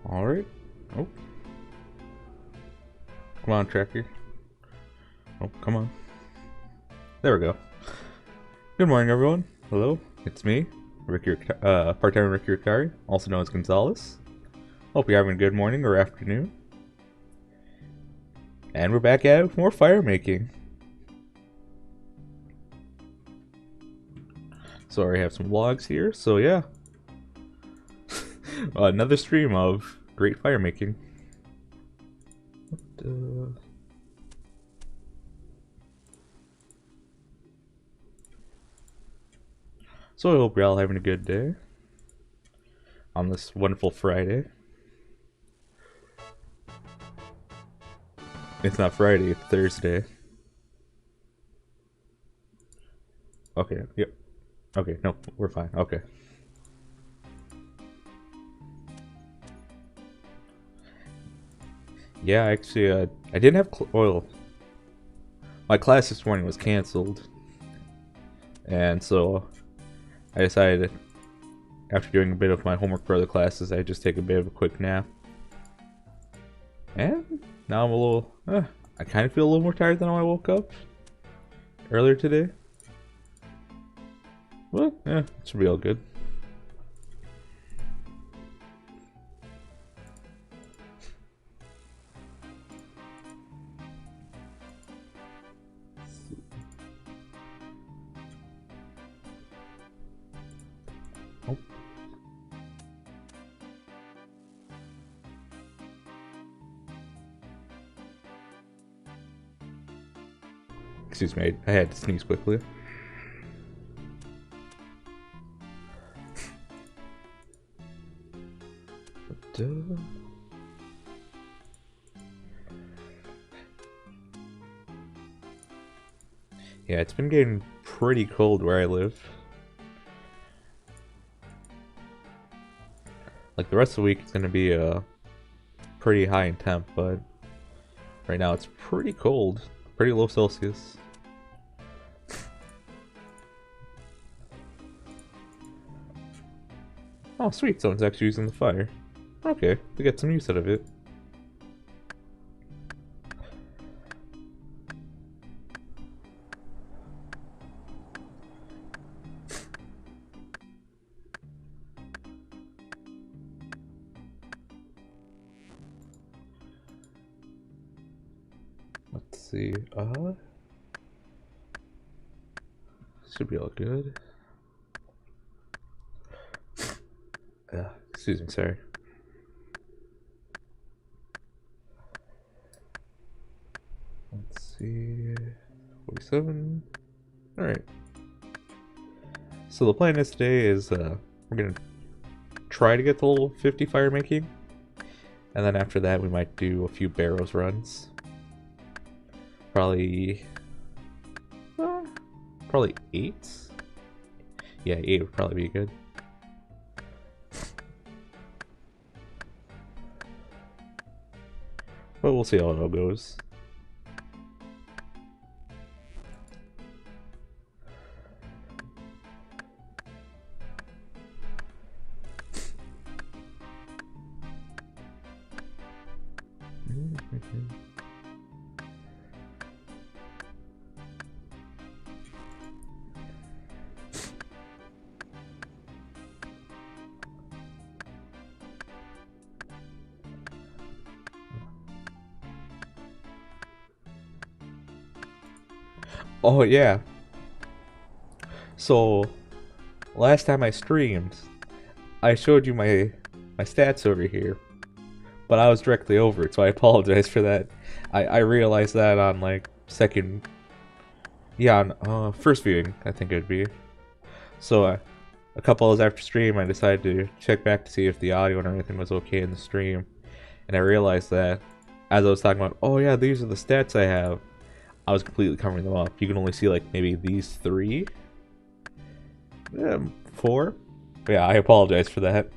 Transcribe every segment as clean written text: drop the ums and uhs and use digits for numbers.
Alright. Oh. Come on, tracker. Oh, come on. There we go. Good morning, everyone. Hello, it's me, part-time Ricky Ricari, also known as Gonzalez. Hope you're having a good morning or afternoon. And we're back at it with more fire making. So I already have some logs here, so yeah. Another stream of great fire making. So I hope you're all having a good day on this wonderful Friday. It's not Friday, it's Thursday. Okay, yep. Okay, no, we're fine. Okay. Yeah, actually, I didn't have oil. My class this morning was canceled. And so I decided, after doing a bit of my homework for other classes, I'd just take a bit of a quick nap. And now I'm a little, I kind of feel a little more tired than when I woke up earlier today. Well, yeah, it should be all good. Oh. Excuse me, I had to sneeze quickly. Yeah, it's been getting pretty cold where I live. Like the rest of the week, it's gonna be pretty high in temp, but right now it's pretty cold, pretty low Celsius. Oh, sweet! Someone's actually using the fire. Okay, to get some use out of it. Let's see. Should be all good. Excuse me, sorry. Let's see. 47. Alright. So the plan is today is we're gonna try to get to level 50 fire making. And then after that we might do a few barrows runs. Probably 8? Yeah, 8 would probably be good. But we'll see how it all goes. Oh yeah. So last time I streamed, I showed you my stats over here, but I was directly over it, so I apologize for that. I realized that on like on first viewing, I think it would be. So a couple hours after stream, I decided to check back to see if the audio and everything was okay in the stream, and I realized that as I was talking about, oh yeah, these are the stats I have, I was completely covering them up. You can only see like maybe these 3, 4. But yeah, I apologize for that.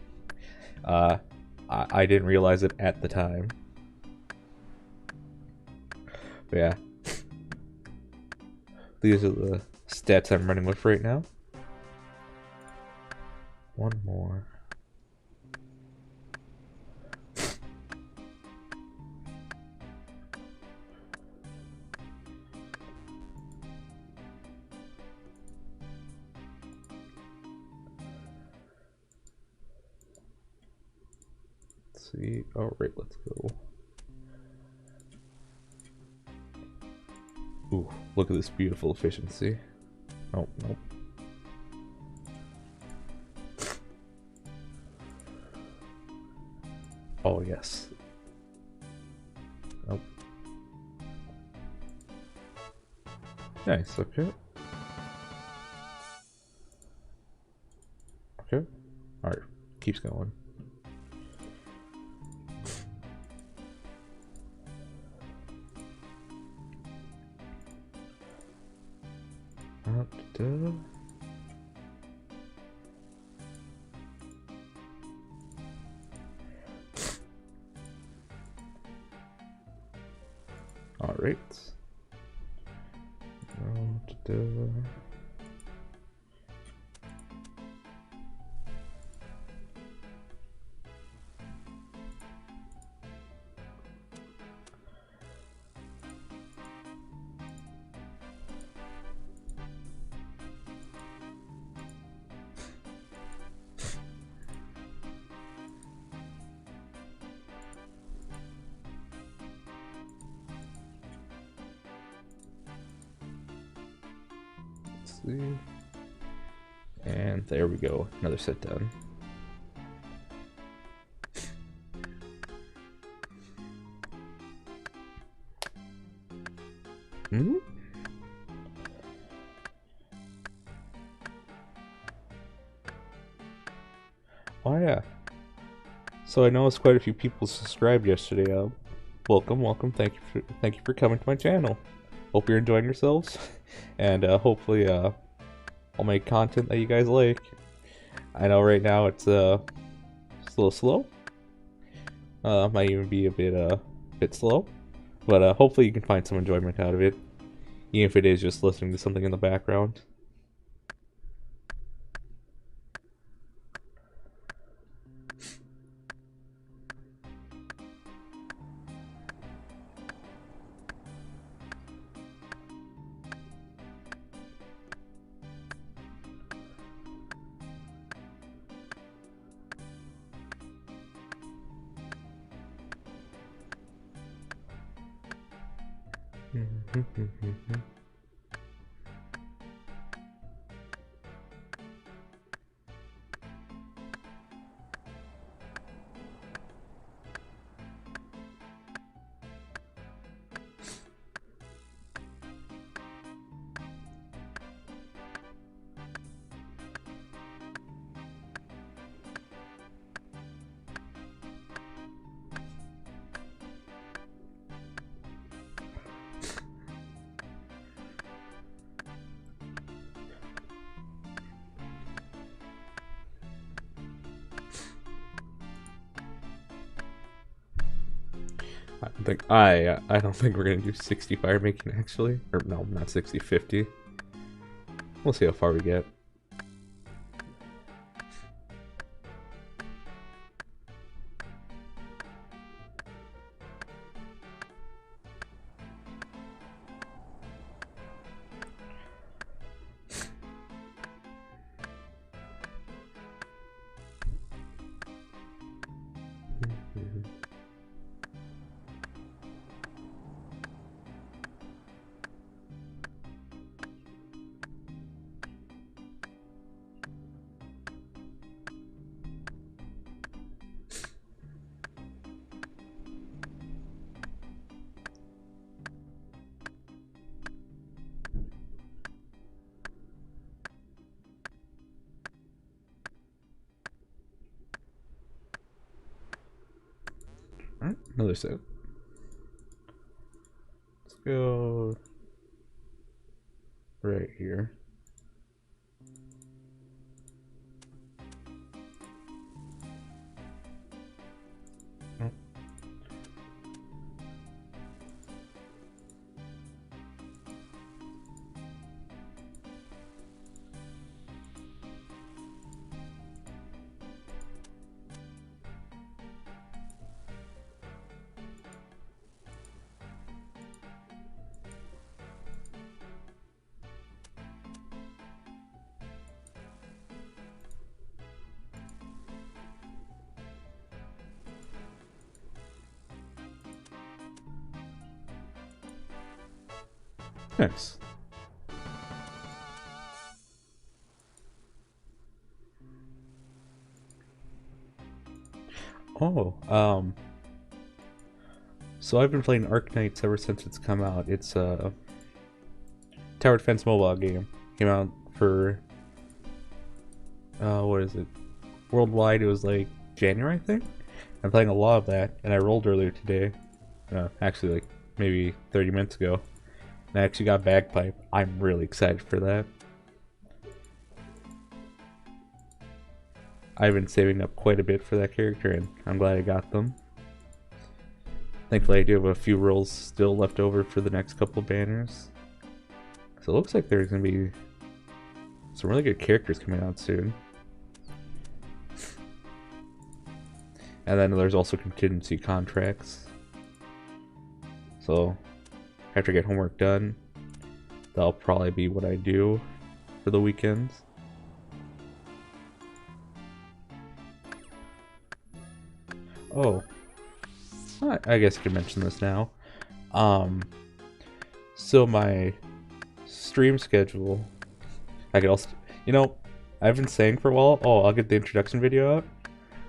I didn't realize it at the time. But yeah, these are the stats I'm running with right now. One more. see. Alright, let's go. Ooh, look at this beautiful efficiency. Oh, nope. Oh, yes. Nope. Nice, okay. Okay. Alright, keeps going. Alright. See. And there we go, another set done. Hmm? Oh yeah. So I noticed quite a few people subscribed yesterday. Welcome. Thank you for coming to my channel. Hope you're enjoying yourselves, and hopefully I'll make content that you guys like. I know right now it's a little slow. Might even be a bit slow, but hopefully you can find some enjoyment out of it, even if it is just listening to something in the background. I don't think we're gonna do 60 firemaking actually, or no, not 60, 50. We'll see how far we get. Alright, another set. Let's go right here. Nice. Oh, so I've been playing Arknights ever since it's come out. It's a tower defense mobile game. Came out for what is it? Worldwide, it was like January, I think. I'm playing a lot of that, and I rolled earlier today. Actually, like maybe 30 minutes ago. And I actually got Bagpipe. I'm really excited for that. I've been saving up quite a bit for that character, and I'm glad I got them. Thankfully, I do have a few rolls still left over for the next couple banners. So it looks like there's going to be some really good characters coming out soon. And then there's also contingency contracts. So after I get homework done, that'll probably be what I do for the weekends. Oh, I guess I can mention this now. So my stream schedule, I could also, I've been saying for a while, oh, I'll get the introduction video out.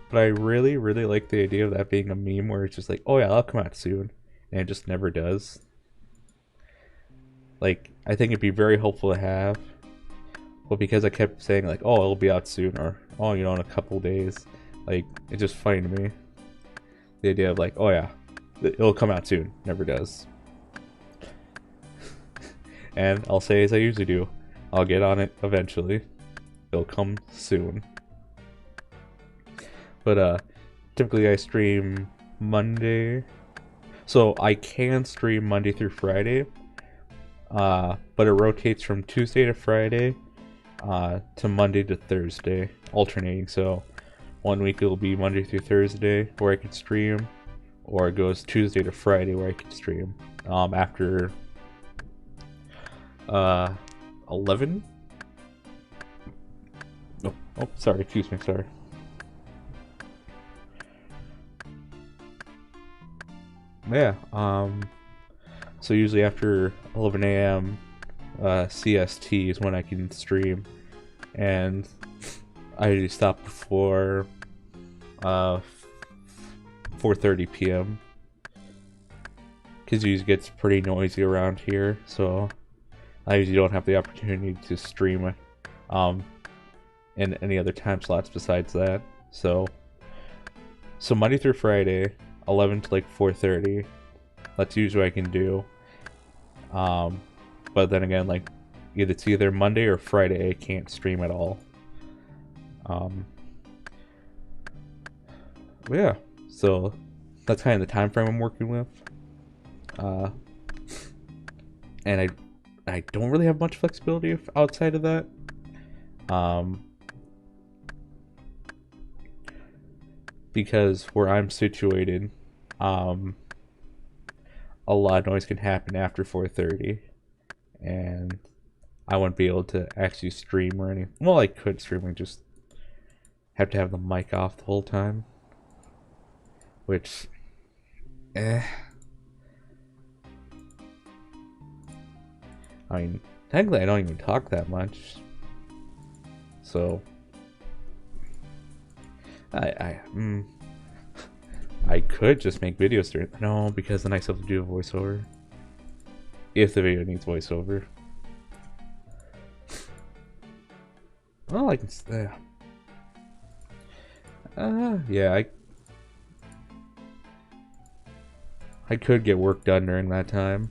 But I really, really like the idea of that being a meme where it's just like, oh yeah, that'll come out soon. And it just never does. Like, I think it'd be very helpful to have. But because I kept saying like, oh, it'll be out soon, or oh, in a couple days, like, it's just funny to me. The idea of like, oh yeah, it'll come out soon. Never does. And I'll say as I usually do, I'll get on it eventually. It'll come soon. But typically I stream Monday. So I can stream Monday through Friday. But it rotates from Tuesday to Friday to Monday to Thursday, alternating. So 1 week it'll be Monday through Thursday where I can stream, or it goes Tuesday to Friday where I can stream after 11. Oh, sorry, excuse me, sorry. Yeah, so usually after 11 a.m. CST is when I can stream, and I usually stop before 4:30 p.m. because it usually gets pretty noisy around here, so I usually don't have the opportunity to stream in any other time slots besides that. So Monday through Friday, 11 to like 4:30. That's usually what I can do. But then again, like it's either Monday or Friday I can't stream at all. But yeah, so that's kind of the time frame I'm working with. And I don't really have much flexibility outside of that. Because where I'm situated, a lot of noise can happen after 4:30, and I wouldn't be able to actually stream or anything. Well, I could stream, I just have to have the mic off the whole time, which, I mean, technically I don't even talk that much, so I could just make videos during. No, because then I still have to do a voiceover. If the video needs voiceover. Well, I can. Yeah, I could get work done during that time.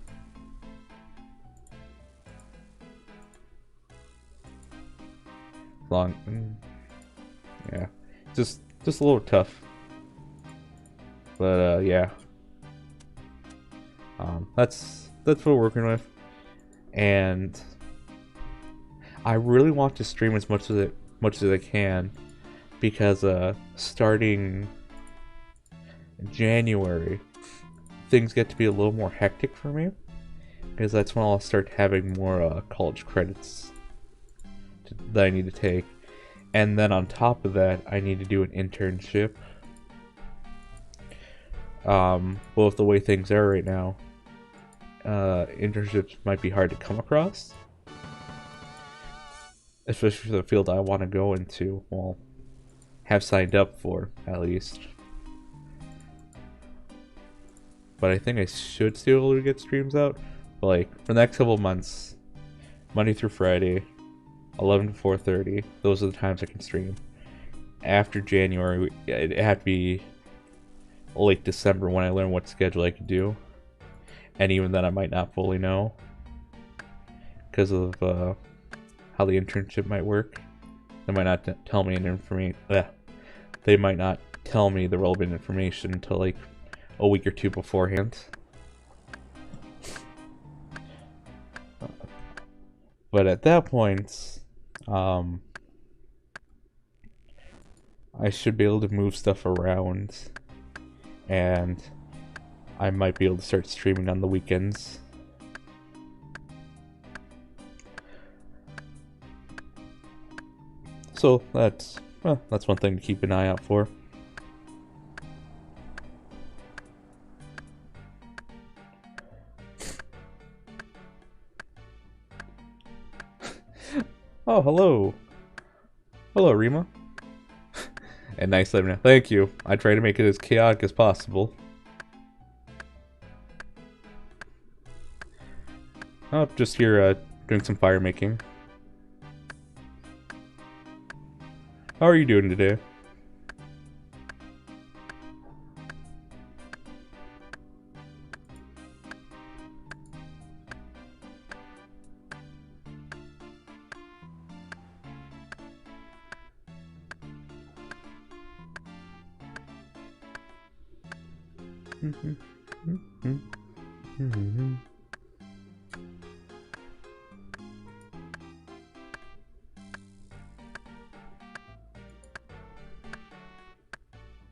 Yeah, just a little tough. But yeah, that's what we're working with, and I really want to stream as much as I can, because starting January, things get to be a little more hectic for me, because that's when I'll start having more college credits that I need to take, and then on top of that, I need to do an internship. Well, with the way things are right now, internships might be hard to come across, especially for the field I want to go into. Well, have signed up for at least. But I think I should still be able to get streams out. But like for the next couple months, Monday through Friday, 11 to 4:30. Those are the times I can stream. After January, it had to be late December when I learn what schedule I could do. And even then, I might not fully know because of how the internship might work. They might not tell me They might not tell me the relevant information until like a week or two beforehand. But at that point, I should be able to move stuff around, and I might be able to start streaming on the weekends. So that's one thing to keep an eye out for. Oh, hello. Hello, Rima. And nice living. Thank you. I try to make it as chaotic as possible. Oh, just here doing some fire making. How are you doing today?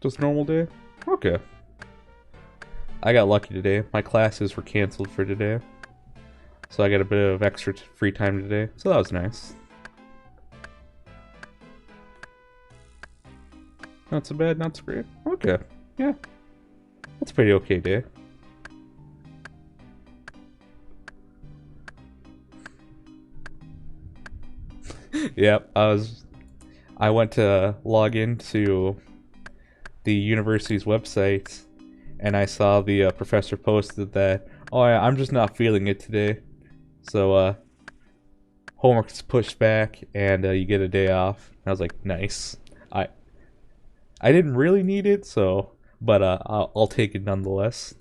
Just normal day? Okay. I got lucky today. My classes were canceled for today. So I got a bit of extra free time today. So that was nice. Not so bad, not so great. Okay. Yeah. That's a pretty okay day. Yep, I went to log into the university's website, and I saw the professor posted that, oh, I'm just not feeling it today. So, homework's pushed back, and you get a day off. I was like, nice. I didn't really need it, so, but I'll take it nonetheless.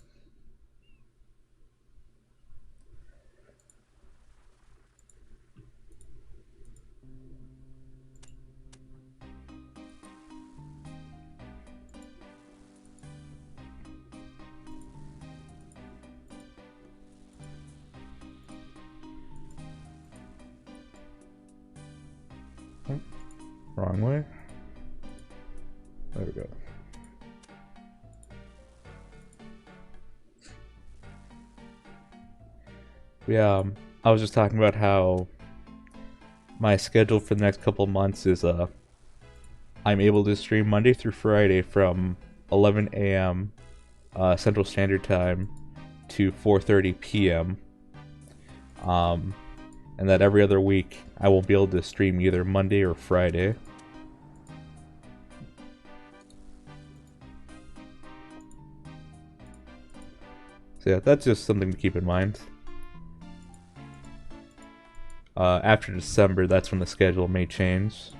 Wrong way. There we go. Yeah, I was just talking about how my schedule for the next couple of months is I'm able to stream Monday through Friday from 11 a.m. Central Standard Time to 4:30 p.m. And that every other week I won't be able to stream either Monday or Friday. So yeah, that's just something to keep in mind. After December, that's when the schedule may change.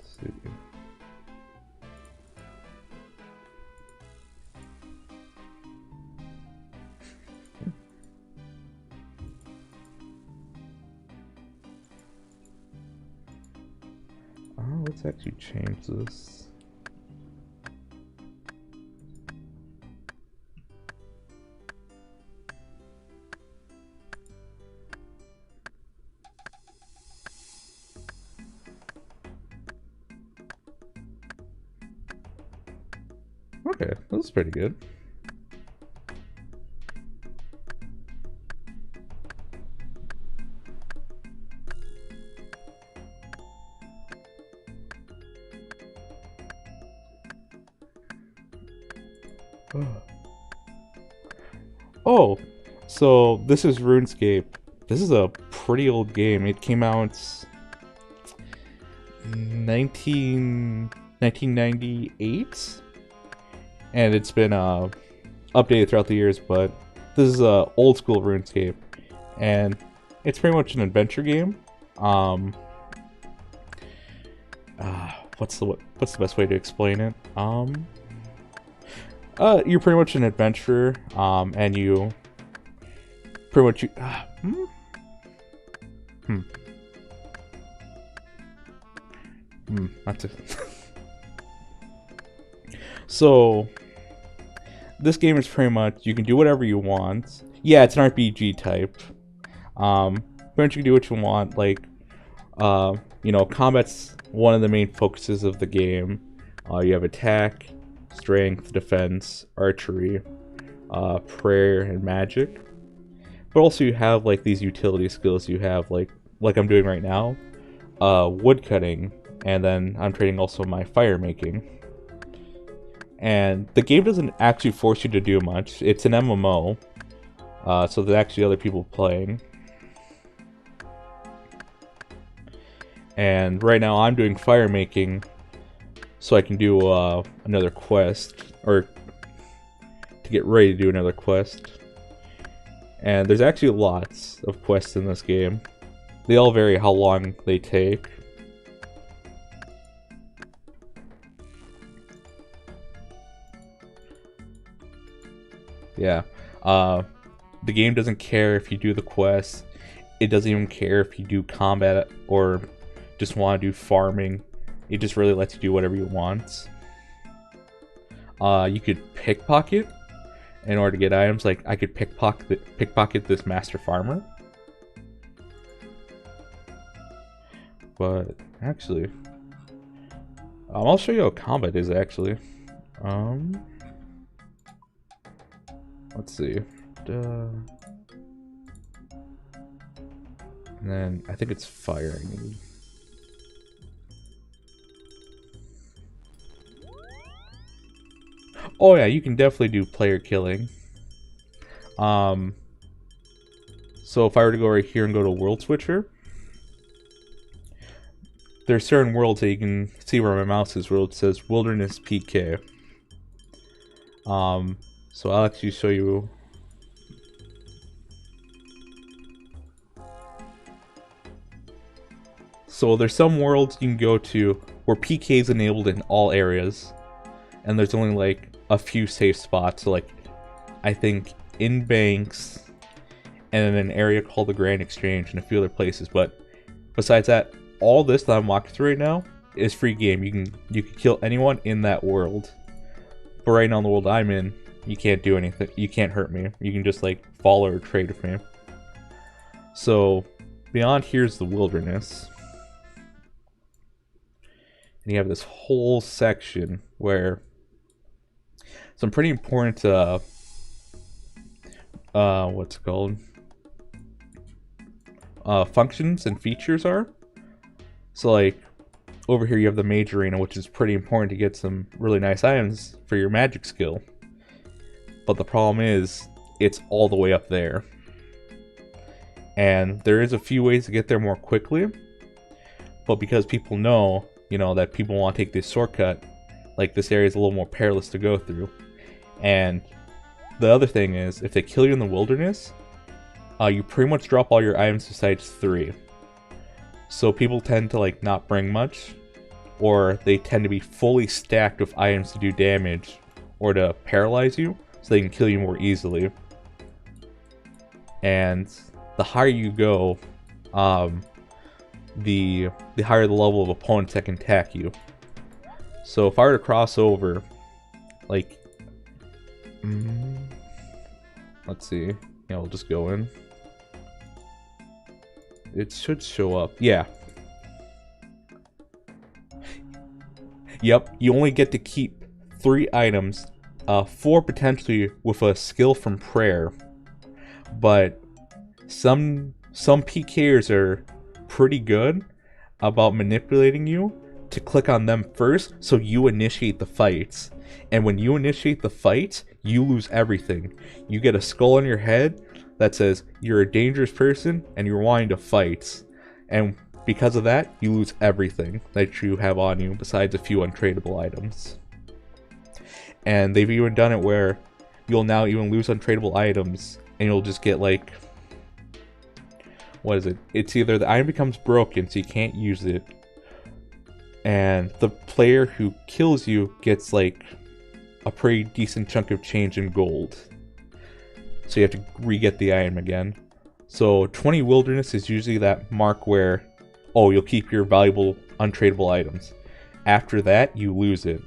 Let's see. Let's actually change this. Okay, that's pretty good. Oh, so this is RuneScape. This is a pretty old game. It came out 1998, and it's been updated throughout the years, but this is a old school RuneScape, and it's pretty much an adventure game. What's the best way to explain it? You're pretty much an adventurer, and you pretty much that's it. So this game is pretty much you can do whatever you want. Yeah, it's an RPG type. Pretty much you can do what you want. Like, you know, combat's one of the main focuses of the game. You have attack, strength, defense, archery, prayer, and magic. But also you have like these utility skills. You have like I'm doing right now, wood cutting, and then I'm training also my fire making. And the game doesn't actually force you to do much. It's an MMO, so there's actually other people playing. And right now I'm doing fire making, so I can do another quest, or to get ready to do another quest. And there's actually lots of quests in this game. They all vary how long they take. Yeah. The game doesn't care if you do the quest. It doesn't even care if you do combat or just want to do farming. It just really lets you do whatever you want. You could pickpocket in order to get items. Like, I could pickpocket this master farmer. But, actually, I'll show you how combat is, actually. Let's see. And then, I think it's fire I need. Oh yeah, you can definitely do player killing. So if I were to go right here and go to World Switcher, there's certain worlds that you can see where my mouse is, where it says Wilderness PK. So I'll actually show you. So there's some worlds you can go to where PK is enabled in all areas, and there's only like a few safe spots. So like, I think in banks, and in an area called the Grand Exchange, and a few other places. But besides that, all this that I'm walking through right now is free game. You can kill anyone in that world. But right now in the world I'm in, you can't do anything. You can't hurt me. You can just like follow or trade with me. So beyond here's the wilderness. And you have this whole section where some pretty important what's it called? Functions and features are. So like over here you have the mage arena, which is pretty important to get some really nice items for your magic skill. But the problem is it's all the way up there. And there is a few ways to get there more quickly. But because people know, you know, that people want to take this shortcut, like this area is a little more perilous to go through. And the other thing is, if they kill you in the wilderness, you pretty much drop all your items besides 3. So people tend to like not bring much, or they tend to be fully stacked with items to do damage or to paralyze you, so they can kill you more easily. And the higher you go, the higher the level of opponents that can attack you. So if I were to cross over, like, let's see, yeah, we'll just go in. It should show up, yeah. Yep, you only get to keep 3 items 4 potentially with a skill from prayer, but some PKers are pretty good about manipulating you to click on them first, so you initiate the fights. And when you initiate the fights, you lose everything. You get a skull on your head that says you're a dangerous person and you're wanting to fight. And because of that, you lose everything that you have on you besides a few untradeable items. And they've even done it where you'll now even lose untradeable items and you'll just get like, what is it? It's either the item becomes broken so you can't use it, and the player who kills you gets like a pretty decent chunk of change in gold. So you have to re-get the item again. So 20 wilderness is usually that mark where, oh, you'll keep your valuable untradeable items. After that, you lose it.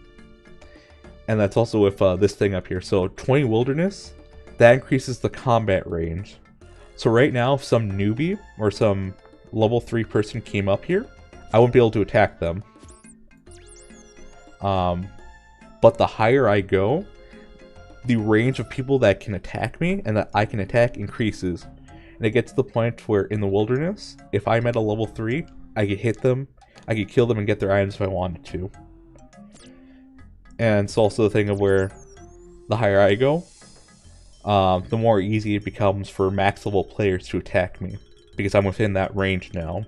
And that's also with this thing up here. So 20 wilderness, that increases the combat range. So right now, if some newbie or some level 3 person came up here, I wouldn't be able to attack them. But the higher I go, the range of people that can attack me and that I can attack increases. And it gets to the point where in the wilderness, if I'm at a level 3, I could hit them, I could kill them and get their items if I wanted to. And it's also the thing of where the higher I go, the more easy it becomes for max level players to attack me, because I'm within that range now.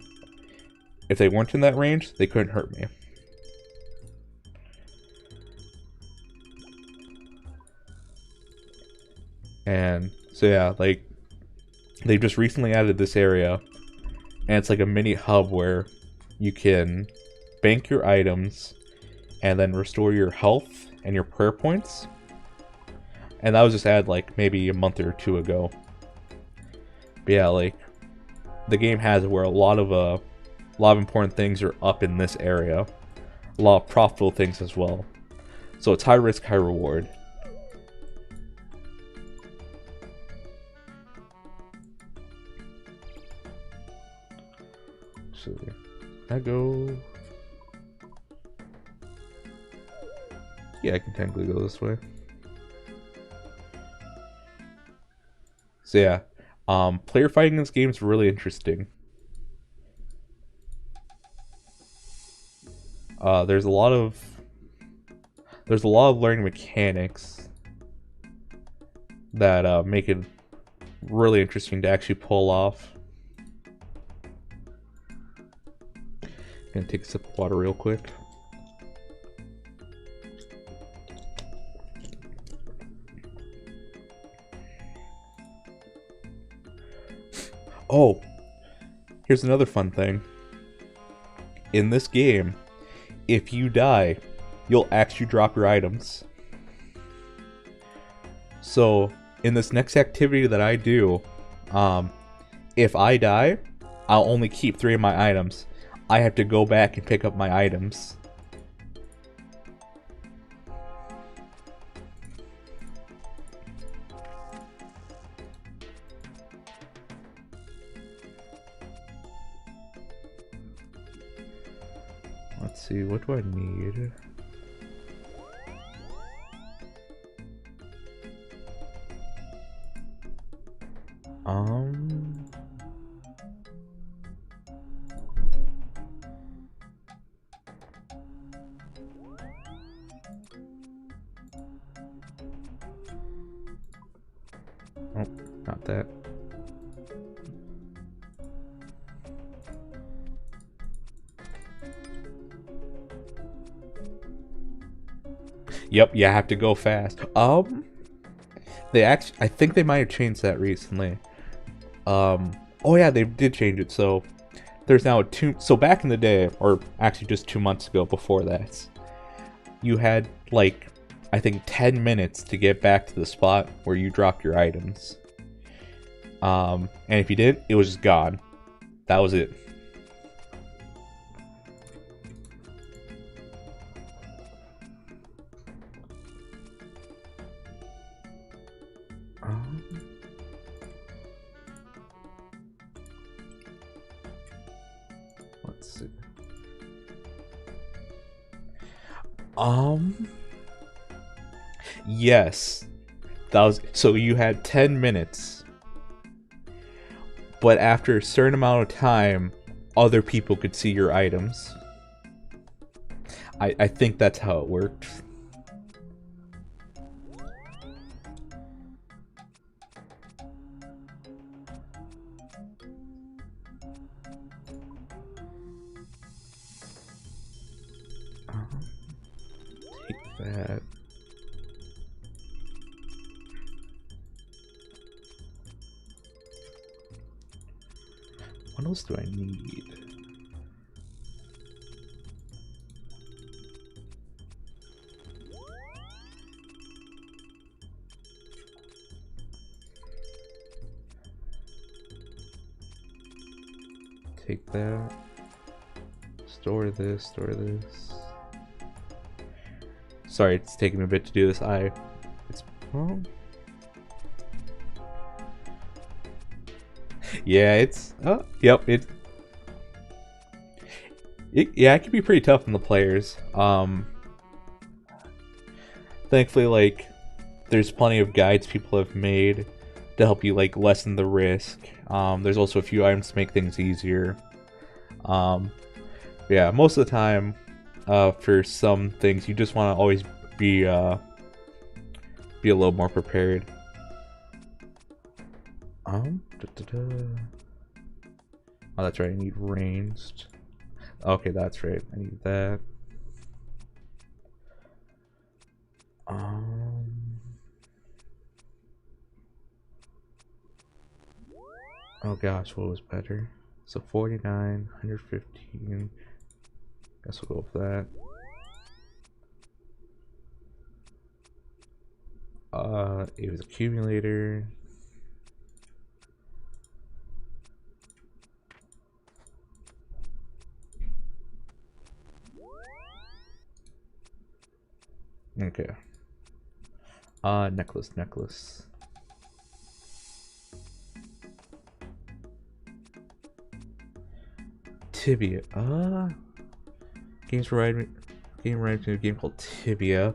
If they weren't in that range, they couldn't hurt me. And so yeah, like, they've just recently added this area, and it's like a mini hub where you can bank your items and then restore your health and your prayer points. And that was just added like maybe a month or 2 ago. But yeah, like, the game has it where a lot of important things are up in this area. A lot of profitable things as well. So it's high risk, high reward. So I go. Yeah, I can technically go this way. So yeah, player fighting in this game is really interesting. There's a lot of learning mechanics that make it really interesting to actually pull off. Gonna take a sip of water real quick. Oh, here's another fun thing. In this game, if you die, you'll actually drop your items. So, in this next activity that I do, if I die, I'll only keep 3 of my items. I have to go back and pick up my items. Let's see, what do I need? Oh, not that. Yep, you have to go fast. They actually, I think they might have changed that recently. Oh yeah, they did change it. So there's now so back in the day, or actually just 2 months ago before that, you had like, I think 10 minutes to get back to the spot where you dropped your items. And if you didn't, it was just gone. That was it. Let's see. Yes. That was so you had 10 minutes. But after a certain amount of time, other people could see your items. I think that's how it worked. Take that. What else do I need? Take that. Store this, store this. Sorry, it's taking me a bit to do this. It's well, yeah, it's yep, yeah, it can be pretty tough on the players. Thankfully, like, there's plenty of guides people have made to help you like lessen the risk. There's also a few items to make things easier. Yeah, most of the time, for some things, you just want to always be a little more prepared. Oh, that's right. I need ranged. Okay, that's right. I need that. Oh gosh, what was better? So 49, 115. Guess we'll go with that. It was accumulator. Okay. Necklace. Tibia. Game right to a game called Tibia.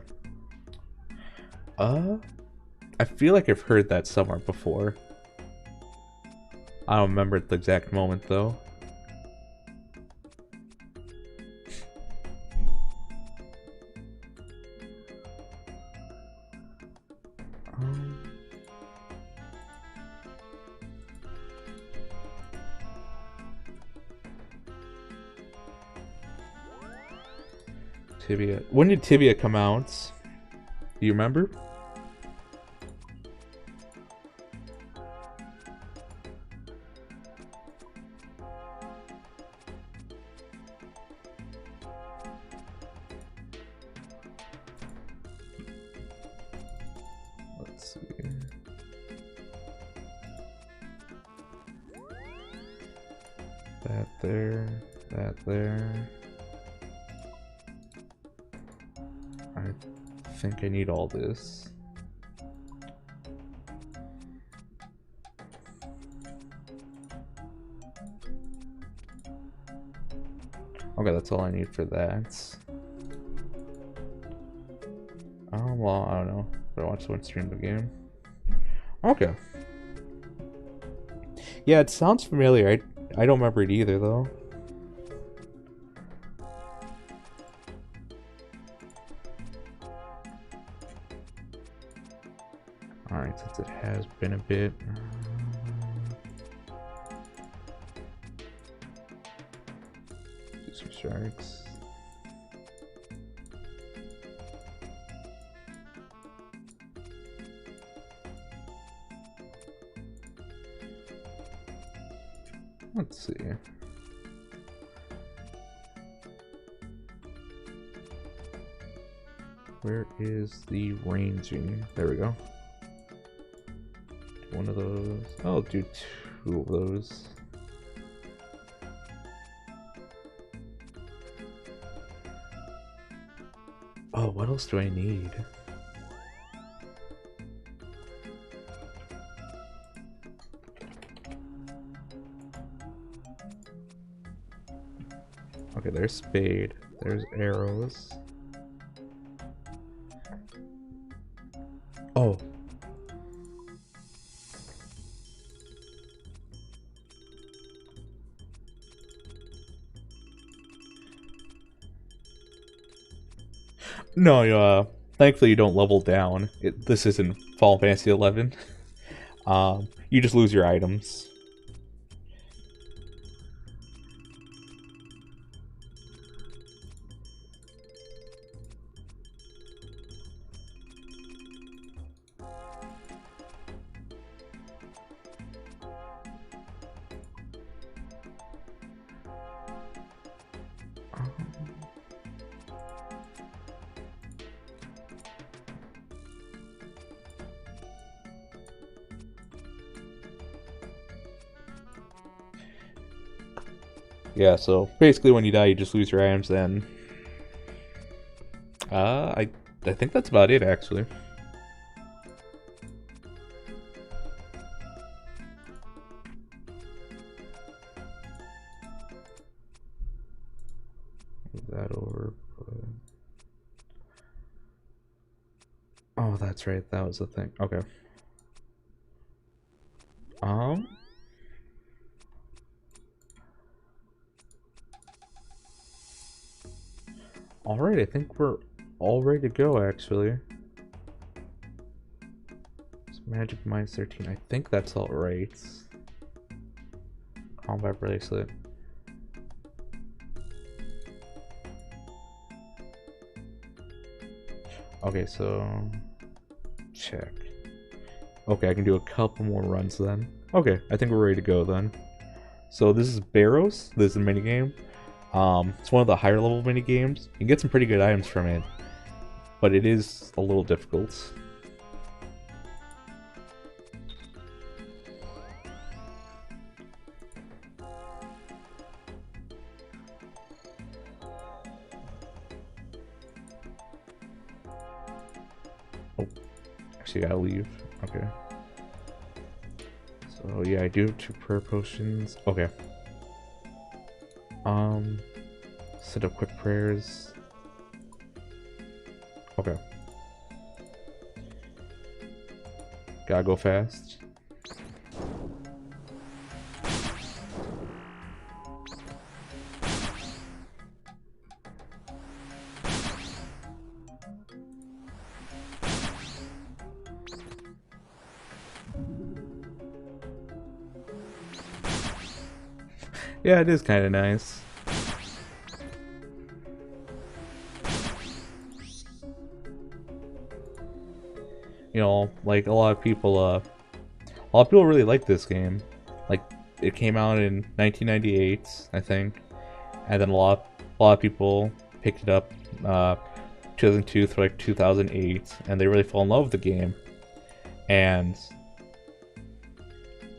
I feel like I've heard that somewhere before. I don't remember the exact moment though. Tibia. When did Tibia come out? Do you remember? Let's see. That there. That there. I think I need all this. Okay, that's all I need for that. Oh, well, I don't know. But I watch someone stream the game. Okay. Yeah, it sounds familiar. I don't remember it either, though. Alright, since it has been a bit. Do some sharks. Let's see. Where is the ranging? There we go. One of those. I'll do 2 of those. Oh, what else do I need? Okay, there's spade. There's arrows. No, thankfully you don't level down. This isn't Final Fantasy 11. You just lose your items. Yeah, so basically when you die, you just lose your items. Then, I think that's about it actually. Move that over. Oh, that's right. That was the thing. Okay. Alright, I think we're all ready to go, actually. It's magic -13. I think that's all right. Combat bracelet. Okay, so... check. Okay, I can do a couple more runs then. Okay, I think we're ready to go then. So this is Barrows. This is a minigame. It's one of the higher level mini games. You can get some pretty good items from it, but it is a little difficult. Oh, actually gotta leave. Okay. So yeah, I do have 2 prayer potions. Okay. Set up quick prayers. Okay. Gotta go fast. Yeah, it is kind of nice. You know, like a lot of people really like this game. Like, it came out in 1998, I think, and then a lot of people picked it up 2002 through like 2008, and they really fell in love with the game. And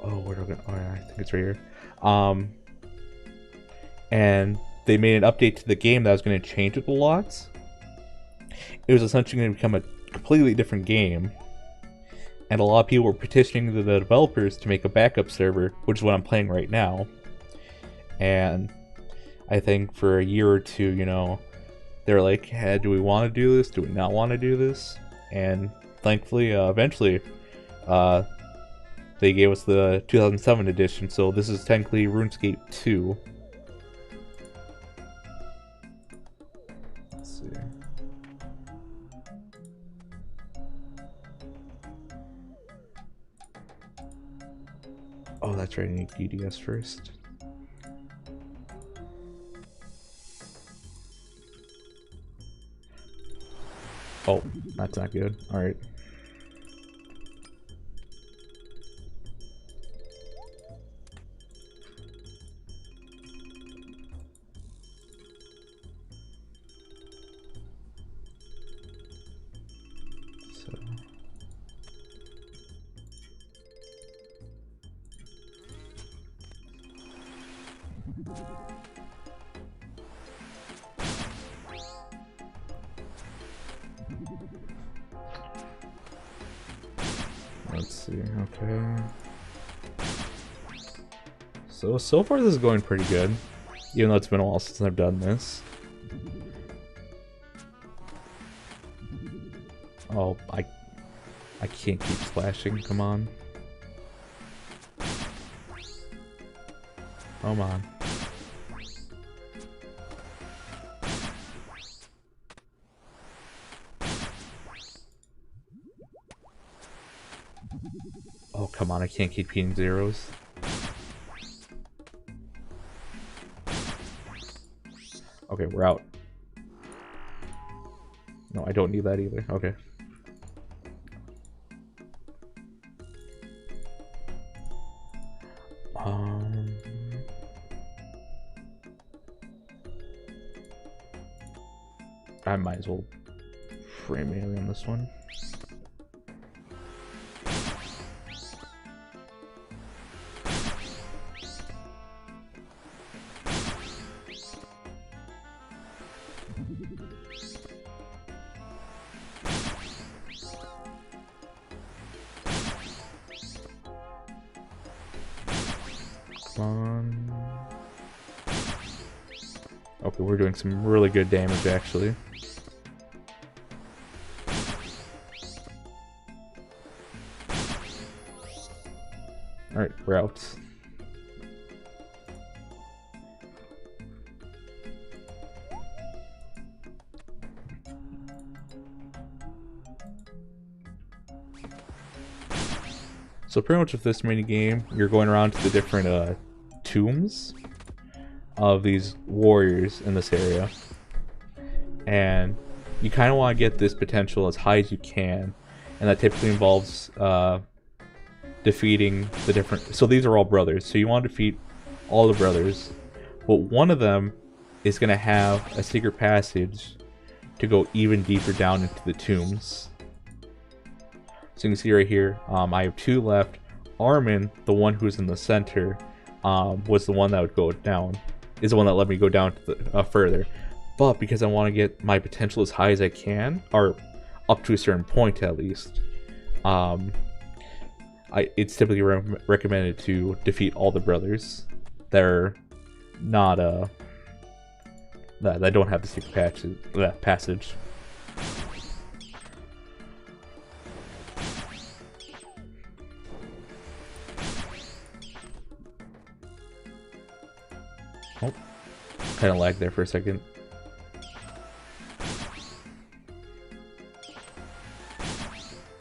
oh, where do I go? Oh, yeah, I think it's right here. And they made an update to the game that was going to change it a lot. It was essentially going to become a completely different game. And a lot of people were petitioning the developers to make a backup server, which is what I'm playing right now. And I think for a year or two, you know, they're like, hey, do we want to do this? Do we not want to do this? And thankfully, eventually, they gave us the 2007 edition, so this is technically RuneScape 2. Let's see. Oh, that's right, I need DDS first. Oh, that's not good. Alright. Let's see, okay. So far this is going pretty good. Even though it's been a while since I've done this. Oh, I can't keep splashing, come on. Come on. on, I can't keep eating zeros. Okay, we're out. No, I don't need that either. Okay. I might as well frame it on this one. Okay, we're doing some really good damage actually. Alright, we're out. So pretty much with this mini game, you're going around to the different tombs of these warriors in this area, and you kind of want to get this potential as high as you can, and that typically involves defeating the different. So these are all brothers, so you want to defeat all the brothers, but one of them is going to have a secret passage to go even deeper down into the tombs. So you can see right here, I have 2 left. Armin, the one who's in the center, was the one that would go down. Is the one that let me go down to the, further. But because I want to get my potential as high as I can, or up to a certain point at least, it's typically recommended to defeat all the brothers that are not that don't have the secret passage. Oh, kind of lagged there for a second.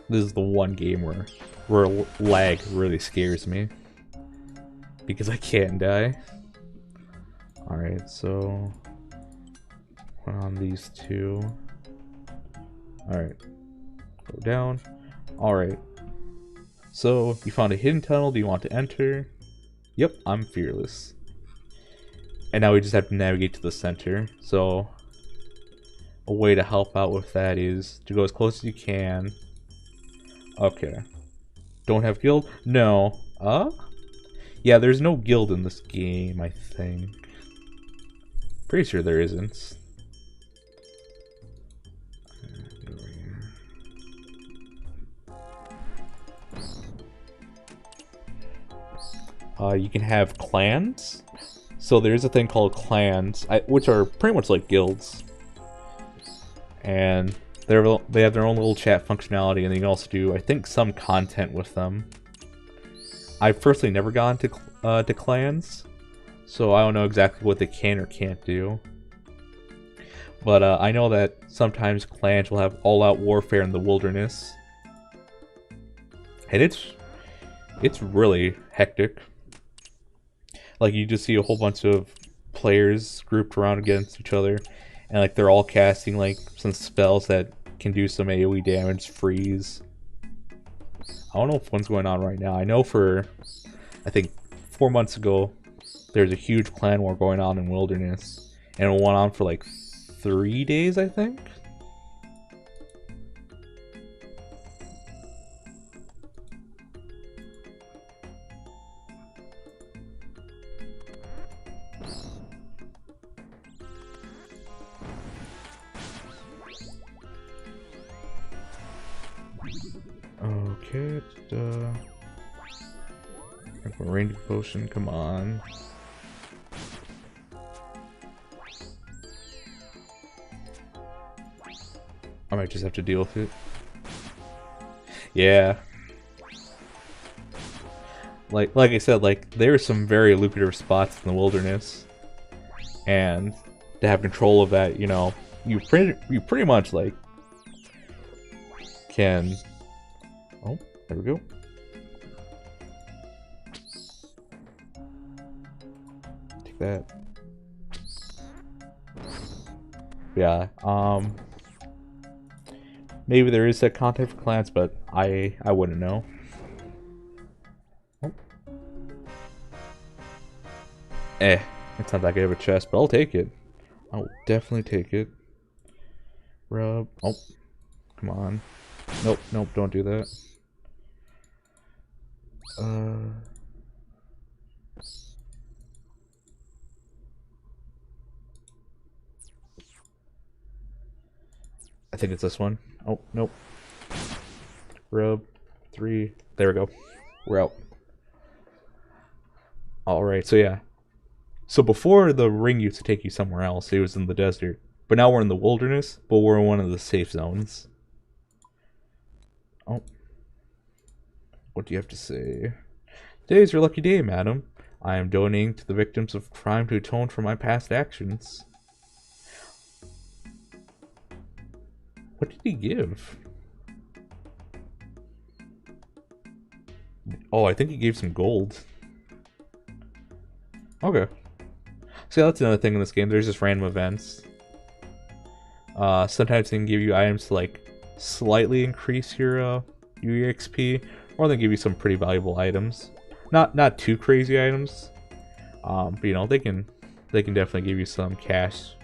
This is the one game where lag really scares me, because I can't die. Alright, so put on these 2. Alright, go down. Alright, so you found a hidden tunnel. Do you want to enter? Yep, I'm fearless. And now we just have to navigate to the center. So a way to help out with that is to go as close as you can. Okay. Don't have guild? No. Yeah, there's no guild in this game, I think. Pretty sure there isn't. You can have clans. So there's a thing called clans, which are pretty much like guilds. And they have their own little chat functionality, and you can also do, I think, some content with them. I've personally never gone to clans, so I don't know exactly what they can or can't do. But I know that sometimes clans will have all-out warfare in the wilderness, and it's really hectic. Like, you just see a whole bunch of players grouped around against each other, and like they're all casting like some spells that can do some AoE damage, freeze. I don't know if one's going on right now. I know for, I think 4 months ago, there's a huge clan war going on in Wilderness, and it went on for like 3 days, I think. Okay, rain potion, come on. I might just have to deal with it. Yeah. Like I said, like there are some very lucrative spots in the wilderness, and to have control of that, you know, you pretty much like can. Oh, there we go. take that. Yeah, maybe there is that content for clans, but I wouldn't know. Oh. It's not that good of a chest, but I'll take it. I'll definitely take it. Rub. Oh, come on. Nope, nope, don't do that. I think it's this one. Oh, nope. Rub. 3. There we go. We're out. Alright, so yeah. So before, the ring used to take you somewhere else. It was in the desert. But now we're in the wilderness, but we're in one of the safe zones. Oh. What do you have to say? Today is your lucky day, madam. I am donating to the victims of crime to atone for my past actions. What did he give? Oh, I think he gave some gold. Okay. See, that's another thing in this game. There's just random events. Sometimes they can give you items to like slightly increase your XP, or they give you some pretty valuable items. Not too crazy items, but you know they can definitely give you some cash.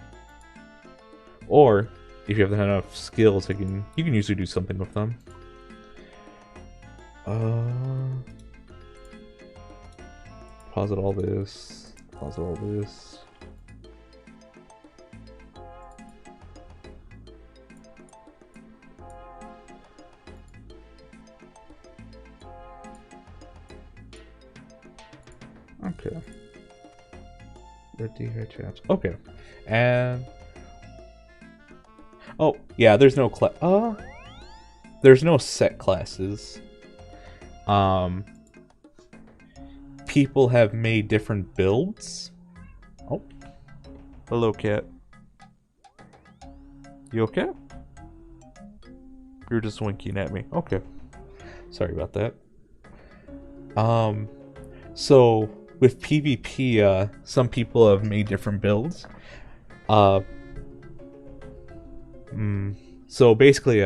Or if you have enough skills, you can usually do something with them. Deposit all this. Deposit all this. Okay. Red chaps. Okay. And oh, yeah, there's no there's no set classes. People have made different builds. Oh. Hello, cat. You okay? You're just winking at me. Okay. Sorry about that. So with PvP, some people have made different builds. So basically,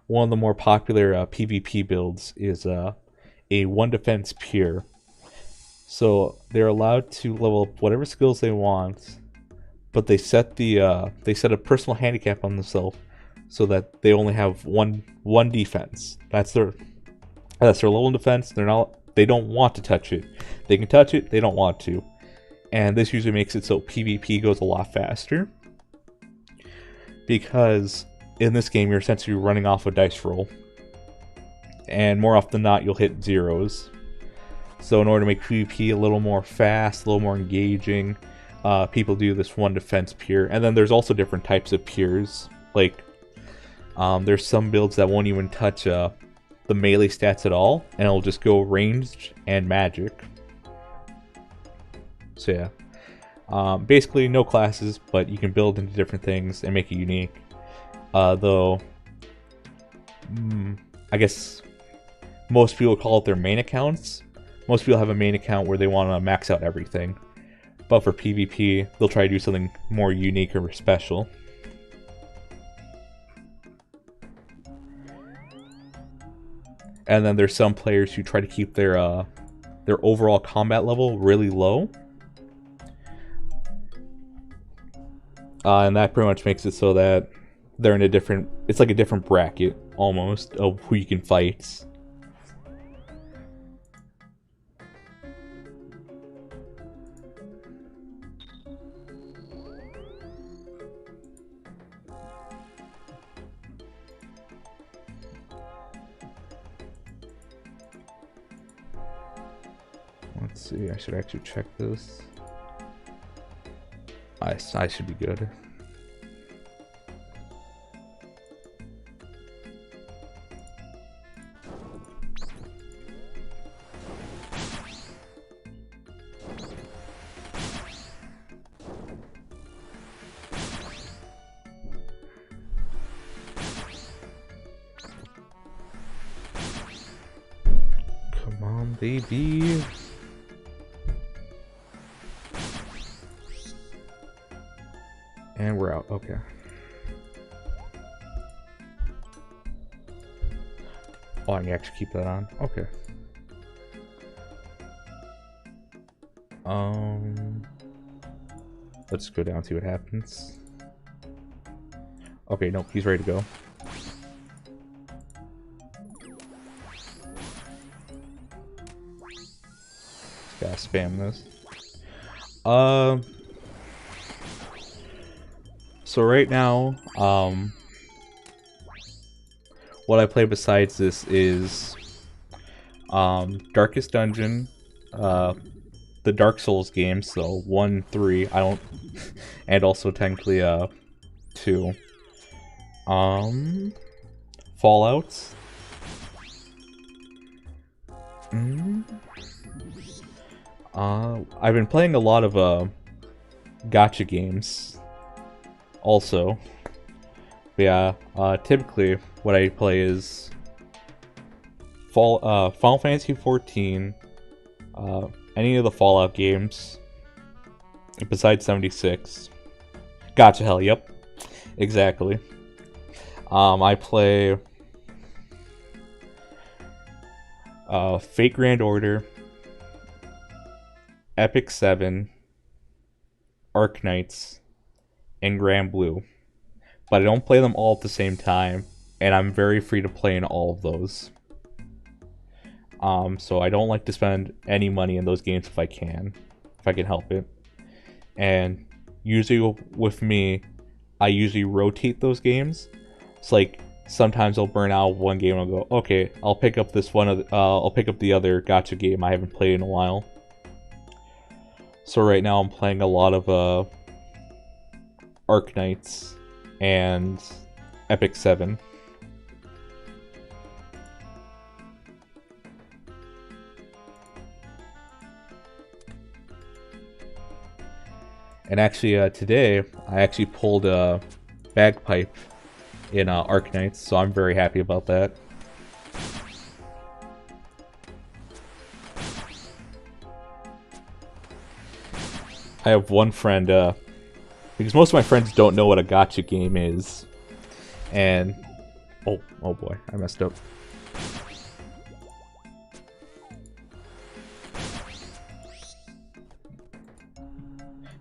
one of the more popular PvP builds is a 1 defense pure. So they're allowed to level up whatever skills they want, but they set a personal handicap on themselves so that they only have one defense. That's their level in defense. They don't want to touch it. They can touch it, they don't want to. And this usually makes it so PvP goes a lot faster. Because in this game, you're essentially running off a dice roll. And more often than not, you'll hit zeros. So in order to make PvP a little more fast, a little more engaging, people do this 1 defense pure. And then there's also different types of pures. Like, there's some builds that won't even touch the melee stats at all, and it'll just go ranged and magic. So yeah. Basically no classes, but you can build into different things and make it unique. Though, I guess most people call it their main accounts. Most people have a main account where they want to max out everything. But for PvP, they'll try to do something more unique or special. And then there's some players who try to keep their overall combat level really low. And that pretty much makes it so that they're in it's like a different bracket, almost, of who you can fight. Let's see, I should actually check this. I should be good. Come on, baby. And we're out. Okay. Oh, I can actually keep that on. Okay. Let's go down and see what happens. Okay, nope, he's ready to go. Just gotta spam this. So right now, what I play besides this is Darkest Dungeon, the Dark Souls games, so 1, 3, I don't, and also technically 2. Fallout. I've been playing a lot of gacha games also. But yeah, typically what I play is Final Fantasy 14, any of the Fallout games, besides 76. Gacha Hell, yep, exactly. I play Fate Grand Order, Epic 7, Arknights, and Grand Blue. But I don't play them all at the same time, and I'm very free to play in all of those. So I don't like to spend any money in those games if I can help it. And usually with me, I usually rotate those games. It's like sometimes I'll burn out one game and I'll go, okay, I'll pick up this one. I'll pick up the other gacha game I haven't played in a while. So right now I'm playing a lot of Arknights and Epic 7. And actually, today, I actually pulled a bagpipe in Arknights, so I'm very happy about that. I have one friend, because most of my friends don't know what a gacha game is, and oh boy, I messed up.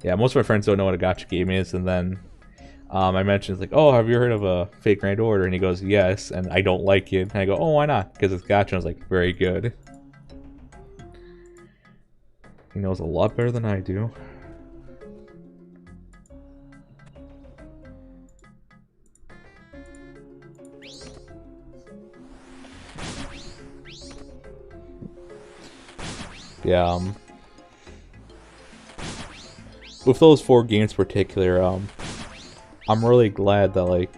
Yeah, most of my friends don't know what a gacha game is, and then I mentioned, like, oh, have you heard of a Fate Grand Order? And he goes, yes, and I don't like it. And I go, oh, why not? Because it's gacha. And I was like, very good. He knows a lot better than I do. Yeah, with those 4 games in particular, I'm really glad that, like,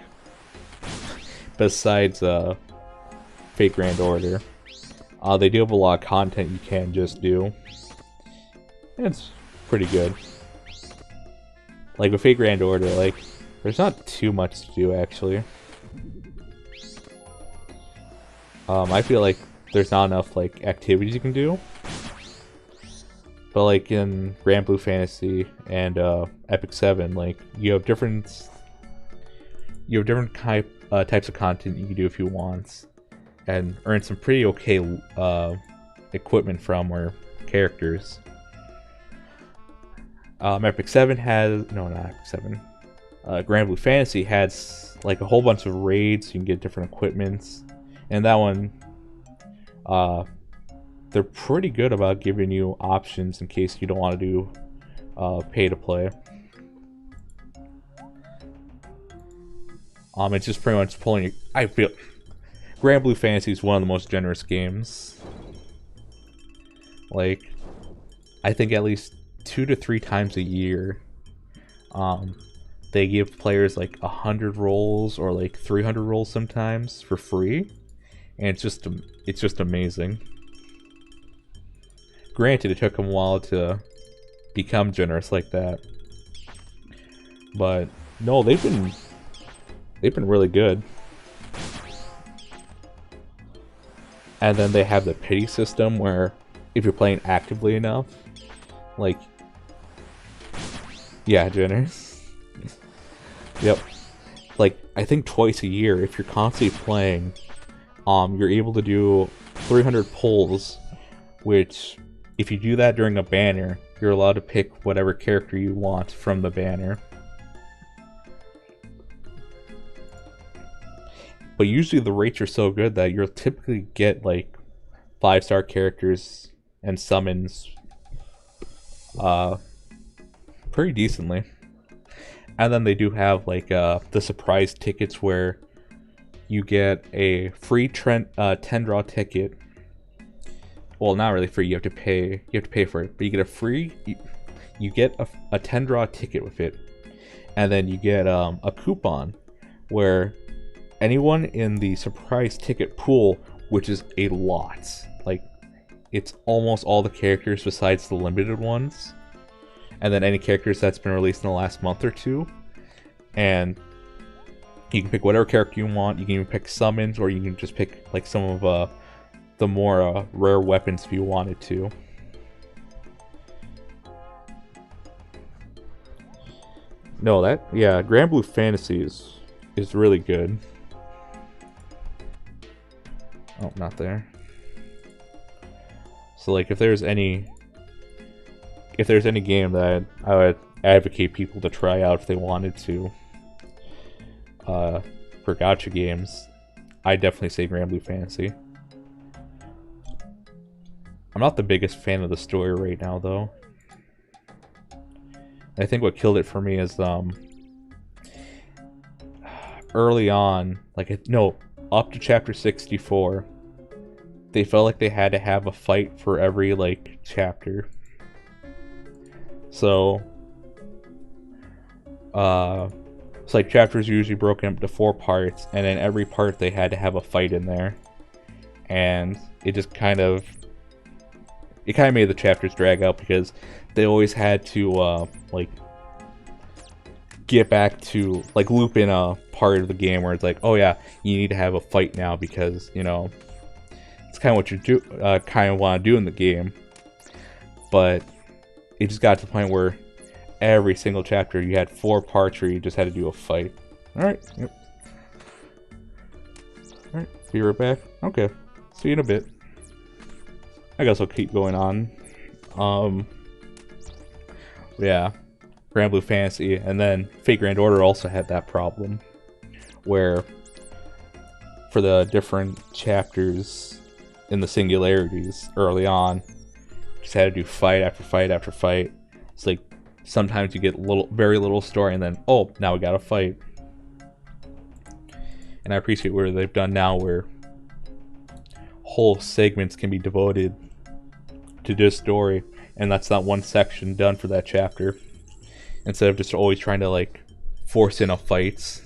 besides Fate Grand Order, they do have a lot of content you can just do. And it's pretty good. Like with Fate Grand Order, like, there's not too much to do actually. I feel like there's not enough like activities you can do. But like in Grand Blue Fantasy and Epic 7, like you have different types of content you can do if you want, and earn some pretty okay equipment from or characters. Epic 7 has not Epic 7. Grand Blue Fantasy has like a whole bunch of raids, so you can get different equipments, and that one, they're pretty good about giving you options in case you don't want to do pay to play. It's just pretty much pulling you. I feel Grand Blue Fantasy is one of the most generous games. Like, I think at least 2 to 3 times a year, they give players like 100 rolls or like 300 rolls sometimes for free, and it's just amazing. Granted, it took them a while to become generous like that, but no, they've been really good. And then they have the pity system where if you're playing actively enough, like, yeah, generous. Yep. Like, I think twice a year, if you're constantly playing, you're able to do 300 pulls, which, if you do that during a banner, you're allowed to pick whatever character you want from the banner. But usually the rates are so good that you'll typically get, like, 5-star characters and summons pretty decently. And then they do have, like, the surprise tickets where you get a free 10-draw ticket. Well, not really free, you have to pay for it. But you get a free, you get a 10-draw ticket with it. And then you get a coupon where anyone in the surprise ticket pool, which is a lot, like, it's almost all the characters besides the limited ones, and then any characters that's been released in the last month or two, and you can pick whatever character you want. You can even pick summons, or you can just pick, like, some of the more rare weapons if you wanted to. No, yeah, Grand Blue Fantasy is really good. Oh, not there. So, like, if there's any game that I would advocate people to try out if they wanted to, for gacha games, I definitely say Grand Blue Fantasy. I'm not the biggest fan of the story right now, though. I think what killed it for me is early on, up to chapter 64, they felt like they had to have a fight for every, like, chapter. So it's like chapters usually broken up into 4 parts, and in every part they had to have a fight in there, and it just kind of made the chapters drag out because they always had to like get back to, like, loop in a part of the game where it's like, oh yeah, you need to have a fight now because, you know, it's kind of what you kind of want to do in the game. But it just got to the point where every single chapter you had 4 parts where you just had to do a fight. Alright, yep. Alright, be right back. Okay, see you in a bit. I guess I'll keep going on. Yeah, Grand Blue Fantasy, and then Fate Grand Order also had that problem, where for the different chapters in the singularities early on, just had to do fight after fight after fight. It's like sometimes you get very little story, and then, oh, now we gotta fight. And I appreciate where they've done now, where whole segments can be devoted to this story, and that's not one section done for that chapter, instead of just always trying to, like, force in a fights.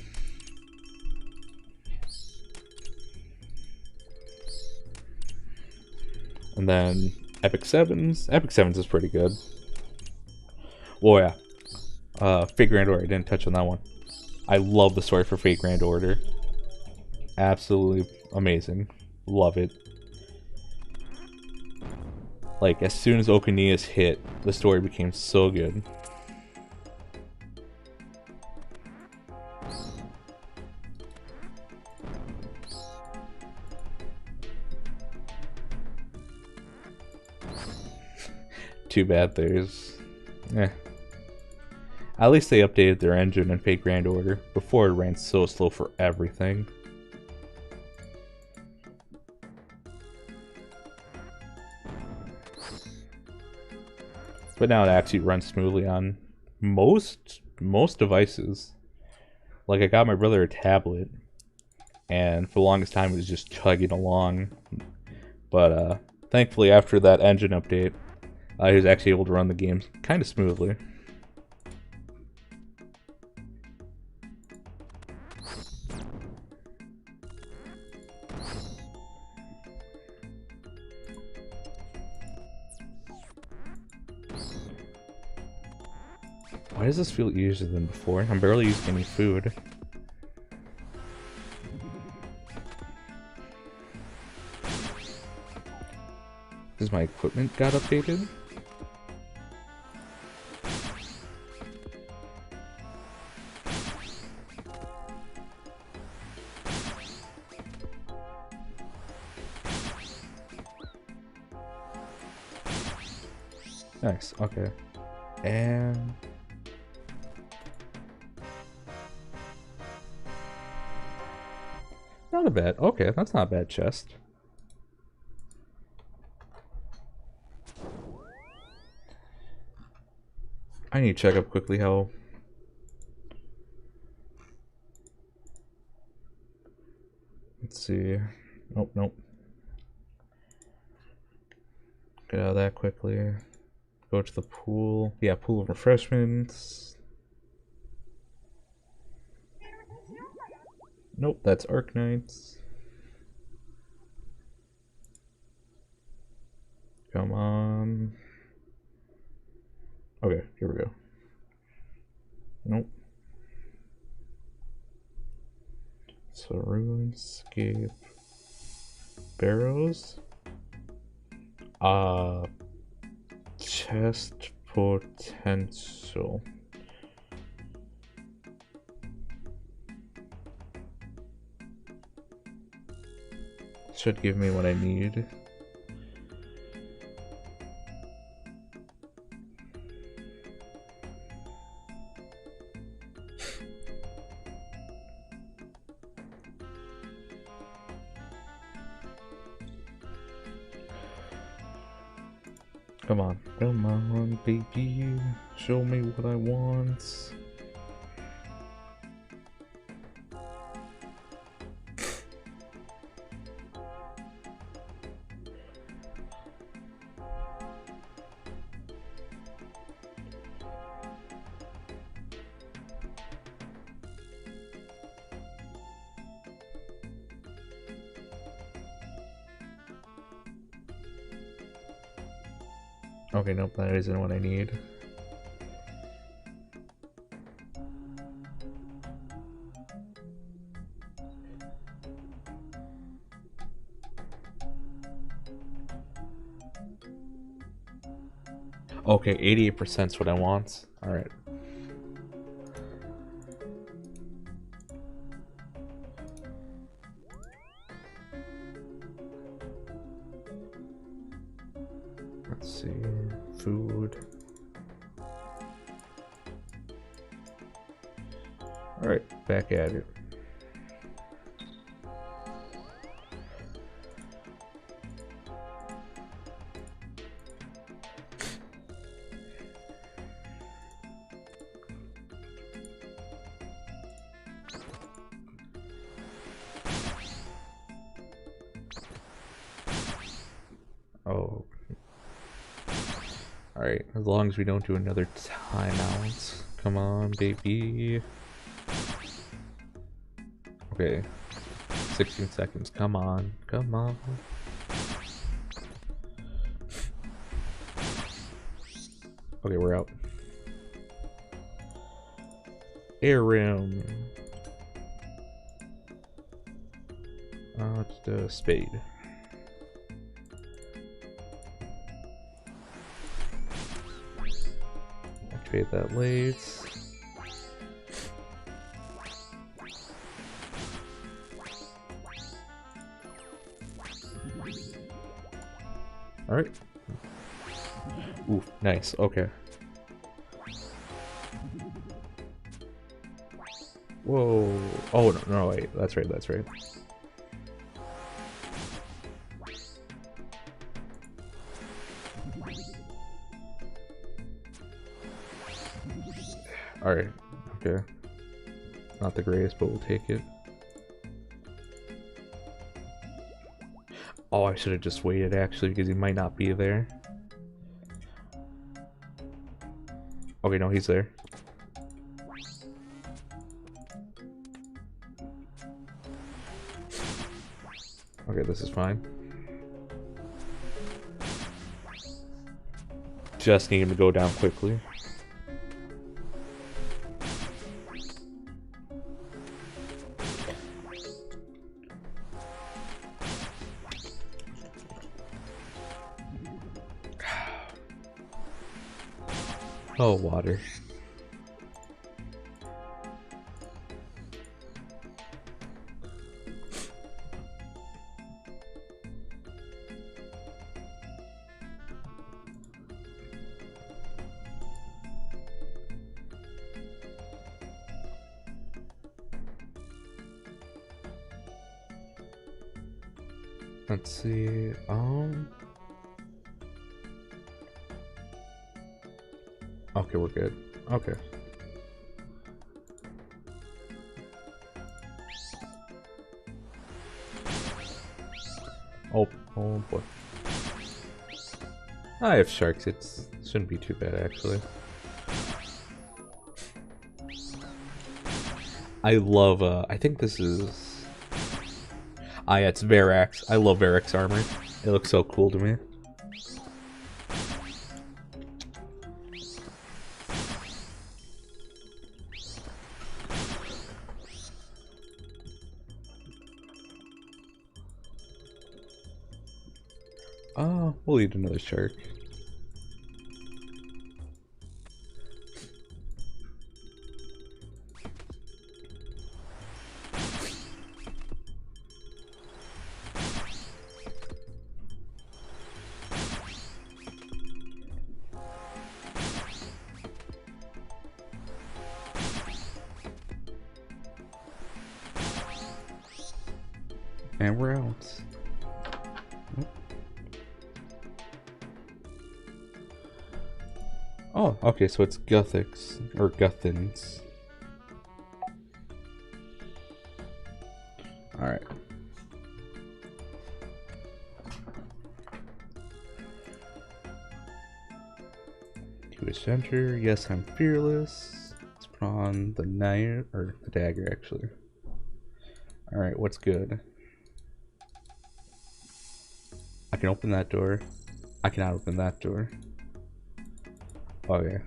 And then Epic Sevens is pretty good. Well, yeah, Fate Grand Order, I didn't touch on that one. I love the story for Fate Grand Order. Absolutely amazing. Love it. Like, as soon as Okunias hit, the story became so good. Too bad there's... At least they updated their engine in Fate Grand Order. Before, it ran so slow for everything. But now it actually runs smoothly on most devices. Like, I got my brother a tablet, and for the longest time it was just chugging along. But thankfully, after that engine update, he was actually able to run the games kind of smoothly. Why does this feel easier than before? I'm barely using any food. Does my equipment got updated? Nice, okay. And... not a bad, okay, that's not a bad chest. I need to check up quickly how... let's see. Nope, nope. Get out of that quickly. Go to the pool. Yeah, pool of refreshments. Nope, that's Arknights. Come on. Okay, here we go. Nope. So Runescape. Barrows. Chest potential. Should give me what I need. Come on, baby. Show me what I want. Okay, nope, that isn't what I need. Okay, 88% is what I want. Alright. Let's see. Food. Alright, back at it. Oh. Alright, as long as we don't do another timeout. Come on, baby. Okay. 16 seconds. Come on. Come on. Okay, we're out. Air rim. Just a spade. Activate that late. Alright. Ooh, nice. Okay. Whoa. Oh, no, no, wait. That's right, that's right. Alright. Okay. Not the greatest, but we'll take it. Oh, I should have just waited, actually, because he might not be there. Okay, no, he's there. Okay, this is fine. Just need him to go down quickly. Oh, water. Let's see. Okay, we're good. Okay. Oh boy. I have sharks. It shouldn't be too bad, actually. I love, I think this is... Ah, yeah, it's Verax. I love Verax armor. It looks so cool to me. Oh, we'll eat another shark. And we're out. Oh, okay, so it's Gothics, or Guthins. Alright. To center, yes, I'm fearless. Let's put on the knife, or the dagger, actually. Alright, what's good? I can open that door. I cannot open that door. Okay.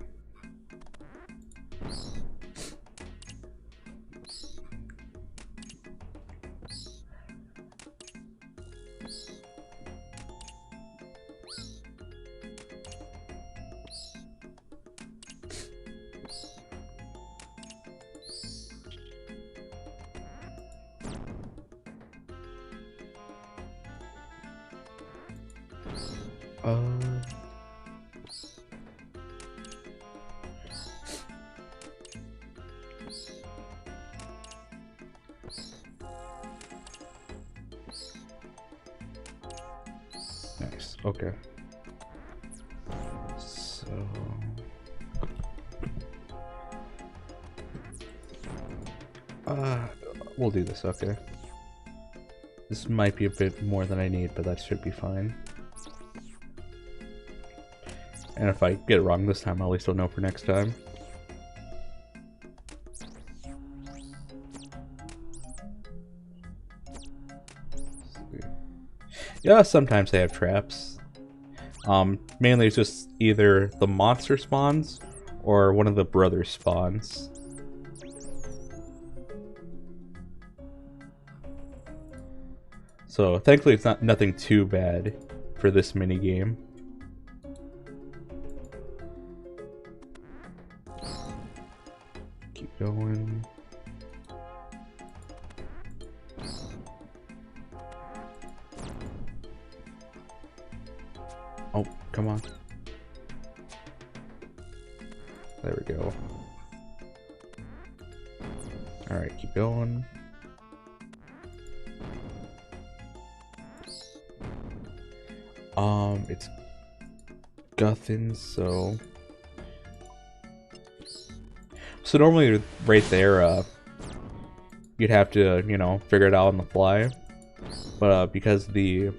Nice. Okay. So we'll do this. Okay. This might be a bit more than I need, but that should be fine. And if I get it wrong this time, at least I'll know for next time. Yeah, sometimes they have traps. Mainly it's just either the monster spawns or one of the brothers spawns. So thankfully it's nothing too bad for this mini game. Keep going. Oh, come on. There we go. Alright, keep going. It's Guthins, so normally right there, you'd have to, you know, figure it out on the fly. But because the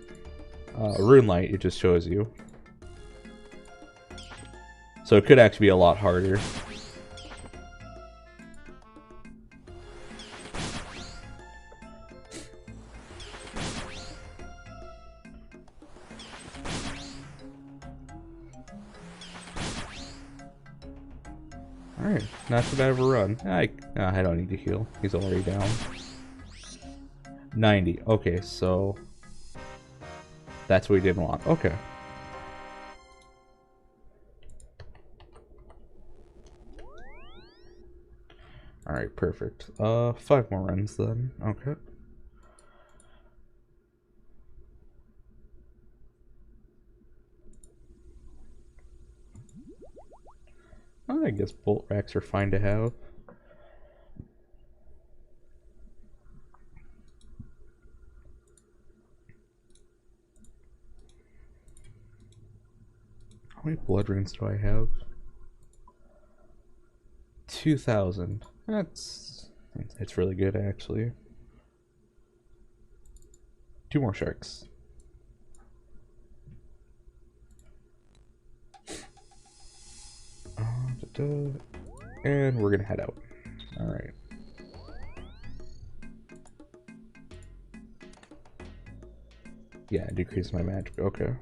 rune light, it just shows you. So it could actually be a lot harder. Alright, not too bad of a run. I don't need to heal. He's already down. 90. Okay, so that's what we didn't want. Okay. Alright, perfect. 5 more runs then. Okay. I guess bolt racks are fine to have. many blood runes do I have? 2,000. It's really good actually. 2 more sharks. And we're gonna head out. Alright. Yeah, decrease my magic. Okay.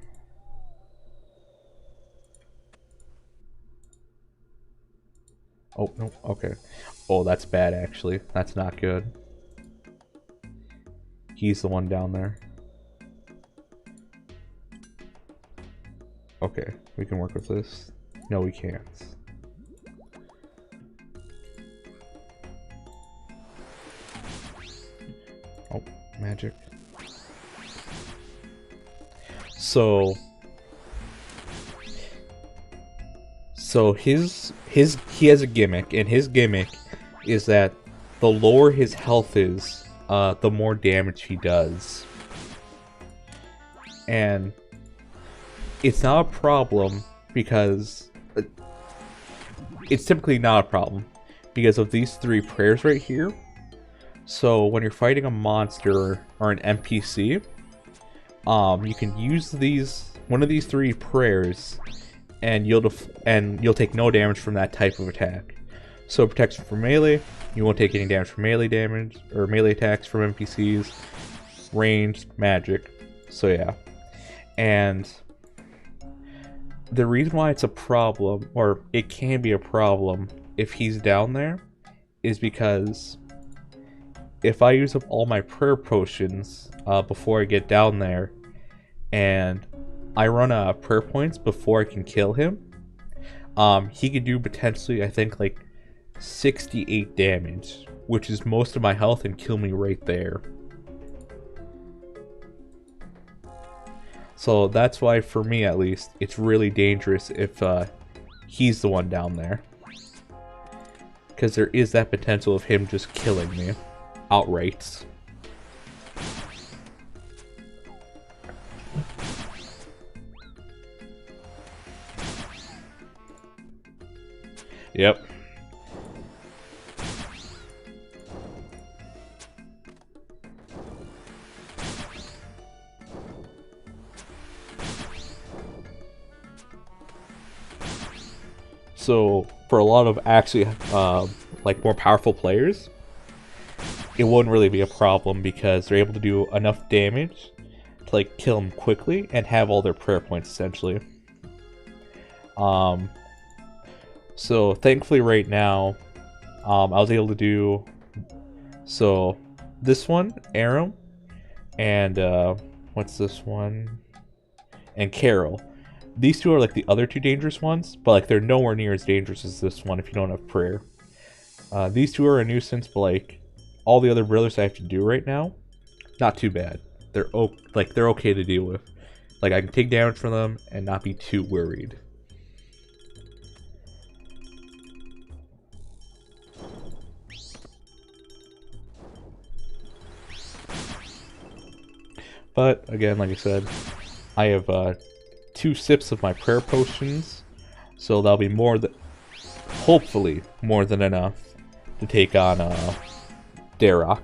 Oh, no. Okay. Oh, that's bad, actually. That's not good. He's the one down there. Okay, we can work with this. No, we can't. Oh, magic. So he has a gimmick, and his gimmick is that the lower his health is, the more damage he does. And it's not a problem because it's typically not a problem because of these 3 prayers right here. So when you're fighting a monster or an NPC, you can use one of these 3 prayers, and you'll take no damage from that type of attack. So protection from melee, you won't take any damage from melee damage or melee attacks from NPCs, ranged, magic. So yeah, and the reason why it's a problem, or it can be a problem if he's down there, is because if I use up all my prayer potions before I get down there, and I run out of prayer points before I can kill him, he could do potentially, I think, like 68 damage, which is most of my health, and kill me right there. So that's why, for me at least, it's really dangerous if he's the one down there. Because there is that potential of him just killing me outright. Yep. So for a lot of actually like more powerful players, it wouldn't really be a problem because they're able to do enough damage to like kill them quickly and have all their prayer points essentially. So thankfully right now, I was able to do this one, Aram, and what's this one? And Carol. These 2 are like the other 2 dangerous ones, but like they're nowhere near as dangerous as this one if you don't have prayer. These 2 are a nuisance, but like all the other brothers I have to do right now, not too bad. They're okay to deal with. Like I can take damage from them and not be too worried. But again, like I said, I have 2 sips of my prayer potions, so that'll be hopefully more than enough to take on Darok.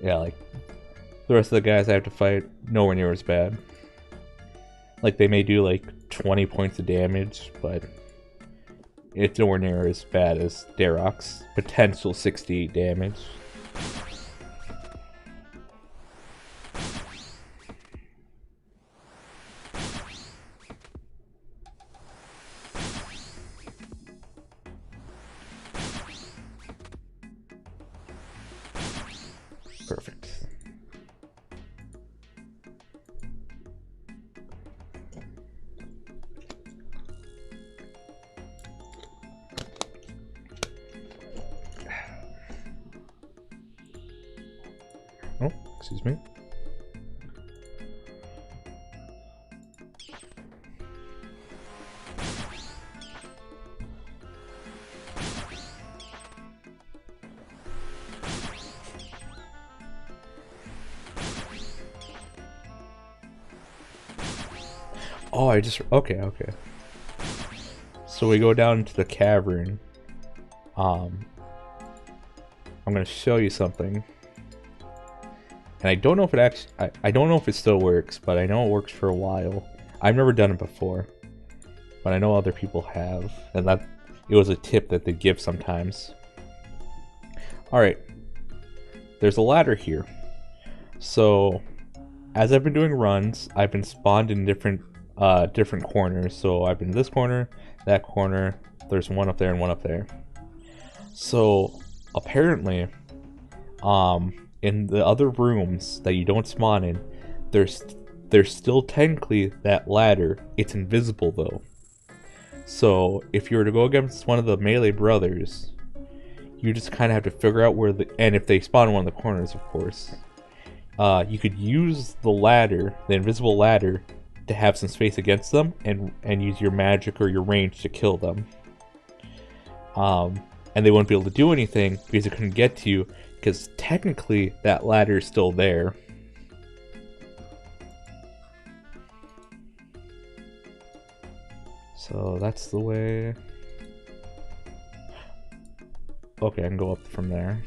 Yeah, like the rest of the guys I have to fight, nowhere near as bad. Like they may do like 20 points of damage, but it's nowhere near as bad as Darok's potential 68 damage. Perfect. Oh, excuse me. Oh, okay, okay. So we go down into the cavern. I'm gonna show you something. And I don't know if it actually, I don't know if it still works, but I know it works for a while. I've never done it before, but I know other people have, and that it was a tip that they give sometimes. Alright, there's a ladder here. So, as I've been doing runs, I've been spawned in different corners. So I've been in this corner, that corner, there's one up there and one up there. So, apparently, in the other rooms that you don't spawn in, there's still technically that ladder. It's invisible though. So if you were to go against one of the melee brothers, you just kind of have to figure out where and if they spawn in one of the corners, of course, you could use the ladder, the invisible ladder, to have some space against them and use your magic or your range to kill them. And they won't be able to do anything because it couldn't get to you, because technically that ladder is still there. So that's the way. Okay, I can go up from there.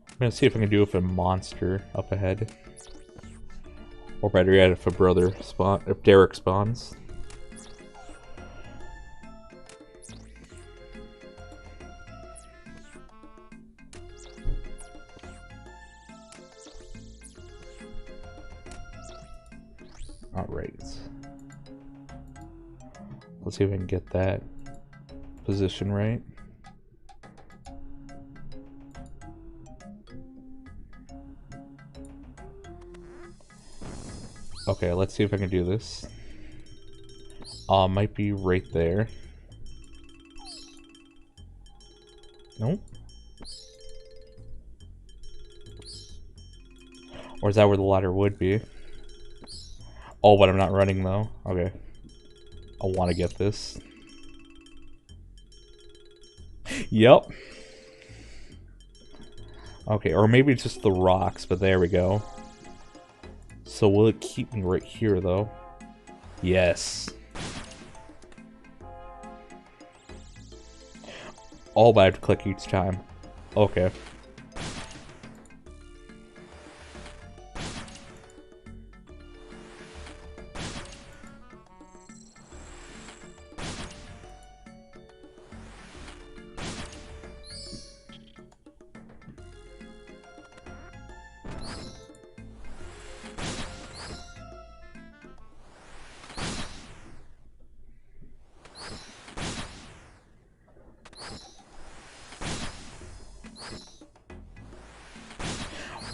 I'm gonna see if I can do it with a monster up ahead. Or better yet, if if Derek spawns. Alright. Let's see if I can get that position right. Okay, let's see if I can do this. Might be right there. Nope. Or is that where the ladder would be? Oh, but I'm not running though. Okay. I want to get this. Yep. Okay, or maybe it's just the rocks, but there we go. So will it keep me right here though? Yes. Oh, but I have to click each time. Okay.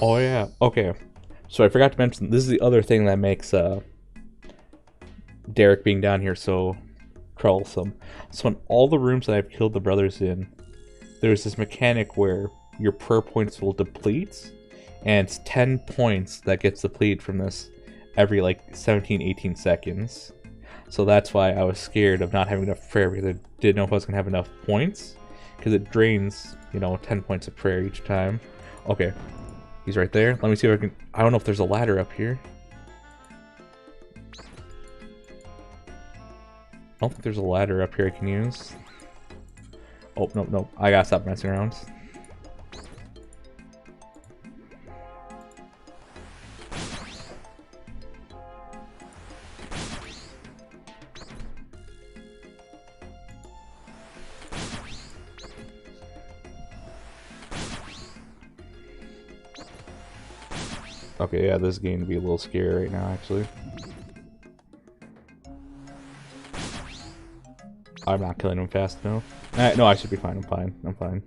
Oh yeah, okay. So I forgot to mention, this is the other thing that makes Derek being down here so troublesome. So in all the rooms that I've killed the brothers in, there's this mechanic where your prayer points will deplete, and it's 10 points that gets depleted from this every like 17-18 seconds. So that's why I was scared of not having enough prayer, because I didn't know if I was going to have enough points, because it drains, you know, 10 points of prayer each time. Okay. He's right there. Let me see if I can... I don't know if there's a ladder up here. I don't think there's a ladder up here I can use. Oh, nope, nope. I gotta stop messing around. Okay, yeah, this is getting to be a little scary right now, actually. I'm not killing him fast enough. No, I should be fine. I'm fine. I'm fine.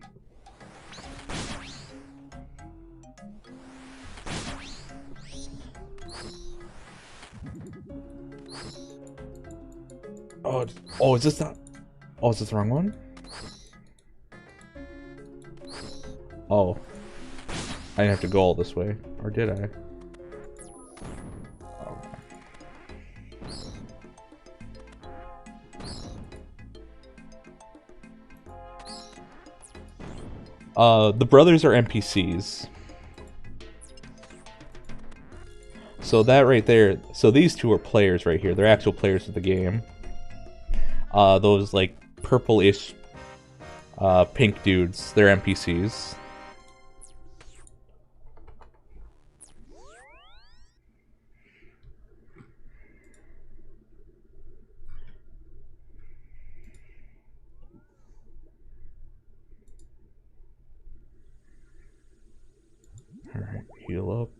Oh, is this not... Oh, is this the wrong one? Oh. I didn't have to go all this way. Or did I? The brothers are NPCs. So that right there, so these two are players right here. They're actual players of the game. Those like purple-ish pink dudes, they're NPCs. Alright, heal up.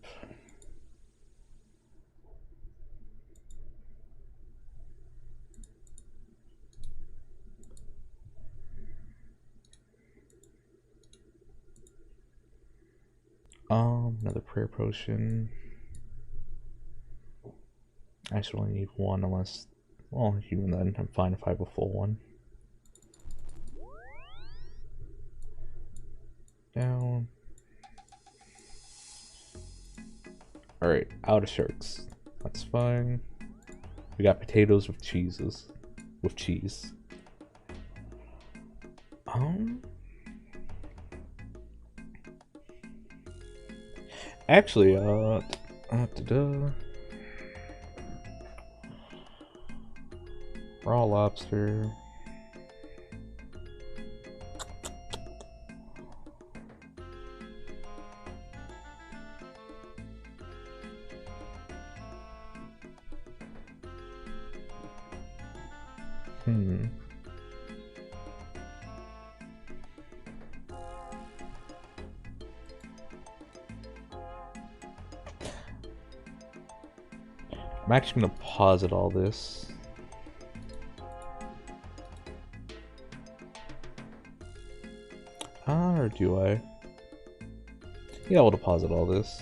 Another prayer potion. I actually only need one unless, well, even then, I'm fine if I have a full one. Down. Alright, out of sharks. That's fine. We got potatoes with cheeses. With cheese. Actually, raw lobster. I'm actually gonna posit all this. Or do I? Yeah, I'll deposit all this.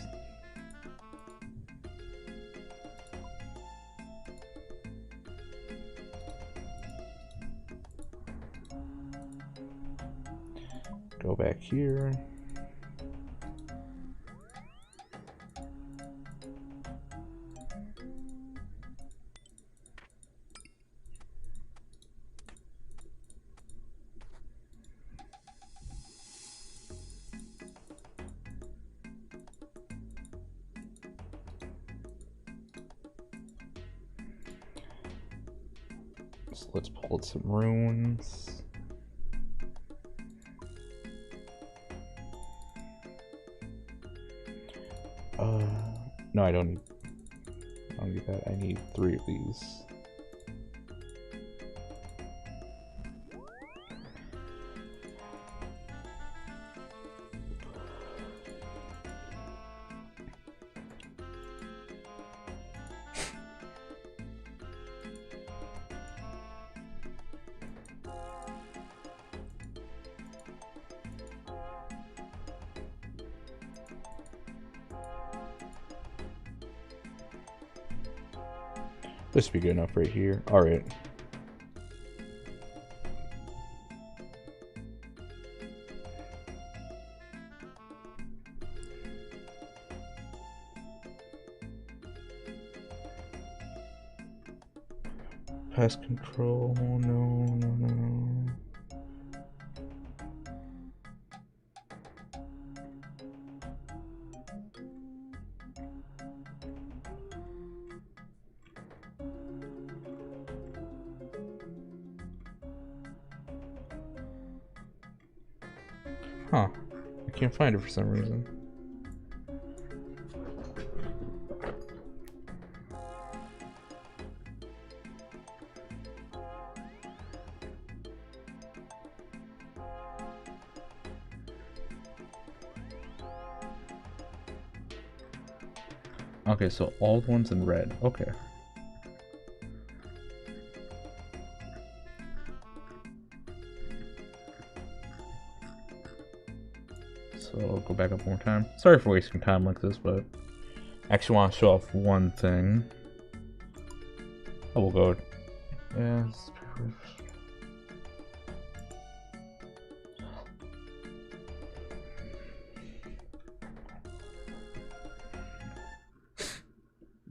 Go back here. So let's pull out some runes. No, I don't need that. I need 3 of these. This should be good enough right here. Alright. Pest control, no. Huh. I can't find it for some reason. Okay, so all the ones in red. Okay. So I'll go back up one more time. Sorry for wasting time like this, but I actually want to show off one thing. Oh, we'll go. Yes.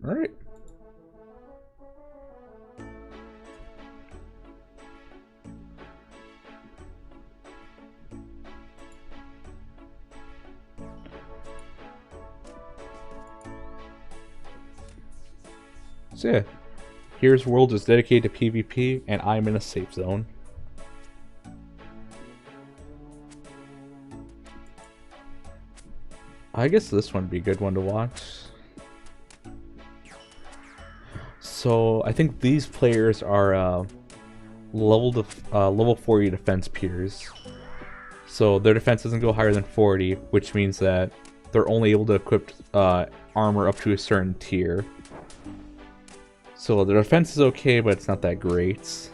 All right. So yeah, here's world is dedicated to PvP, and I'm in a safe zone. I guess this one would be a good one to watch. So I think these players are level 40 defense peers. So their defense doesn't go higher than 40, which means that they're only able to equip armor up to a certain tier. So their defense is okay, but it's not that great.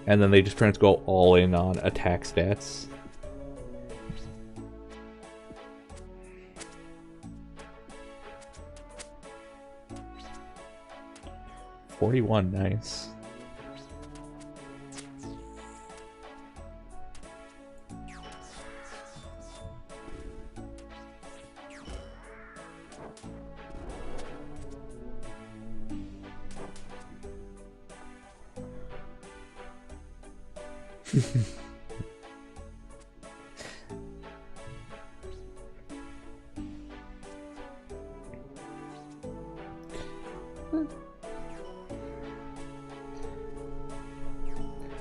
And then they just try to go all in on attack stats. $41, nice.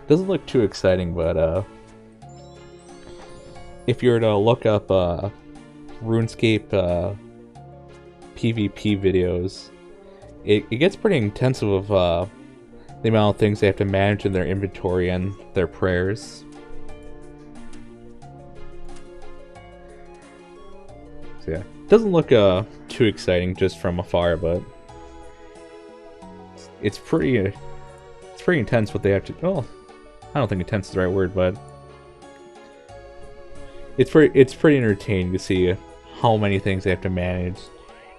Doesn't look too exciting, but if you were to look up RuneScape PvP videos, it gets pretty intensive of the amount of things they have to manage in their inventory and their prayers. So yeah, doesn't look too exciting just from afar, but it's pretty intense what they have to. Oh, I don't think intense is the right word, but it's pretty entertaining to see how many things they have to manage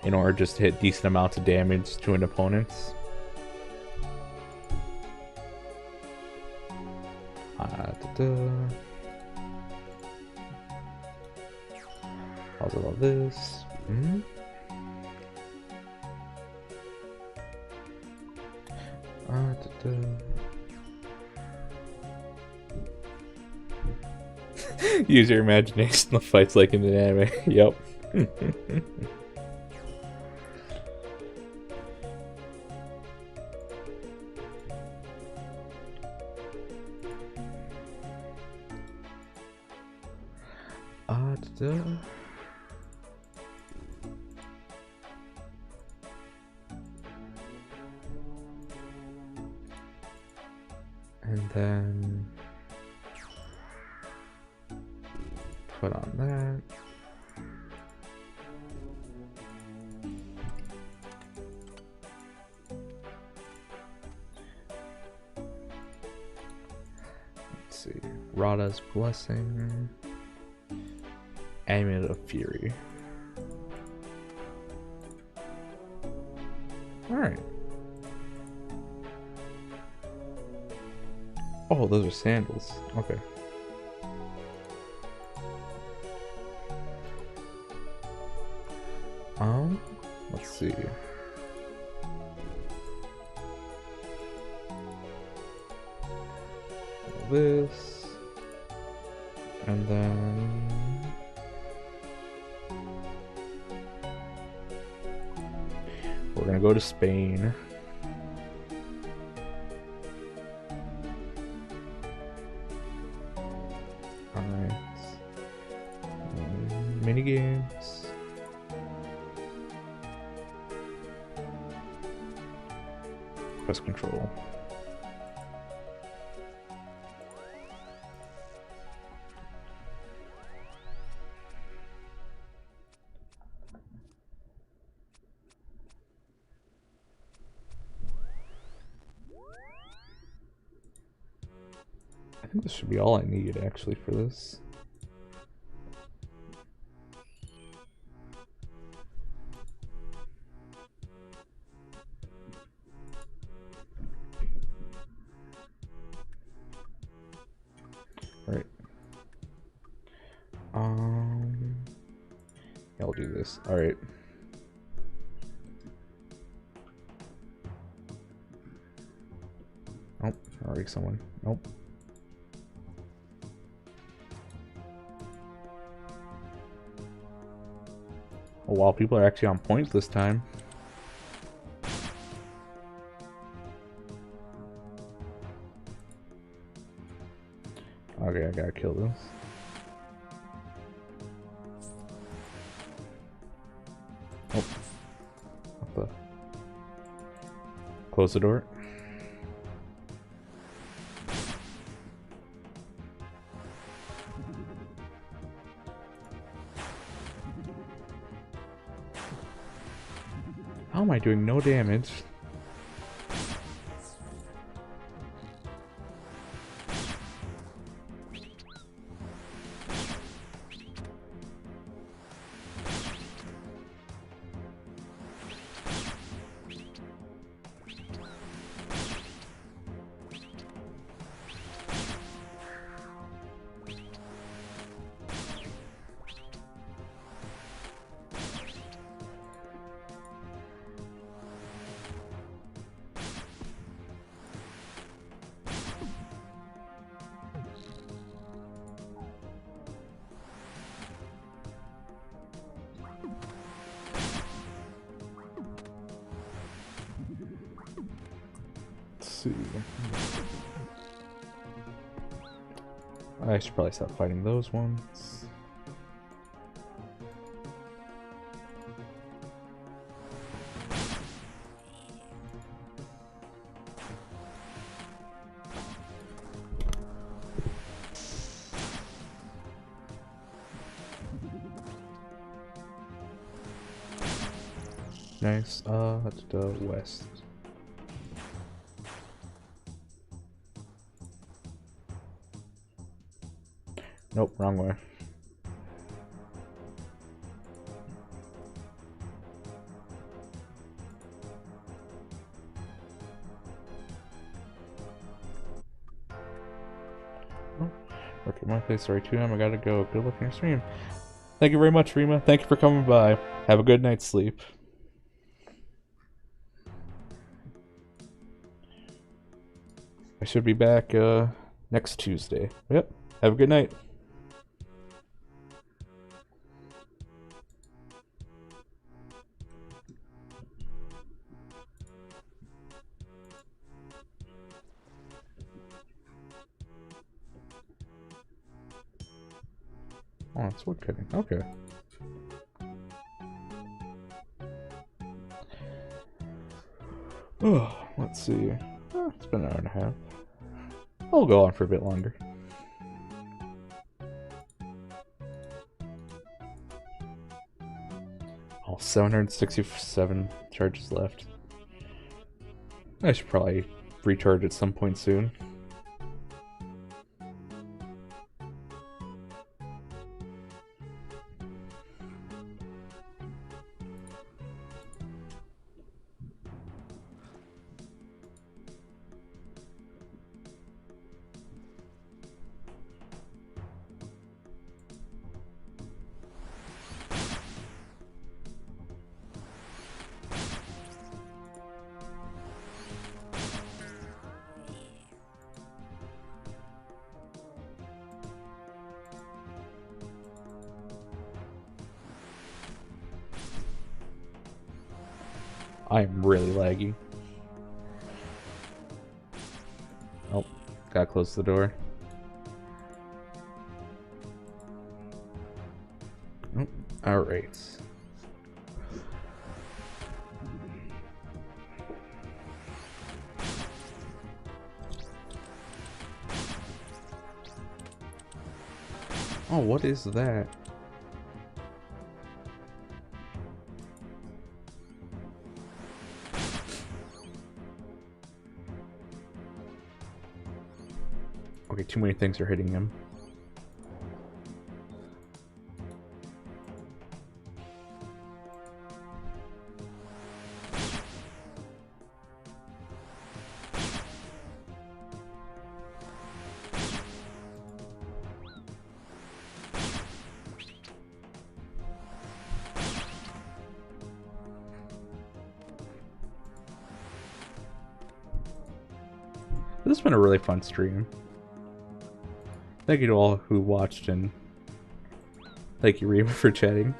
in order just to hit decent amounts of damage to an opponent. How's all this? Use your imagination. The fight's like in an anime. Yep. And then put on that. Let's see. Rada's Blessing. Amulet of Fury. Alright. Oh, those are sandals. Okay. Let's see. This. And then we're gonna go to Spain. Alright. Mini games. Press control. I think this should be all I need actually for this. Right. Yeah, I'll do this. All right. Nope. Already someone. Nope. Oh wow, people are actually on point this time. Okay, I gotta kill this. Oh. What the? Close the door. How am I doing no damage? See. I should probably stop fighting those ones. Nice. To the west. Nope, wrong way. Oh, work at my place, sorry, 2 AM, I gotta go. Good luck in your stream. Thank you very much, Rima. Thank you for coming by. Have a good night's sleep. I should be back next Tuesday. Yep. Have a good night. Oh, it's wood cutting. Okay. Oh, let's see. Oh, it's been an hour and a half. I'll go on for a bit longer. Oh, 767 charges left. I should probably recharge at some point soon. I am really laggy. Oh, gotta close the door. Oh, alright. Oh, what is that? Okay, too many things are hitting him. This has been a really fun stream. Thank you to all who watched, and thank you, Rima, for chatting.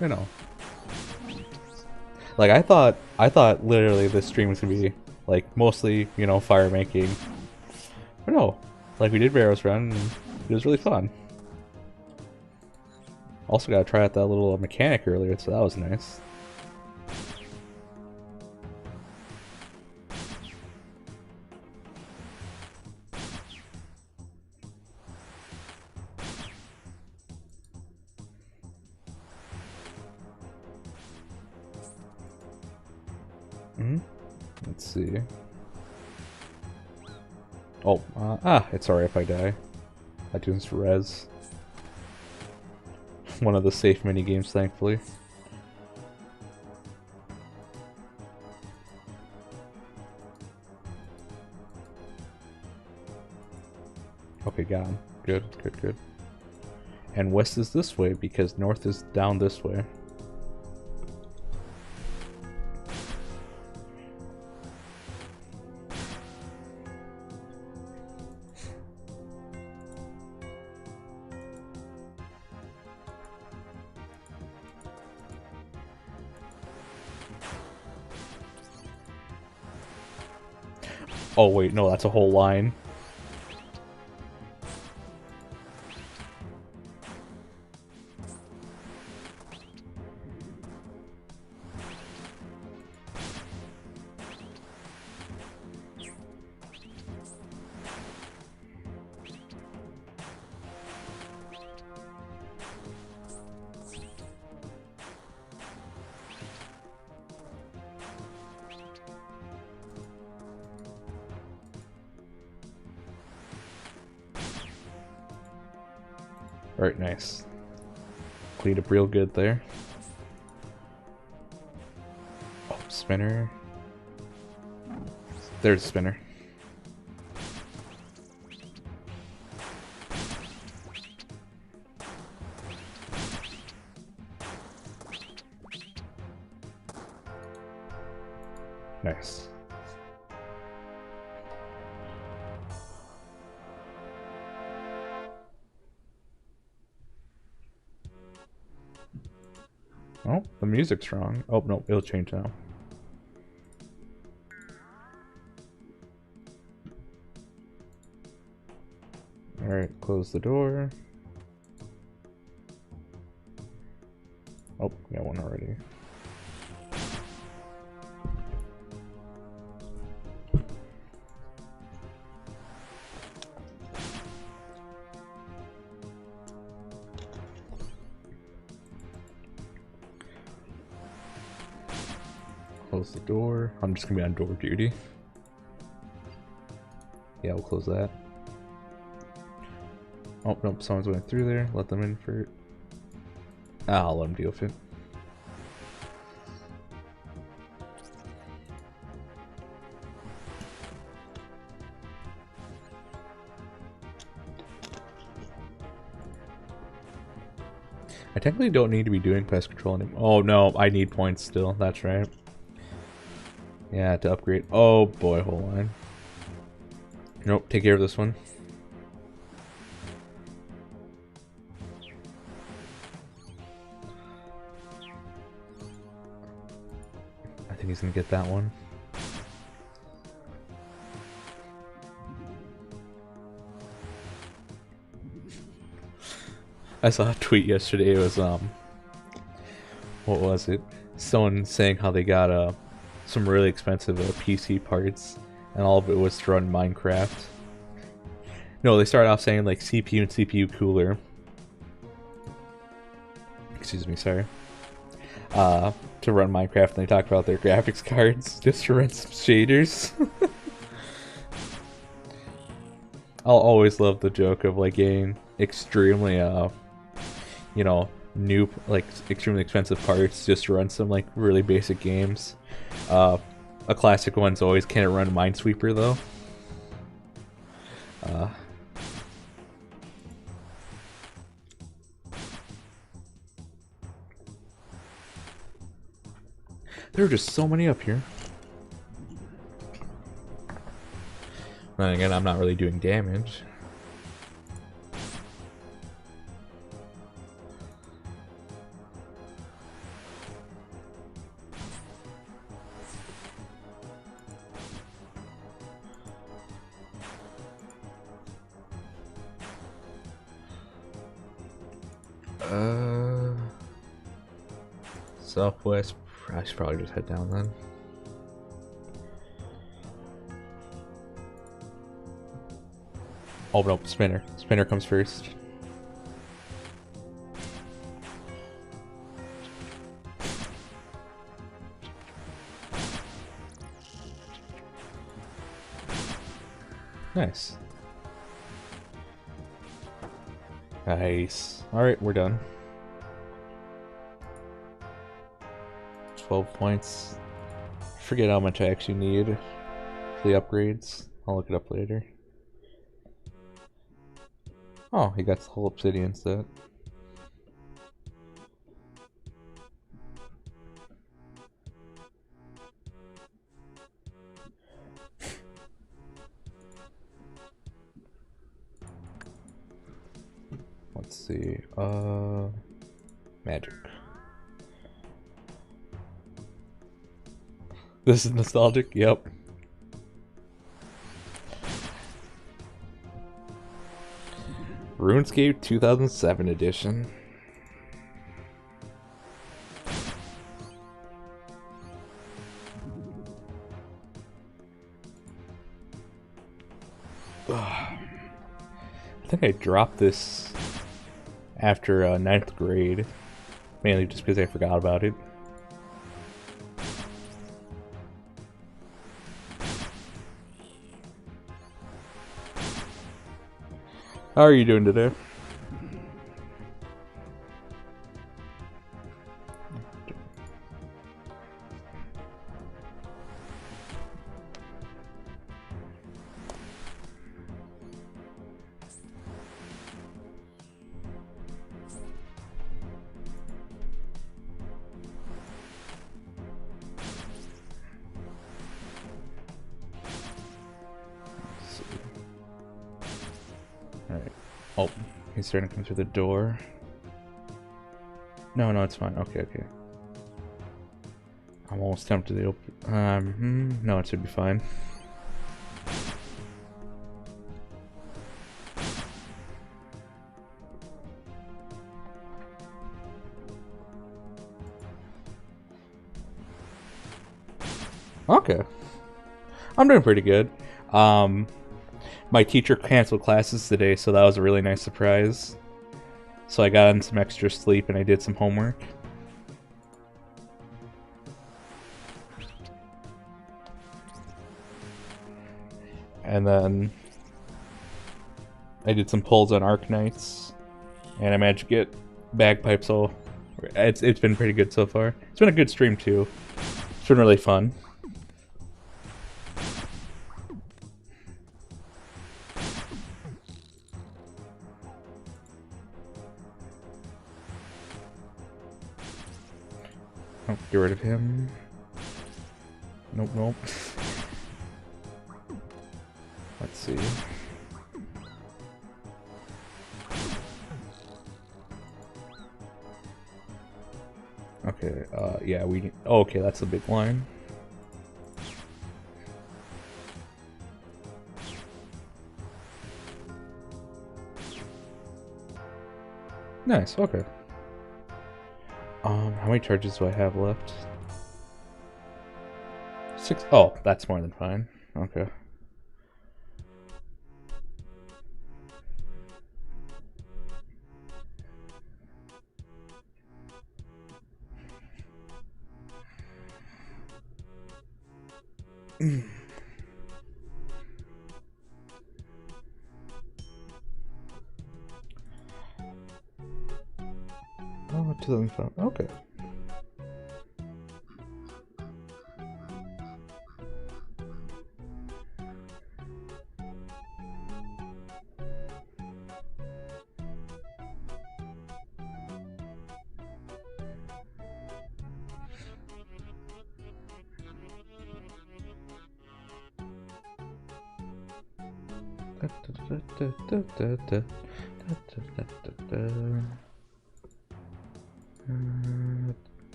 You know, like I thought literally this stream was gonna be Like, mostly, you know, fire making. But no, like we did Barrow's Run, and it was really fun. Also got to try out that little mechanic earlier, so that was nice. Let's see. Oh, it's alright if I die. I do this res. One of the safe mini games, thankfully. Okay, got him. Good, good, good. And west is this way because north is down this way. Oh wait, no, that's a whole line. Alright, nice. Cleaned up real good there. Oh, spinner. There's a spinner. Nice. Oh, the music's wrong. Oh, no, it'll change now. Alright, close the door. Oh, got one already. Close the door. I'm just gonna be on door duty. Yeah, we'll close that. Oh, nope, someone's going through there. Let them in for... I'll let them deal with it. I technically don't need to be doing pest control anymore. Oh no, I need points still. That's right. Yeah, to upgrade. Oh boy, hold on. Nope, take care of this one. I think he's gonna get that one. I saw a tweet yesterday. It was what was it? Someone saying how they got some really expensive PC parts, and all of it was to run Minecraft. No, they started off saying like CPU and CPU cooler. Excuse me, sorry. To run Minecraft, and they talked about their graphics cards just to run some shaders. I'll always love the joke of like getting extremely you know, new, like extremely expensive parts just to run some like really basic games. A classic one's always, can it run Minesweeper though? There are just so many up here. And again, I'm not really doing damage. Southwest. I should probably just head down then. Oh no, Spinner. Spinner comes first. Nice. Nice. Alright, we're done. 12 points. Forget how much I actually need for the upgrades. I'll look it up later. Oh, he got the whole obsidian set. Let's see. Magic. This is nostalgic? Yep. RuneScape 2007 edition. I think I dropped this after 9th grade, mainly just because I forgot about it. How are you doing today? Alright. Oh, he's starting to come through the door. No, it's fine. Okay. I'm almost tempted to open. No, it should be fine. Okay. I'm doing pretty good. My teacher canceled classes today, so that was a really nice surprise. So I got in some extra sleep and I did some homework. And then I did some pulls on Arc Knights, and I managed to get bagpipes. So it's been pretty good so far. It's been a good stream too. It's been really fun. Oh, get rid of him. Nope. Let's see. Okay, yeah, we need... Oh, okay, that's a big line. Nice, okay. How many charges do I have left? 6. Oh, that's more than fine. Okay. Oh, 2005. Okay.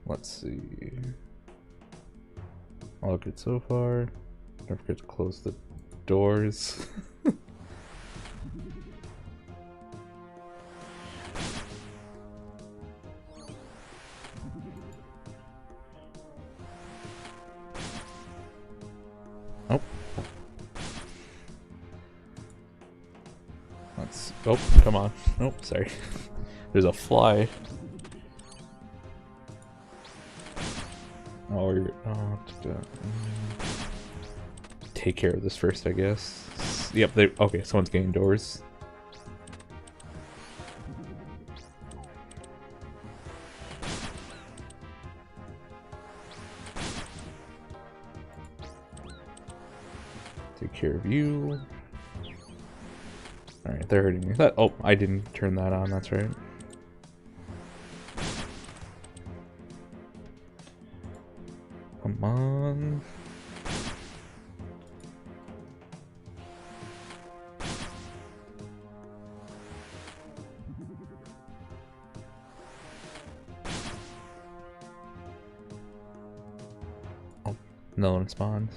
Let's see. All good so far. Don't forget to close the doors. Oh, come on. Oh, sorry. There's a fly. Oh, you're... Oh, take care of this first, I guess. Yep, they... Okay, someone's getting doors. Take care of you. Alright, they're hurting me. Oh, I didn't turn that on, that's right. Come on. Oh, no one spawns.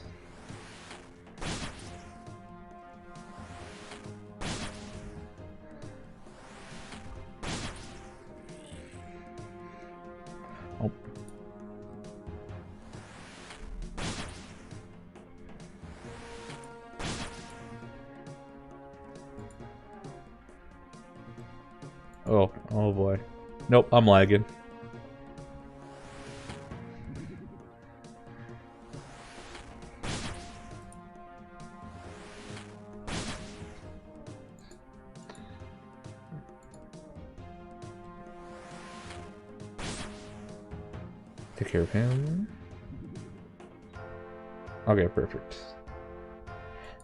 Oh. Oh boy. Nope, I'm lagging. Take care of him. Okay, perfect.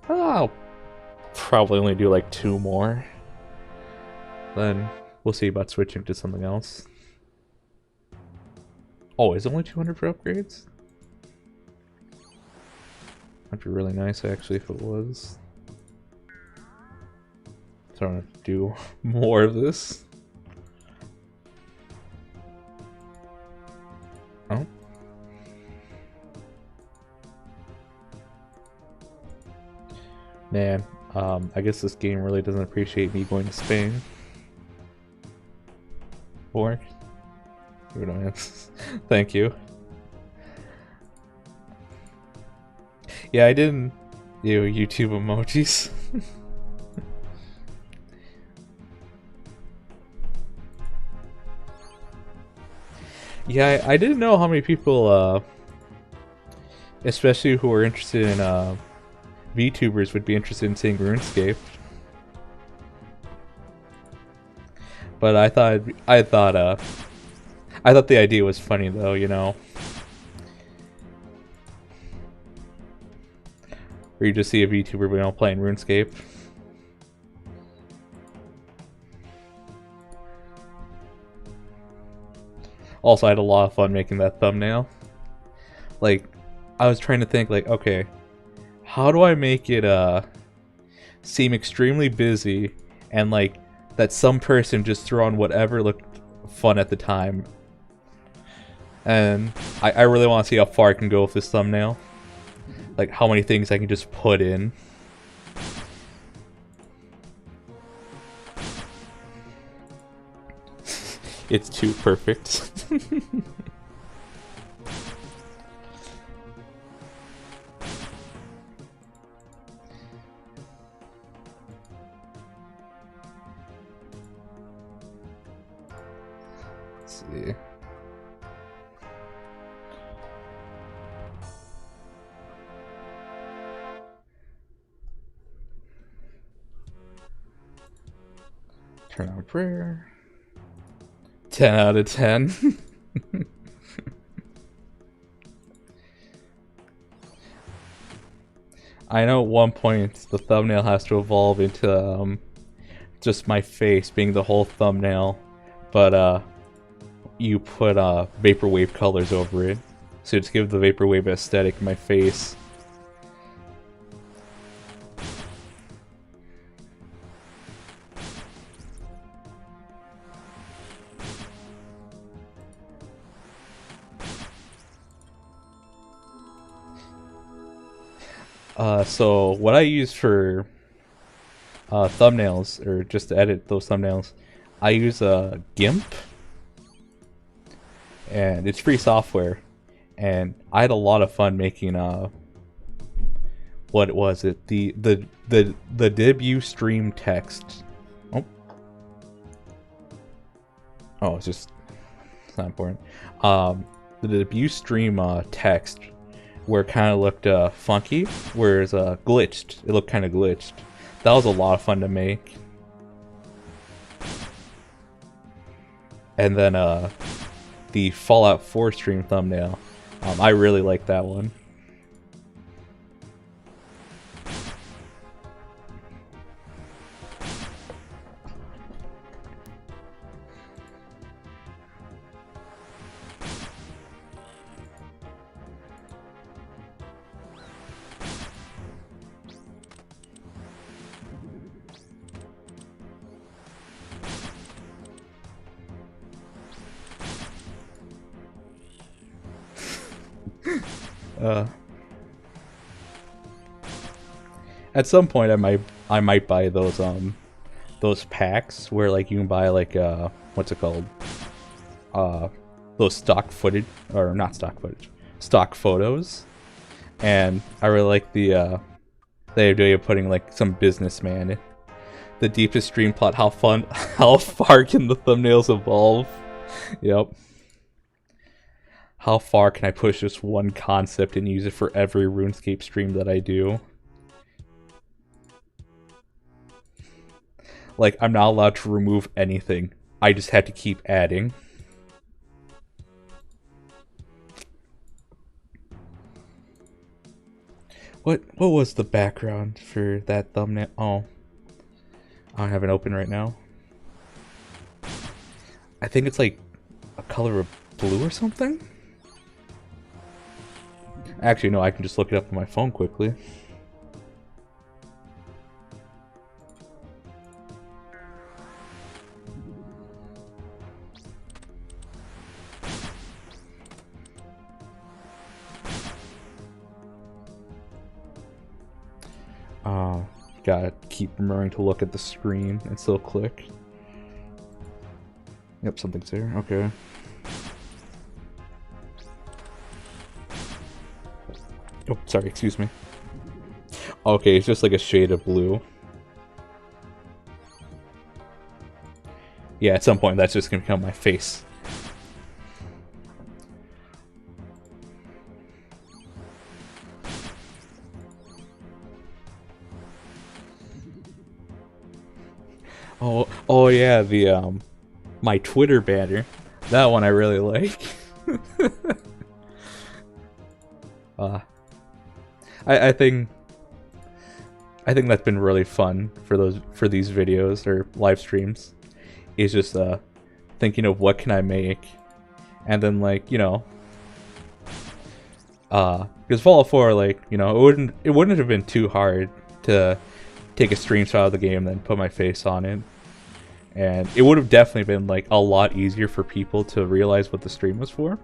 I'll probably only do like 2 more. Then we'll see about switching to something else. Oh, is it only 200 for upgrades? That'd be really nice actually if it was. So I don't have to do more of this. Oh. Man, I guess this game really doesn't appreciate me going to Spain. Or thank you. Yeah, I didn't YouTube emojis. Yeah, I didn't know how many people, especially who are interested in VTubers, would be interested in seeing Runescape. But I thought the idea was funny though, you know. Where you just see a VTuber, you know, playing RuneScape. Also, I had a lot of fun making that thumbnail. Like, I was trying to think, like, okay, how do I make it seem extremely busy and like that some person just threw on whatever looked fun at the time. And I really want to see how far I can go with this thumbnail. Like how many things I can just put in. It's too perfect. Let's see. Turn on prayer. 10 out of 10. I know at one point the thumbnail has to evolve into just my face being the whole thumbnail, but you put vaporwave colors over it, so just give the vaporwave aesthetic my face. So what I use for thumbnails, or just to edit those thumbnails, I use a GIMP, and it's free software. And I had a lot of fun making what was it? The debut stream text. Oh, Oh, it's not important. The debut stream text where it kind of looked funky, whereas glitched. It looked kind of glitched. That was a lot of fun to make. And then the Fallout 4 stream thumbnail. I really like that one. At some point, I might buy those packs where like you can buy like what's it called? Those stock footage, or not stock footage, stock photos. And I really like the idea of putting like some businessman. The deepest stream plot. How far can the thumbnails evolve? Yep. How far can I push this one concept and use it for every RuneScape stream that I do? Like, I'm not allowed to remove anything. I just had to keep adding. What was the background for that thumbnail? Oh. I don't have it open right now. I think it's like a color of blue or something? Actually, no, I can just look it up on my phone quickly. Gotta keep remembering to look at the screen and still click. Yep, something's there. Okay. Oh, sorry, excuse me. Okay, it's just like a shade of blue. Yeah, at some point that's just gonna become my face. Oh yeah, the my Twitter banner. That one I really like. I think that's been really fun for these videos or live streams. Is just thinking of what can I make, and then like, you know, because Fallout 4, like, you know, it wouldn't have been too hard to take a screenshot of the game and then put my face on it. And it would have definitely been like a lot easier for people to realize what the stream was for.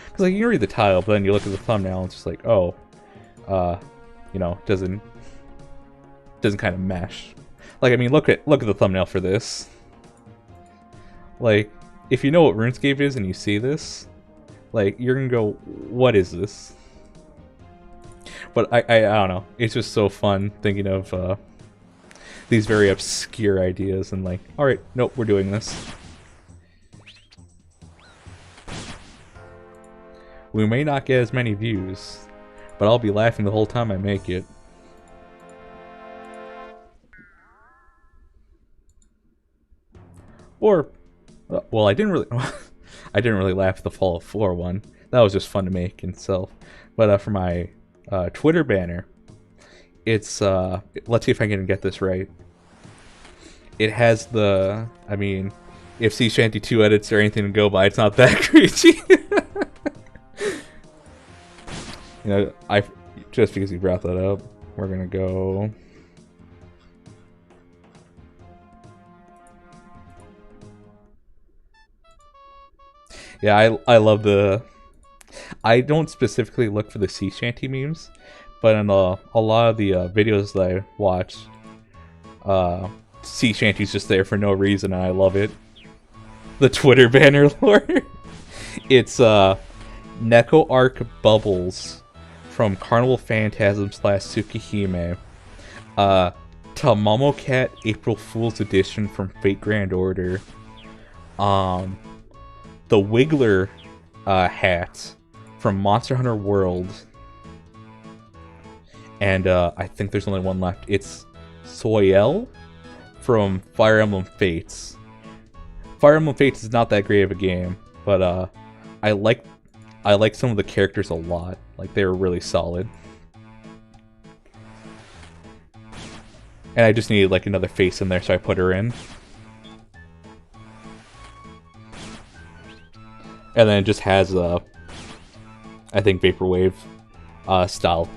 Because like you can read the title, but then you look at the thumbnail and it's just like, oh, you know, doesn't kind of mesh. Like, I mean, look at the thumbnail for this. Like, if you know what RuneScape is and you see this, like, you're gonna go, what is this? But I don't know. It's just so fun thinking of these very obscure ideas and like, alright, nope, we're doing this. We may not get as many views, but I'll be laughing the whole time I make it. Or, well, I didn't really laugh at the Fallout 4 one. That was just fun to make in itself. But for my Twitter banner, it's let's see if I can get this right. It has the, I mean, if Sea Shanty 2 edits are anything to go by, it's not that crazy. You know, just because you brought that up, we're gonna go. Yeah, I love the. I don't specifically look for the sea shanty memes, but in a lot of the videos that I watch, sea shanty's just there for no reason, and I love it. The Twitter banner lore. It's Neko Arc Bubbles from Carnival Phantasm / Tsukihime. Tamamo Cat April Fool's Edition from Fate Grand Order. the Wiggler hat from Monster Hunter World, and I think there's only one left. It's Soyel from Fire Emblem Fates. Fire Emblem Fates is not that great of a game, but I like some of the characters a lot. Like, they were really solid. And I just needed like another face in there, so I put her in. And then it just has I think vaporwave style,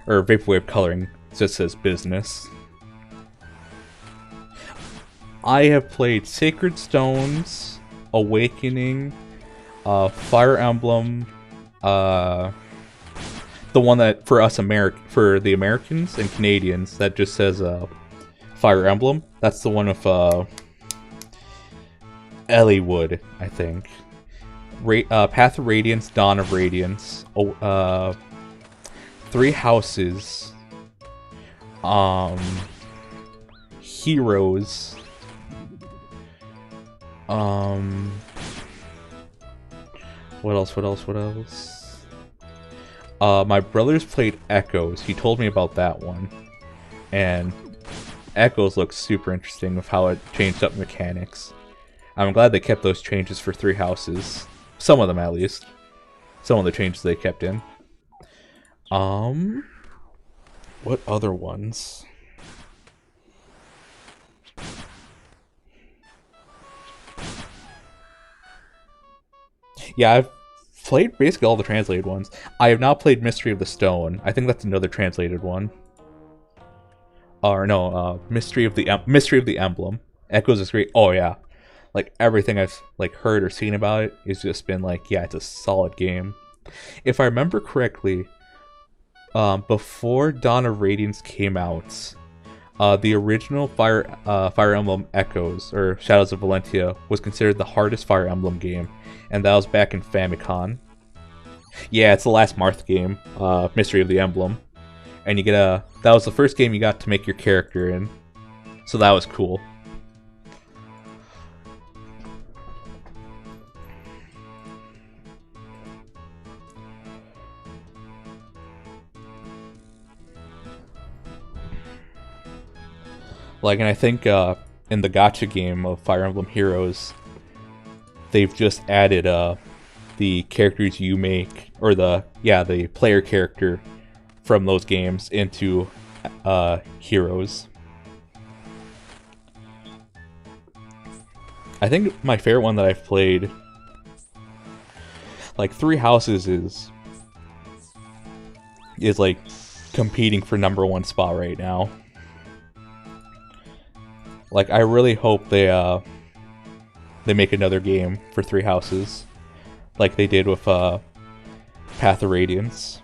or vaporwave coloring. It just says business. I have played Sacred Stones, Awakening, Fire Emblem, the one that for the Americans and Canadians that just says Fire Emblem. That's the one with Elliewood, I think. Path of Radiance, Dawn of Radiance, Three Houses, Heroes, what else? My brother's played Echoes. He told me about that one, and Echoes looks super interesting with how it changed up mechanics. I'm glad they kept those changes for Three Houses. Some of them, at least. Some of the changes they kept in. What other ones? Yeah, I've played basically all the translated ones. I have not played Mystery of the Stone. I think that's another translated one. Or no, Mystery of the Emblem. Echoes is great. Oh yeah, like everything I've like heard or seen about it has just been like, yeah, it's a solid game. If I remember correctly, before Dawn of Radiance came out, the original Fire Emblem Echoes or Shadows of Valentia was considered the hardest Fire Emblem game, and that was back in Famicom. Yeah, it's the last Marth game, Mystery of the Emblem. And you get that was the first game you got to make your character in. So that was cool. Like, and I think in the gacha game of Fire Emblem Heroes, they've just added the characters you make, or the player character from those games into Heroes. I think my favorite one that I've played, like Three Houses, is like competing for #1 spot right now. Like, I really hope they make another game for Three Houses, like they did with Path of Radiance.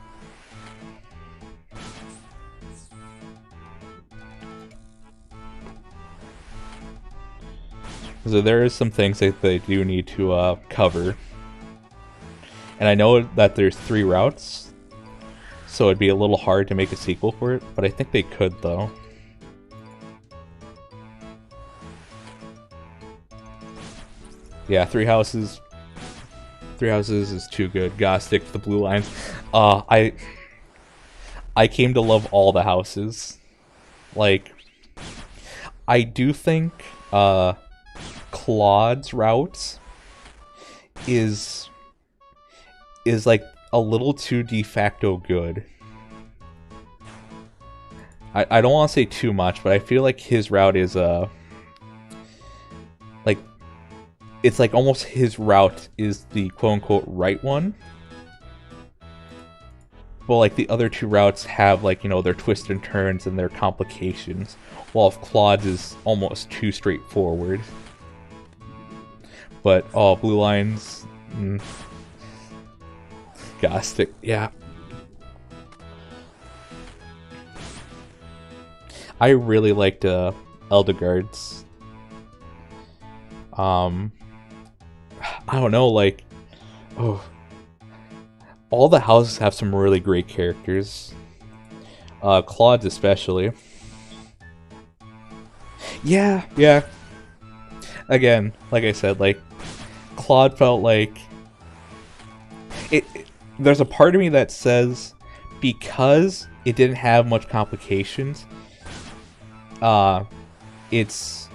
So there is some things that they do need to cover. And I know that there's 3 routes, so it'd be a little hard to make a sequel for it, but I think they could, though. Yeah, Three Houses is too good. Gotta stick to the blue lines. I came to love all the houses. Like, I do think Claude's route is like a little too de facto good. I don't want to say too much, but I feel like his route is like, it's like almost his route is the quote-unquote right one. But like the other 2 routes have, like, you know, their twists and turns and their complications, while Claude's is almost too straightforward. But blue lines, gotta stick, yeah. I really liked Eldegard's. I don't know, like, all the houses have some really great characters. Claude's especially. Yeah. Again, like I said, like, Claude felt like there's a part of me that says because it didn't have much complications, it's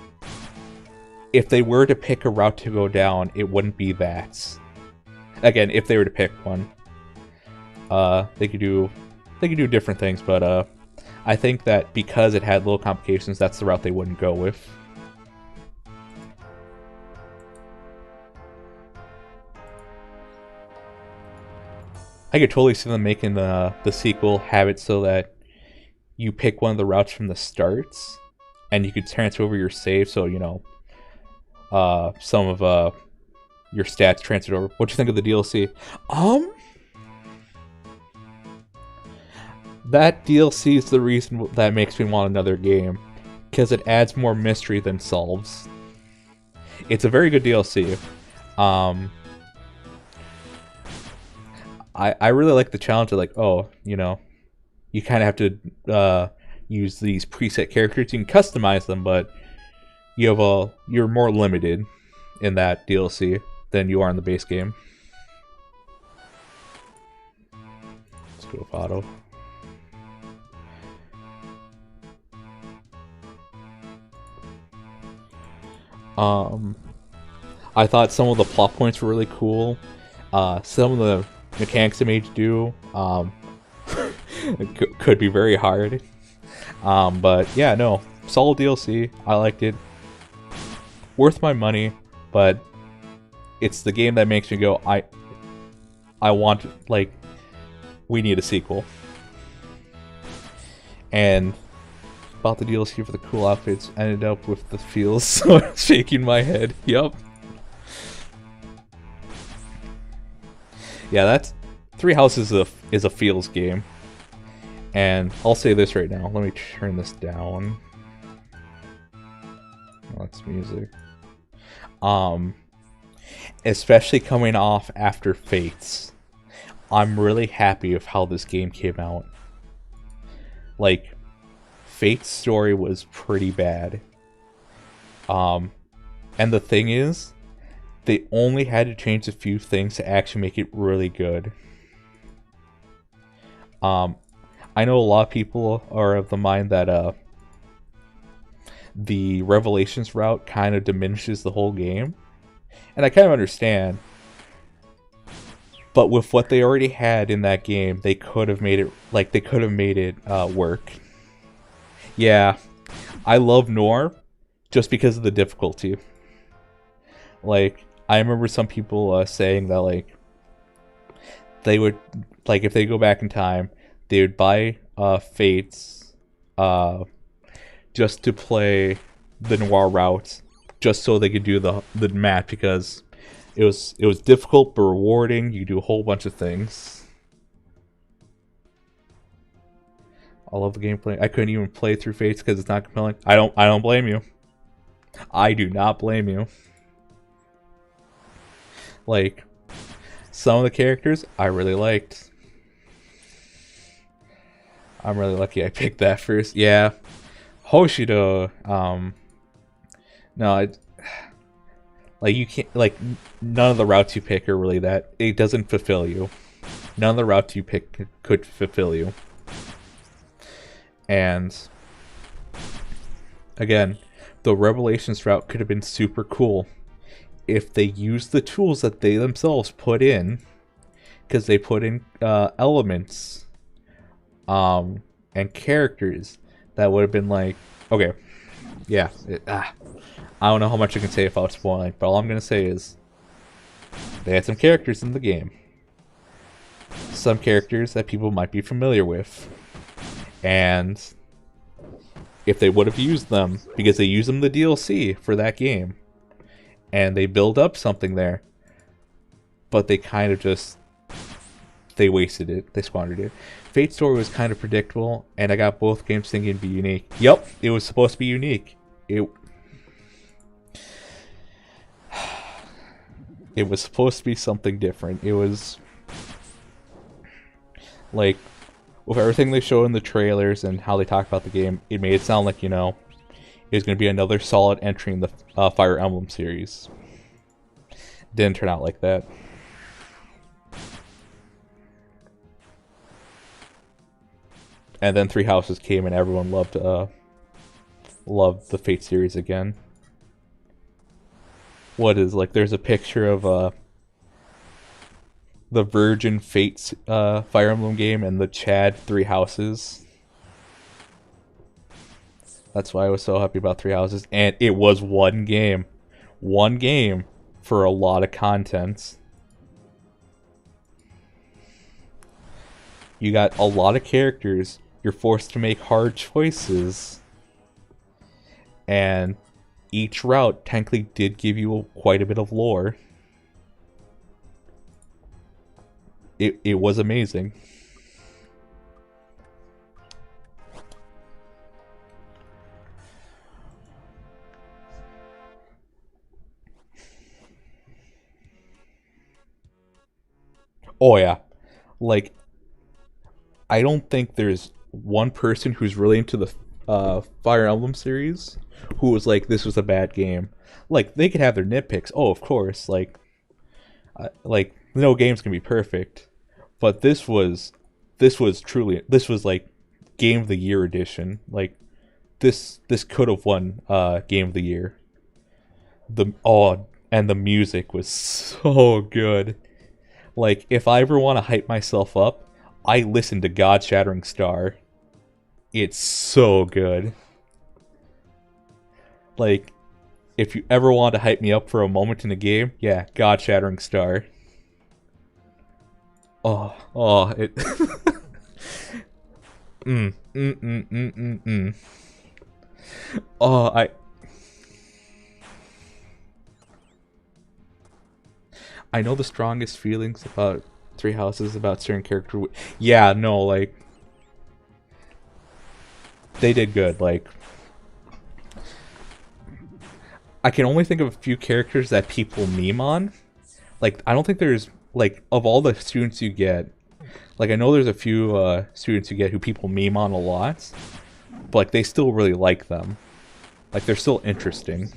if they were to pick a route to go down, it wouldn't be that. Again, if they were to pick one, they could do different things, but I think that because it had little complications, that's the route they wouldn't go with. I could totally see them making the sequel have it so that you pick one of the routes from the start, and you could transfer over your save, so you know some of your stats transferred over. What do you think of the DLC? That DLC is the reason that makes me want another game, because it adds more mystery than solves. It's a very good DLC. I really like the challenge of like, oh, you know, you kind of have to use these preset characters. You can customize them, but you're more limited in that DLC than you are in the base game. Let's go with auto. I thought some of the plot points were really cool. Some of the mechanics they made you do could be very hard. But yeah, no, solid DLC. I liked it. Worth my money, but it's the game that makes me go, I want, like, we need a sequel. And bought the DLC for the cool outfits, ended up with the feels, so I'm shaking my head. Yup. Yeah, that's Three Houses is a feels game. And I'll say this right now. Let me turn this down. Oh, that's music. Especially coming off after Fates, I'm really happy with how this game came out. Like, Fate's story was pretty bad. And the thing is, they only had to change a few things to actually make it really good. I know a lot of people are of the mind that the Revelations route kind of diminishes the whole game. And I kind of understand. But with what they already had in that game, they could have made it, work. Yeah, I love Noir just because of the difficulty. Like, I remember some people saying that, like, they would, like, if they go back in time, they would buy Fates just to play the Noir route, just so they could do the map, because it was difficult but rewarding. You do a whole bunch of things. I love the gameplay. I couldn't even play through Fates because it's not compelling. I don't blame you. I do not blame you. Like, some of the characters I really liked. I'm really lucky I picked that first. Yeah. Hoshido, no, like, you can't, like, none of the routes you pick are really that. It doesn't fulfill you. None of the routes you pick could fulfill you. And again, the Revelations route could have been super cool if they used the tools that they themselves put in, because they put in elements and characters that would have been like, okay, yeah, I don't know how much I can say without spoiling, but all I'm gonna say is they had some characters in the game, some characters that people might be familiar with. And if they would have used them, because they use them in the DLC for that game, and they build up something there, but they kind of just, they wasted it. They squandered it. Fate's story was kind of predictable, and I got both games thinking it'd be unique. Yep, it was supposed to be unique. It was supposed to be something different. It was like, with everything they showed in the trailers and how they talk about the game, it made it sound like, you know, it was going to be another solid entry in the Fire Emblem series. didn't turn out like that. And then Three Houses came, and everyone loved the Fate series again. What is, like, there's a picture of the Virgin Fates Fire Emblem game and the Chad Three Houses. That's why I was so happy about Three Houses. And it was one game. One game for a lot of content. You got a lot of characters. You're forced to make hard choices. And each route technically did give you quite a bit of lore. It was amazing. Oh yeah. Like, I don't think there's one person who's really into the Fire Emblem series who was like, this was a bad game. Like, they could have their nitpicks. Oh, of course. Like no games can be perfect. But this was like Game of the Year edition. Like, this could have won Game of the Year. And the music was so good. Like, if I ever want to hype myself up, I listen to God Shattering Star. It's so good. Like, if you ever want to hype me up for a moment in a game, yeah, God Shattering Star. It. Oh, I know the strongest feelings about Three Houses about certain character. Yeah, no, like, they did good. Like, I can only think of a few characters that people meme on. Like, I don't think there's, like, of all the students you get, like, I know there's a few students you get who people meme on a lot, but, like, they still really like them. Like, they're still interesting.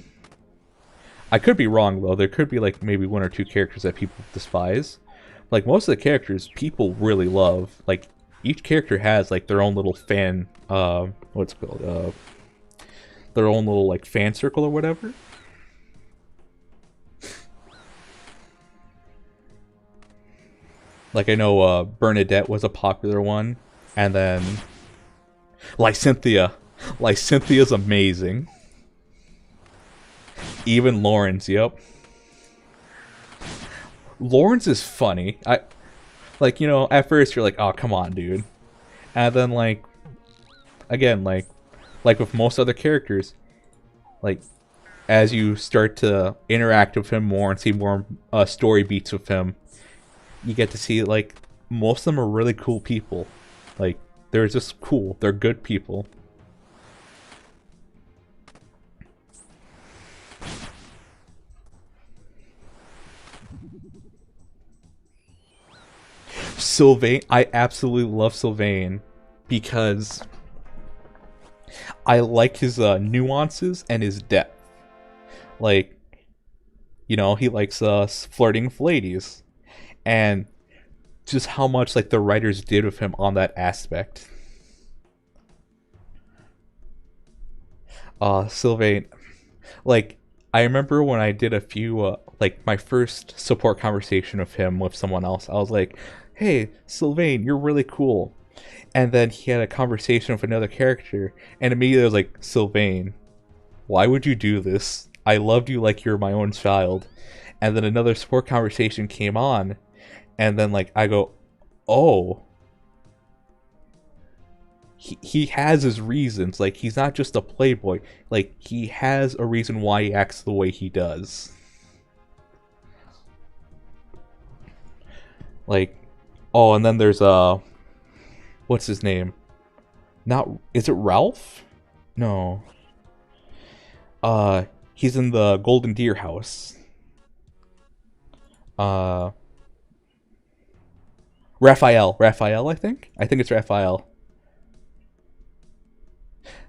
I could be wrong, though. There could be, like, maybe one or two characters that people despise. Like, most of the characters, people really love. Like, each character has, like, their own little fan, what's it called? Their own little, like, fan circle or whatever. Like, I know, Bernadette was a popular one. And then Lysynthia. Lycynthia's amazing. Even Lawrence, yep. Lawrence is funny. Like, you know, at first you're like, oh, come on, dude. And then, like, again, like with most other characters, like, as you start to interact with him more and see more story beats with him, you get to see, like, most of them are really cool people. Like, they're just cool. They're good people. Sylvain, I absolutely love Sylvain because I like his nuances and his depth. Like, you know, he likes flirting with ladies, and just how much, like, the writers did with him on that aspect. Sylvain, like, I remember when I did a few, like, my first support conversation with him with someone else, I was like, hey, Sylvain, you're really cool. And then he had a conversation with another character, and immediately I was like, Sylvain, why would you do this? I loved you like you're my own child. And then another support conversation came on, and then, like, I go, oh. He has his reasons. Like, he's not just a playboy. Like, he has a reason why he acts the way he does. Like, oh, and then there's what's his name? Not, is it Ralph? No. He's in the Golden Deer house. Raphael, I think it's Raphael.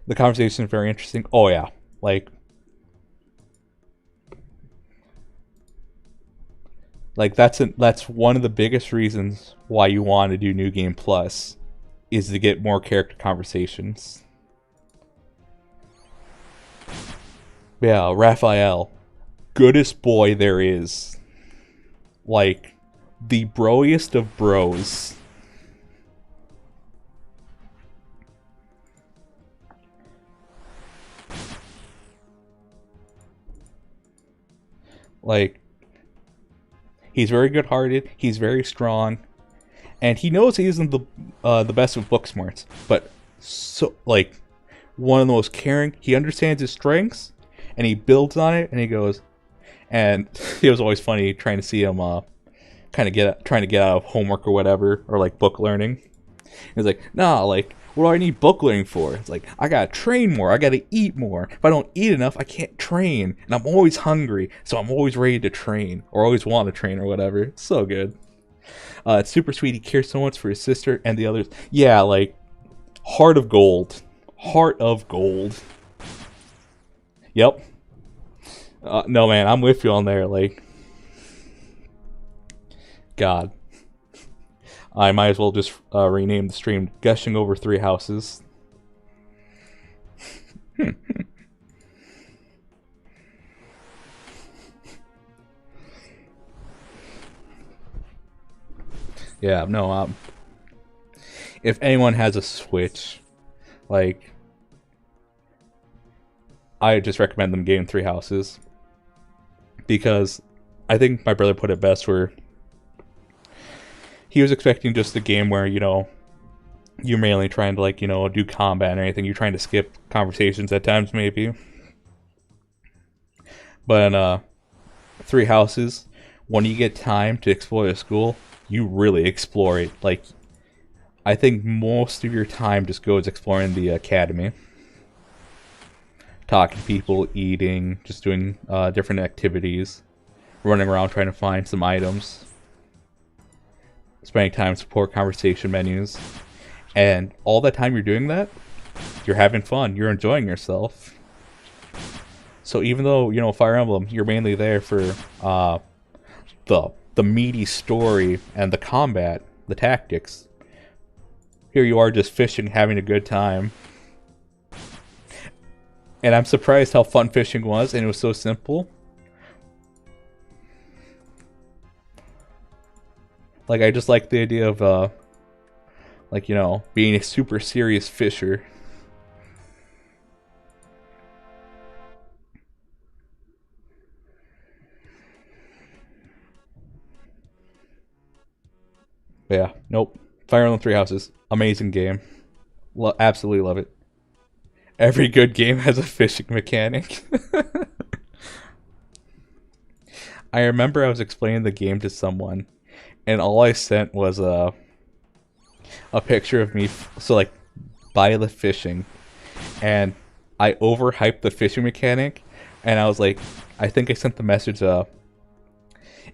The conversation is very interesting. Oh yeah, like, Like that's one of the biggest reasons why you want to do New Game Plus, is to get more character conversations. Yeah, Raphael, goodest boy there is. Like, the broiest of bros. Like, he's very good-hearted, he's very strong, and he knows he isn't the best with book smarts, but so, like, one of the most caring. He understands his strengths, and he builds on it, and he goes, and it was always funny trying to see him trying to get out of homework or whatever, or like book learning. He's like, nah, like, what do I need book learning for? It's like, I gotta train more, I gotta eat more. If I don't eat enough, I can't train, and I'm always hungry, so I'm always ready to train, or always want to train, or whatever. It's so good. It's super sweet. He cares so much for his sister and the others. Yeah, like, heart of gold. Heart of gold. Yep. No, man, I'm with you on there. Like, God. I might as well just rename the stream Gushing Over Three Houses. Yeah, no, if anyone has a Switch, like, I just recommend them getting Three Houses. Because I think my brother put it best, where he was expecting just a game where, you know, you're mainly trying to, like, you know, do combat and anything. You're trying to skip conversations at times, maybe. But in Three Houses, when you get time to explore the school, you really explore it. Like, I think most of your time just goes exploring the academy. Talking to people, eating, just doing different activities. Running around trying to find some items. Spending time to support conversation menus. And all that time you're doing that, you're having fun. You're enjoying yourself. So even though, you know, Fire Emblem, you're mainly there for the meaty story and the combat, the tactics. Here you are just fishing, having a good time. And I'm surprised how fun fishing was, and it was so simple. Like, I just like the idea of, like, you know, being a super serious fisher. But yeah, nope. Fire Emblem Three Houses, amazing game. Absolutely love it. Every good game has a fishing mechanic. I remember I was explaining the game to someone, and all I sent was a picture of me, so like, by the fishing, and I overhyped the fishing mechanic, and I was like, I think I sent the message,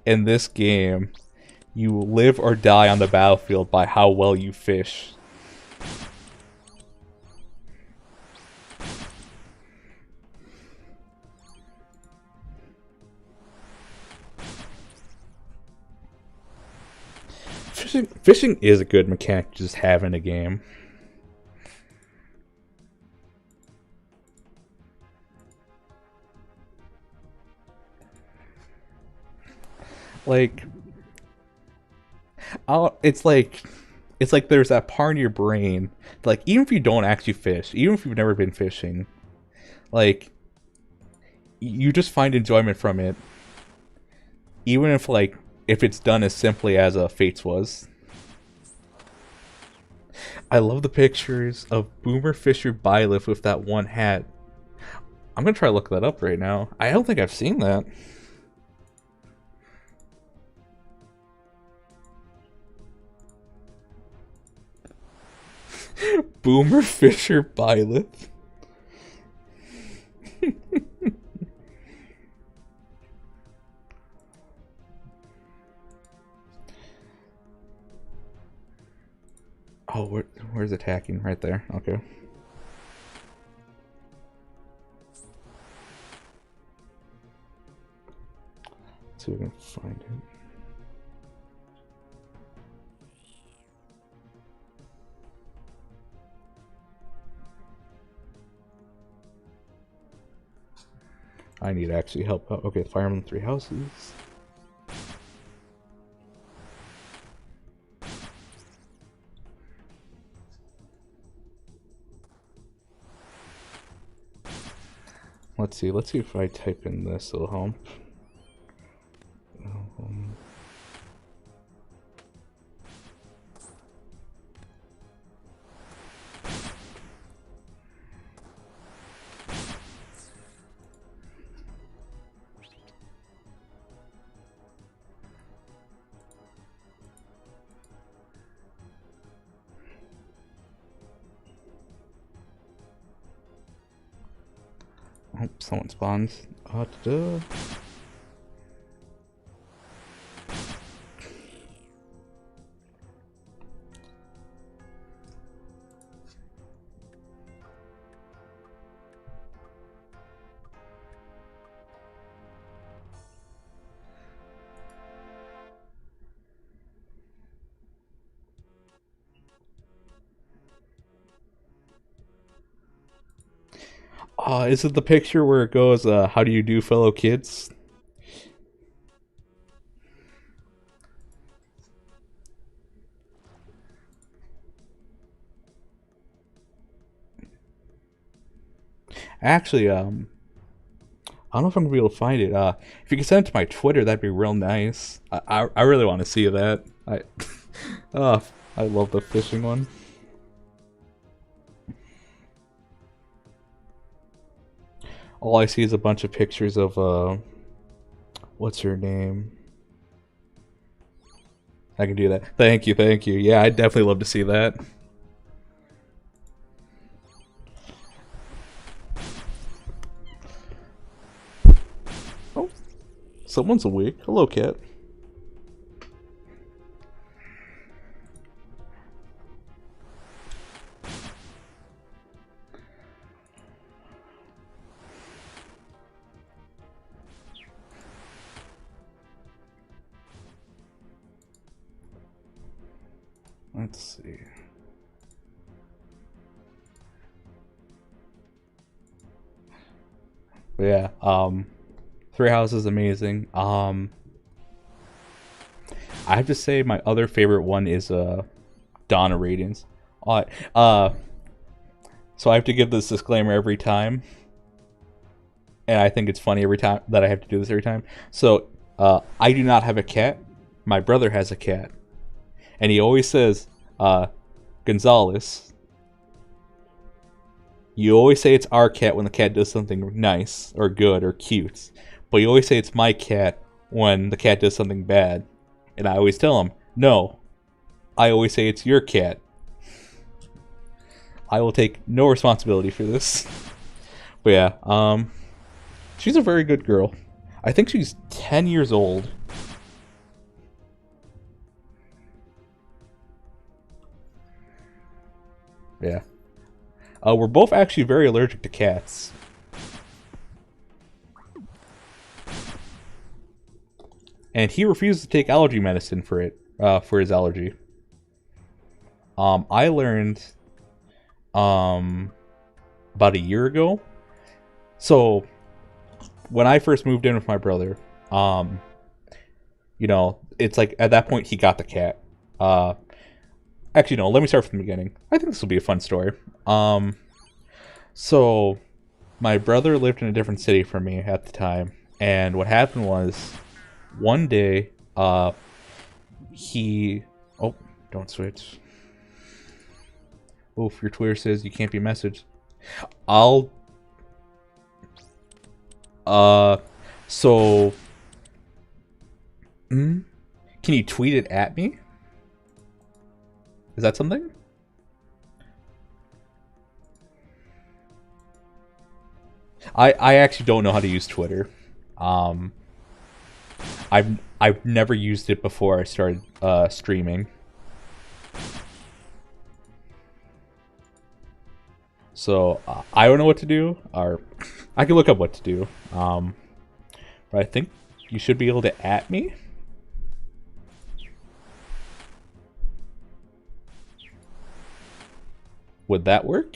in this game, you live or die on the battlefield by how well you fish. Fishing is a good mechanic to just have in a game. Like, it's like there's that part in your brain, like, even if you don't actually fish, even if you've never been fishing, like, you just find enjoyment from it, even if, like, if it's done as simply as Fates was. I love the pictures of Boomer Fisher Byleth with that one hat. I'm gonna try to look that up right now. I don't think I've seen that. Boomer Fisher Byleth. Oh, where's attacking? Right there. Okay. Let's see if we can find it. I need to actually help out. Okay, fire them 3 houses. Let's see if I type in this, it'll help. Oh, someone spawns. Is it the picture where it goes, how do you do, fellow kids? Actually, I don't know if I'm gonna be able to find it. If you can send it to my Twitter, that'd be real nice. I really want to see that. I love the fishing one. All I see is a bunch of pictures of what's her name? I can do that. Thank you, thank you. Yeah, I'd definitely love to see that. Oh, someone's awake. Hello, cat. Let's see. But yeah, 3 houses amazing. I have to say my other favorite one is Dawn of Radiance. So I have to give this disclaimer every time, and I think it's funny every time that I have to do this every time. So I do not have a cat. My brother has a cat, and he always says, Gonzalez, you always say it's our cat when the cat does something nice or good or cute, but you always say it's my cat when the cat does something bad. And I always tell him, no, I always say it's your cat. I will take no responsibility for this. But yeah, she's a very good girl. I think she's 10 years old. Yeah. We're both actually very allergic to cats. And he refused to take allergy medicine for it, for his allergy. I learned, about a year ago. So, when I first moved in with my brother, you know, it's like, at that point, he got the cat. Actually, no, let me start from the beginning. I think this will be a fun story. So, my brother lived in a different city from me at the time. And what happened was, one day, he... Oh, don't switch. Oof, your Twitter says you can't be messaged. So... Can you tweet it at me? Is that something? I actually don't know how to use Twitter. I've never used it before I started streaming. So I don't know what to do, or I can look up what to do. But I think you should be able to at me. Would that work?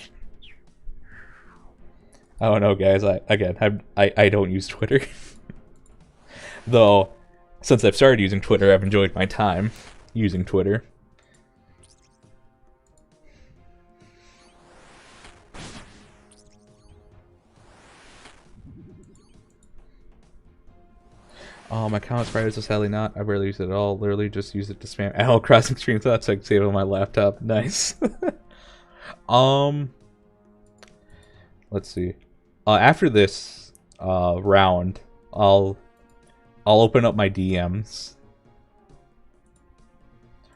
I don't know, guys. I don't use Twitter. Though, since I've started using Twitter, I've enjoyed my time using Twitter. Oh, my account is private, so sadly not. I barely use it at all. Literally just use it to spam Animal Crossing stream thoughts so I can save it on my laptop. Nice. Let's see. After this round, I'll open up my DMs.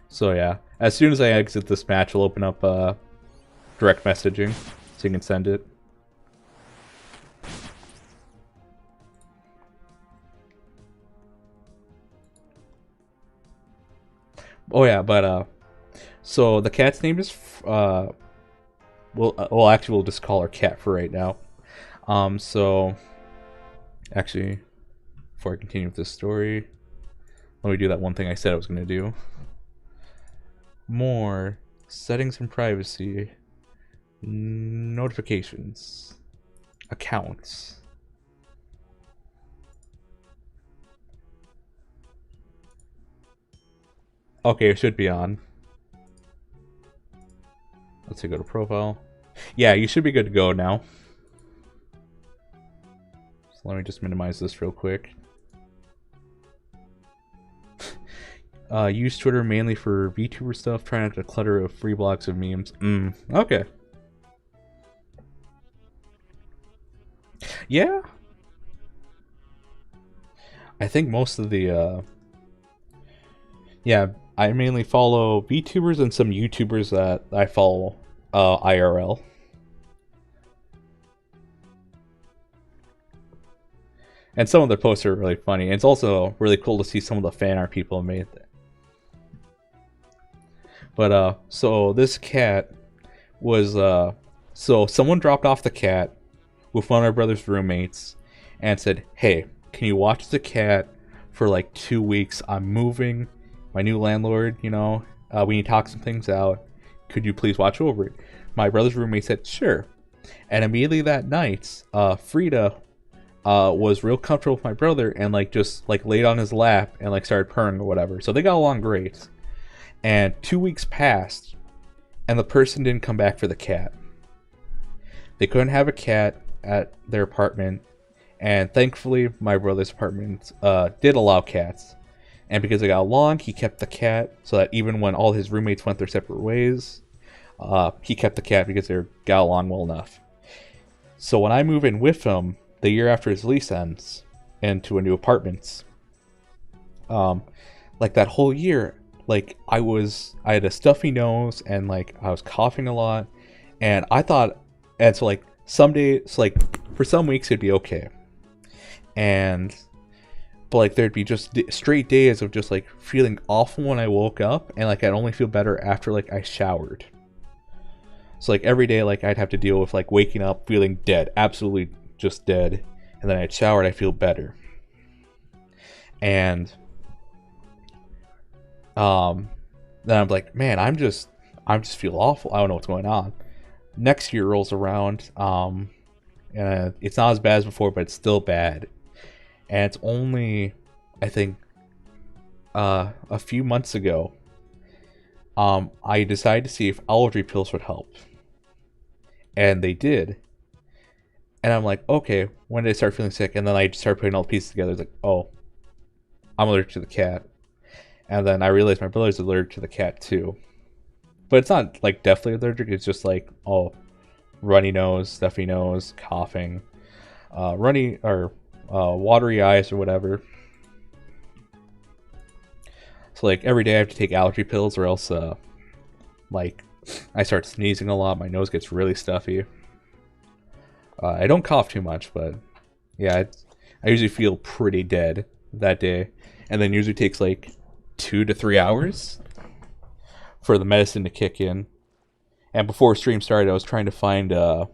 So yeah, as soon as I exit this match, I'll open up direct messaging so you can send it. Oh yeah, but so the cat's name is well actually we'll just call her Cat for right now. So actually, before I continue with this story, let me do that one thing I said I was gonna do. More settings and privacy, notifications, accounts. Okay, it should be on. Let's see, go to profile. Yeah, you should be good to go now. So let me just minimize this real quick. Use Twitter mainly for VTuber stuff. Try not to clutter of free blocks of memes. Okay. Yeah. I think most of the yeah, I mainly follow VTubers and some YouTubers that I follow IRL. And some of their posts are really funny. And it's also really cool to see some of the fan art people have made. But so this cat was so someone dropped off the cat with one of our brother's roommates and said, "Hey, can you watch the cat for like 2 weeks? I'm moving. My new landlord, you know, we need to talk some things out. Could you please watch over it?" My brother's roommate said, "Sure." And immediately that night, Frida was real comfortable with my brother and like just like laid on his lap and like started purring or whatever. So they got along great. And 2 weeks passed, and the person didn't come back for the cat. They couldn't have a cat at their apartment, and thankfully my brother's apartment did allow cats. And because they got along, he kept the cat, so that even when all his roommates went their separate ways, he kept the cat because they got along well enough. So when I move in with him, the year after his lease ends, into a new apartment, like that whole year, like I had a stuffy nose and like I was coughing a lot, and I thought, and so like some days, like for some weeks it'd be okay, but like there'd be just straight days of just like feeling awful when I woke up, and like I'd only feel better after like I showered. So like every day, like I'd have to deal with like waking up feeling dead, absolutely just dead, and then I'd shower and I feel better. And then I'm like, man, I'm just feel awful. I don't know what's going on. Next year rolls around, and it's not as bad as before, but it's still bad. And it's only, I think, a few months ago, I decided to see if allergy pills would help, and they did. And I'm like, okay, when did I start feeling sick? And then I started putting all the pieces together. It's like, oh, I'm allergic to the cat. And then I realized my brother's allergic to the cat too. But it's not like definitely allergic. It's just like, oh, runny nose, stuffy nose, coughing, runny or watery eyes or whatever. So like every day I have to take allergy pills, or else like I start sneezing a lot. My nose gets really stuffy. I don't cough too much, but yeah, I usually feel pretty dead that day, and then usually takes like 2 to 3 hours for the medicine to kick in. And before stream started, I was trying to find the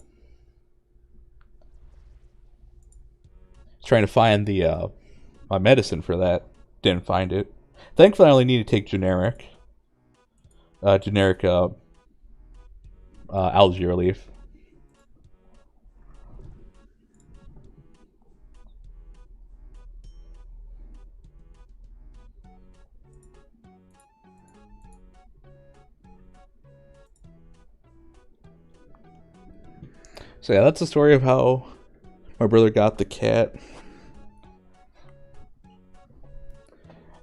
my medicine for that. Didn't find it. Thankfully, I only need to take generic allergy relief. So yeah, that's the story of how my brother got the cat.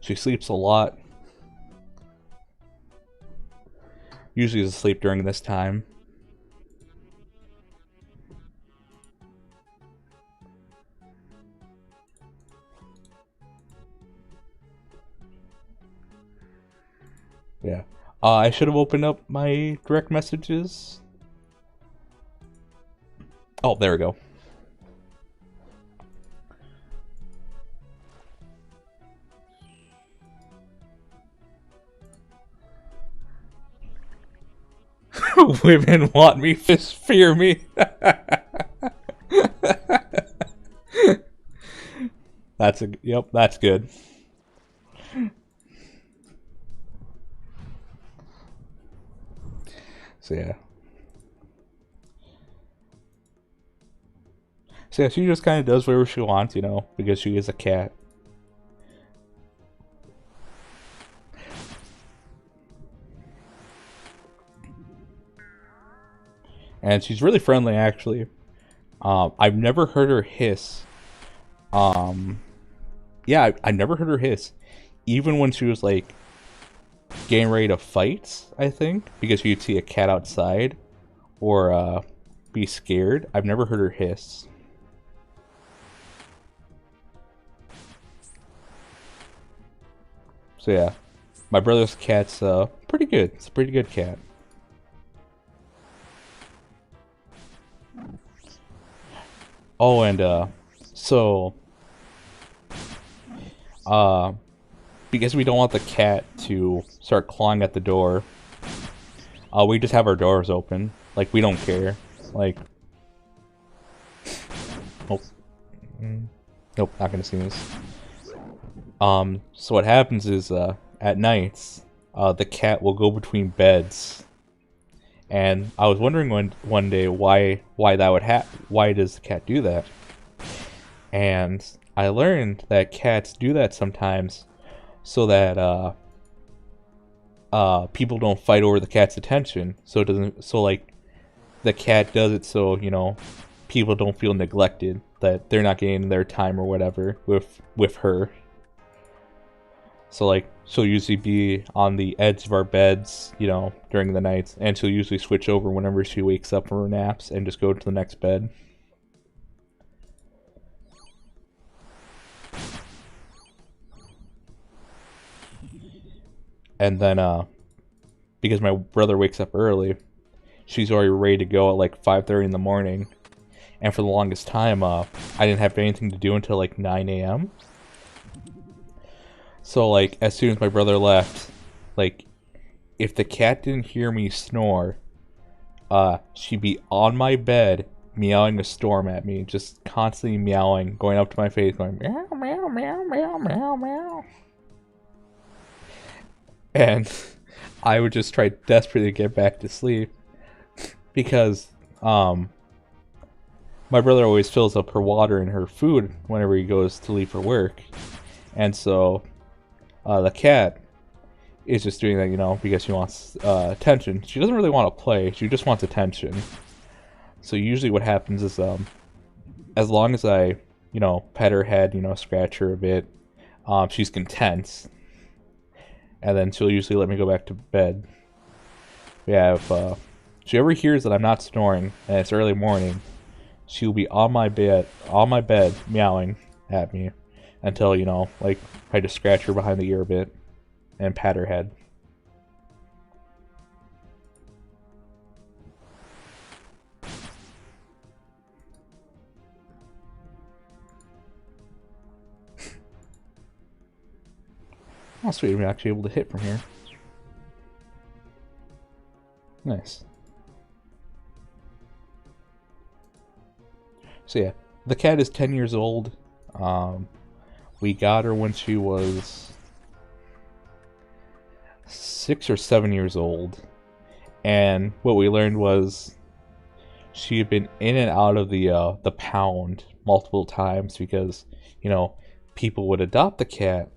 She sleeps a lot. Usually is asleep during this time. Yeah. I should have opened up my direct messages. Oh, there we go. Women want me, fist fear me. Yep, that's good. So yeah. So yeah, she just kind of does whatever she wants, you know, because she is a cat. And she's really friendly, actually. I've never heard her hiss. Yeah, I never heard her hiss. Even when she was, like, getting ready to fight, I think, because you'd see a cat outside, or, be scared. I've never heard her hiss. So yeah, my brother's cat's, pretty good. It's a pretty good cat. Oh, and, so, because we don't want the cat to start clawing at the door, we just have our doors open. Like, we don't care. Like, nope. Nope, not gonna see this. So what happens is, at nights, the cat will go between beds. And I was wondering one day why that would happen. Why does the cat do that? And I learned that cats do that sometimes so that people don't fight over the cat's attention. So it doesn't. So like the cat does it so, you know, people don't feel neglected, that they're not getting their time or whatever with her. So like she'll usually be on the edge of our beds, you know, during the nights, and she'll usually switch over whenever she wakes up from her naps and just go to the next bed. And then because my brother wakes up early, she's already ready to go at like 5:30 in the morning. And for the longest time, I didn't have anything to do until like 9 a.m. So like as soon as my brother left, like if the cat didn't hear me snore, she'd be on my bed meowing a storm at me, just constantly meowing, going up to my face, going meow meow meow meow meow meow. And I would just try desperately to get back to sleep because my brother always fills up her water and her food whenever he goes to leave for work. And so the cat is just doing that, you know, because she wants attention. She doesn't really want to play, she just wants attention. So usually what happens is as long as I, you know, pet her head, you know, scratch her a bit, she's content. And then she'll usually let me go back to bed. Yeah, if she ever hears that I'm not snoring and it's early morning, she'll be on my bed meowing at me until, you know, like I just scratch her behind the ear a bit and pat her head. Oh, sweet, I'm actually able to hit from here. Nice. So yeah, the cat is 10 years old. We got her when she was 6 or 7 years old. And what we learned was she had been in and out of the pound multiple times because, you know, people would adopt the cat,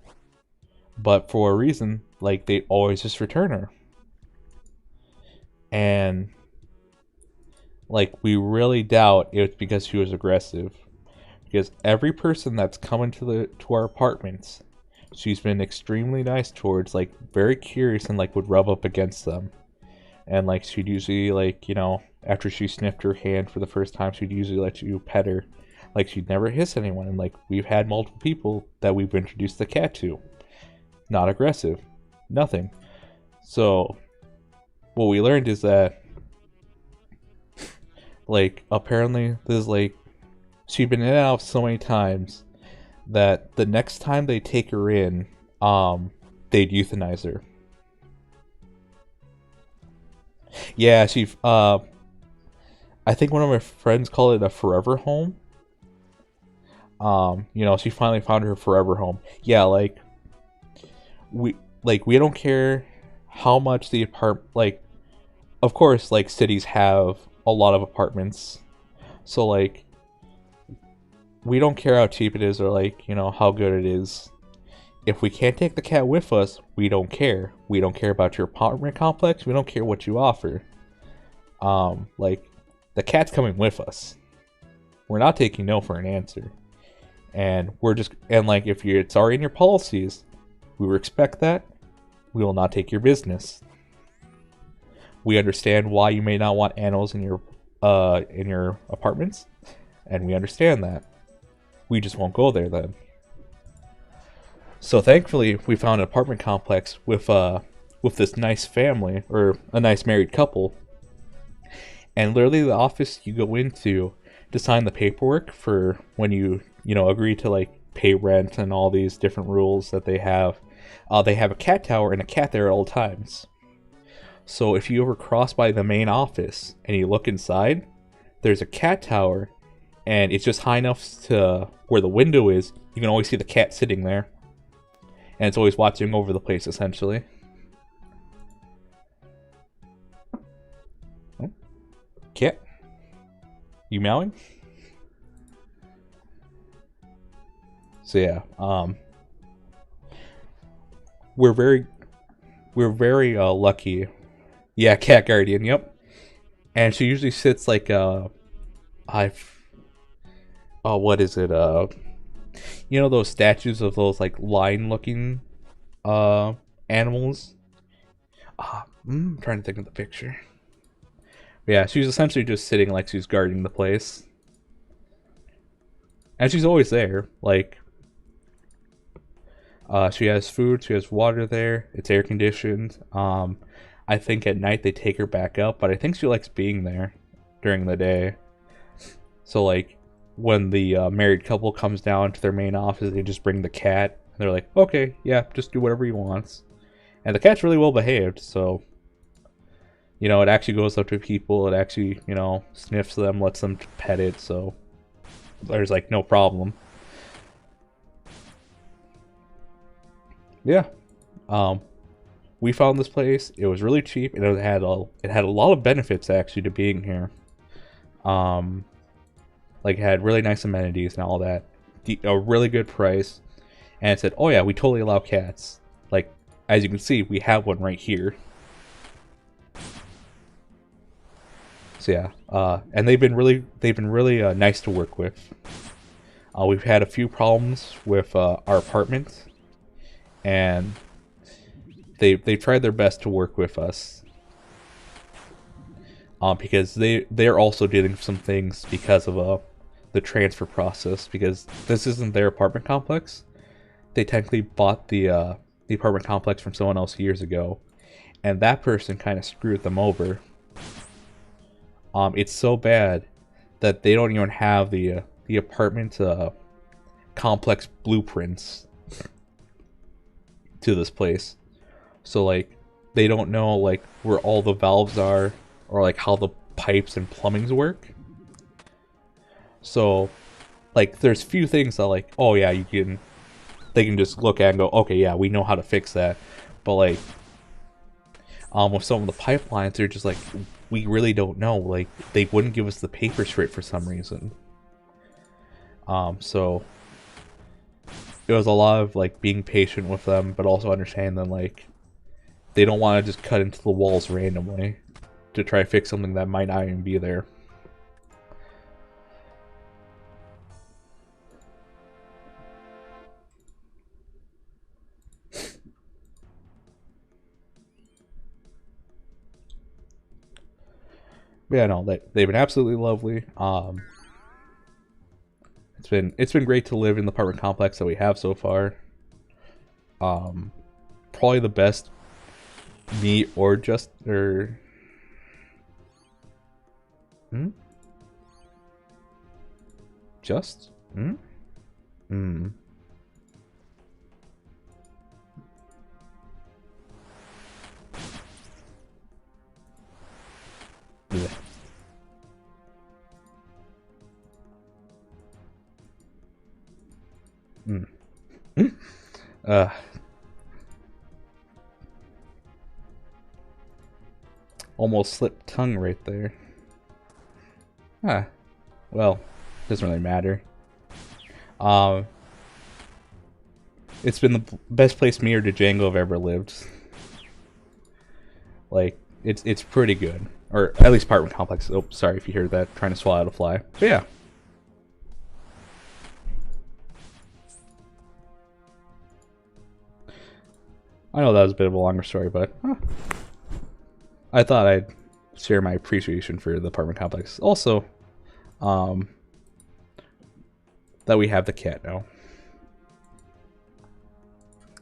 but for a reason, like, they always just return her. And like, we really doubt it's because she was aggressive. Because every person that's coming to our apartments, she's been extremely nice towards, like, very curious, and like would rub up against them. And like she'd usually, like, you know, after she sniffed her hand for the first time, she'd usually let you pet her. Like, she'd never hiss anyone. And like, we've had multiple people that we've introduced the cat to. Not aggressive. Nothing. So what we learned is that, like, apparently there's like, she'd been in and out so many times that the next time they take her in, they'd euthanize her. Yeah, I think one of my friends called it a forever home. You know, she finally found her forever home. Yeah, we don't care how much the like, of course, like, cities have a lot of apartments. So like, we don't care how cheap it is or, like, you know, how good it is. If we can't take the cat with us, we don't care. We don't care about your apartment complex. We don't care what you offer. Like, the cat's coming with us. We're not taking no for an answer. And like, if it's already in your policies, we respect that. We will not take your business. We understand why you may not want animals in your apartments, and we understand that. We just won't go there then. So thankfully, we found an apartment complex with this nice family, or a nice married couple. And literally, the office you go into to sign the paperwork for when you agree to, like, pay rent and all these different rules that they have. They have a cat tower and a cat there at all times. So if you ever cross by the main office and you look inside, there's a cat tower, and it's just high enough to where the window is. You can always see the cat sitting there. And it's always watching over the place, essentially. Oh. Cat? You meowing? So yeah, we're very lucky. Yeah, cat guardian, yep. And she usually sits like, what is it, you know those statues of those, like, lion-looking, animals? I'm trying to think of the picture. But yeah, she's essentially just sitting like she's guarding the place. And she's always there, like, she has food, she has water there, it's air conditioned. I think at night they take her back up, but I think she likes being there during the day. So like, when the married couple comes down to their main office, they just bring the cat, and they're like, okay, yeah, just do whatever he wants. And the cat's really well behaved, so, you know, it actually goes up to people, it actually, you know, sniffs them, lets them pet it, so there's, like, no problem. Yeah. We found this place. It was really cheap, and it had a lot of benefits actually to being here. Like, it had really nice amenities and all that. A really good price. And it said, oh yeah, we totally allow cats. Like, as you can see, we have one right here. So yeah, and they've been really nice to work with. We've had a few problems with our apartment, and they've tried their best to work with us. Because they're also dealing with some things because of the transfer process, because this isn't their apartment complex. They technically bought the apartment complex from someone else years ago, and that person kind of screwed them over. It's so bad that they don't even have the apartment complex blueprints to this place. So like, they don't know like where all the valves are, or like how the pipes and plumbings work. So like, there's few things that like, oh yeah, they can just look at and go, okay, yeah, we know how to fix that. But like, with some of the pipelines, they're just like, we really don't know. Like, they wouldn't give us the paper straight for some reason. So it was a lot of like being patient with them, but also understanding that like, they don't want to just cut into the walls randomly to try to fix something that might not even be there. yeah, no, they've been absolutely lovely. It's been great to live in the apartment complex that we have so far. Probably the best me or just or hmm? Just hmm? Hmm. Yeah. Mm. uh Almost slipped tongue right there. Ah, well, doesn't really matter. Um, it's been the best place me or Django have ever lived. Like, it's pretty good, or at least apartment complex. Oh, sorry if you heard that. Trying to swallow a fly. But yeah. I know that was a bit of a longer story, but I thought I'd share my appreciation for the apartment complex. Also, um, that we have the cat now.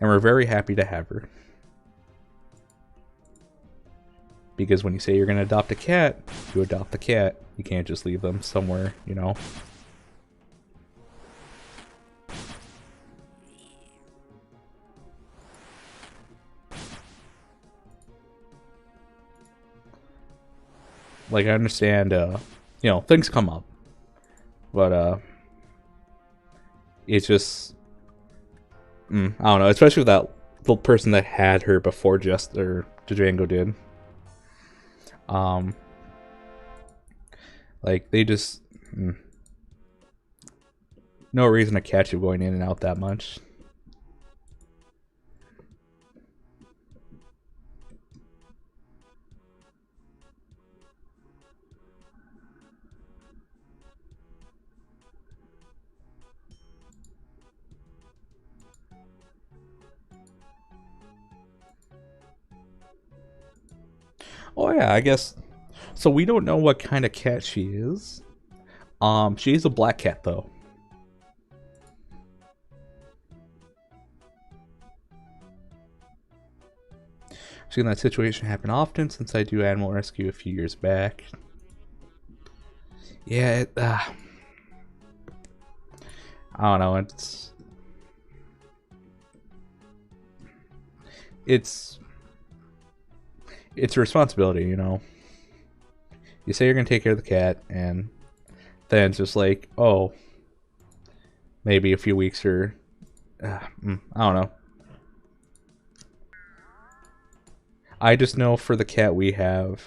And we're very happy to have her. Because when you say you're going to adopt a cat, you adopt the cat. You can't just leave them somewhere, you know? Like, I understand, you know, things come up. But, it's just... I don't know, especially with that the person that had her before just, or Django did. Like, they just... no reason to catch you going in and out that much. Oh yeah, I guess. So we don't know what kind of cat she is. She's a black cat though. I've seen that situation happen often since I do animal rescue a few years back. Yeah, I don't know. It's it's a responsibility, you know. You say you're gonna take care of the cat, and then it's just like, oh, maybe a few weeks or I don't know. I just know for the cat we have,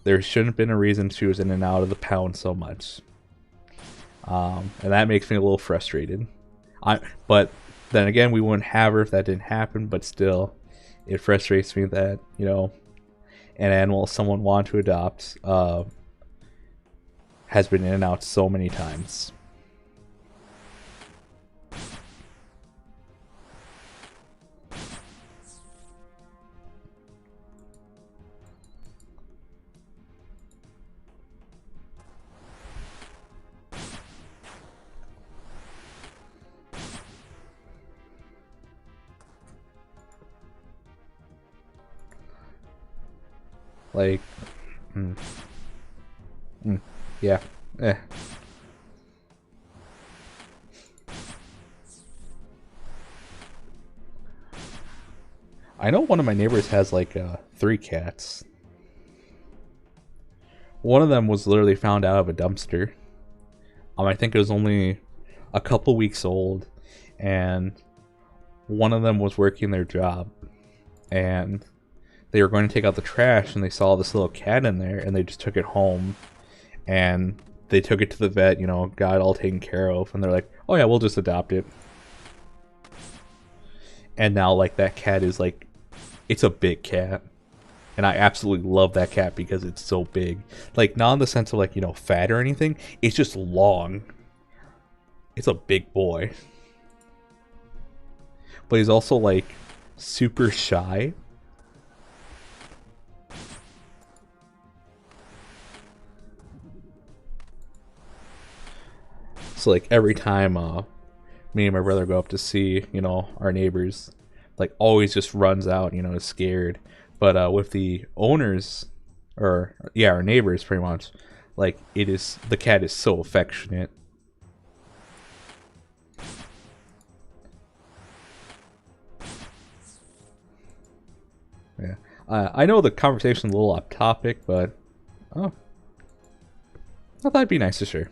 there shouldn't have been a reason she was in and out of the pound so much. And that makes me a little frustrated. But then again, we wouldn't have her if that didn't happen, but still, it frustrates me that, you know, an animal someone wanted to adopt has been in and out so many times. Like, yeah, I know one of my neighbors has like 3 cats. One of them was literally found out of a dumpster. I think it was only a couple weeks old, and one of them was working their job, and they were going to take out the trash, and they saw this little cat in there, and they just took it home, and they took it to the vet, you know, got it all taken care of, and they're like, oh yeah, we'll just adopt it. And now, like, that cat is like, it's a big cat. And I absolutely love that cat because it's so big. Like, not in the sense of, like, you know, fat or anything. It's just long. It's a big boy. But he's also, like, super shy. So like every time me and my brother go up to see, you know, our neighbors, like always just runs out, you know, is scared. But with the owners, or yeah, our neighbors pretty much, like the cat is so affectionate. Yeah. I know the conversation's a little off topic, but oh, I thought it'd be nice to share.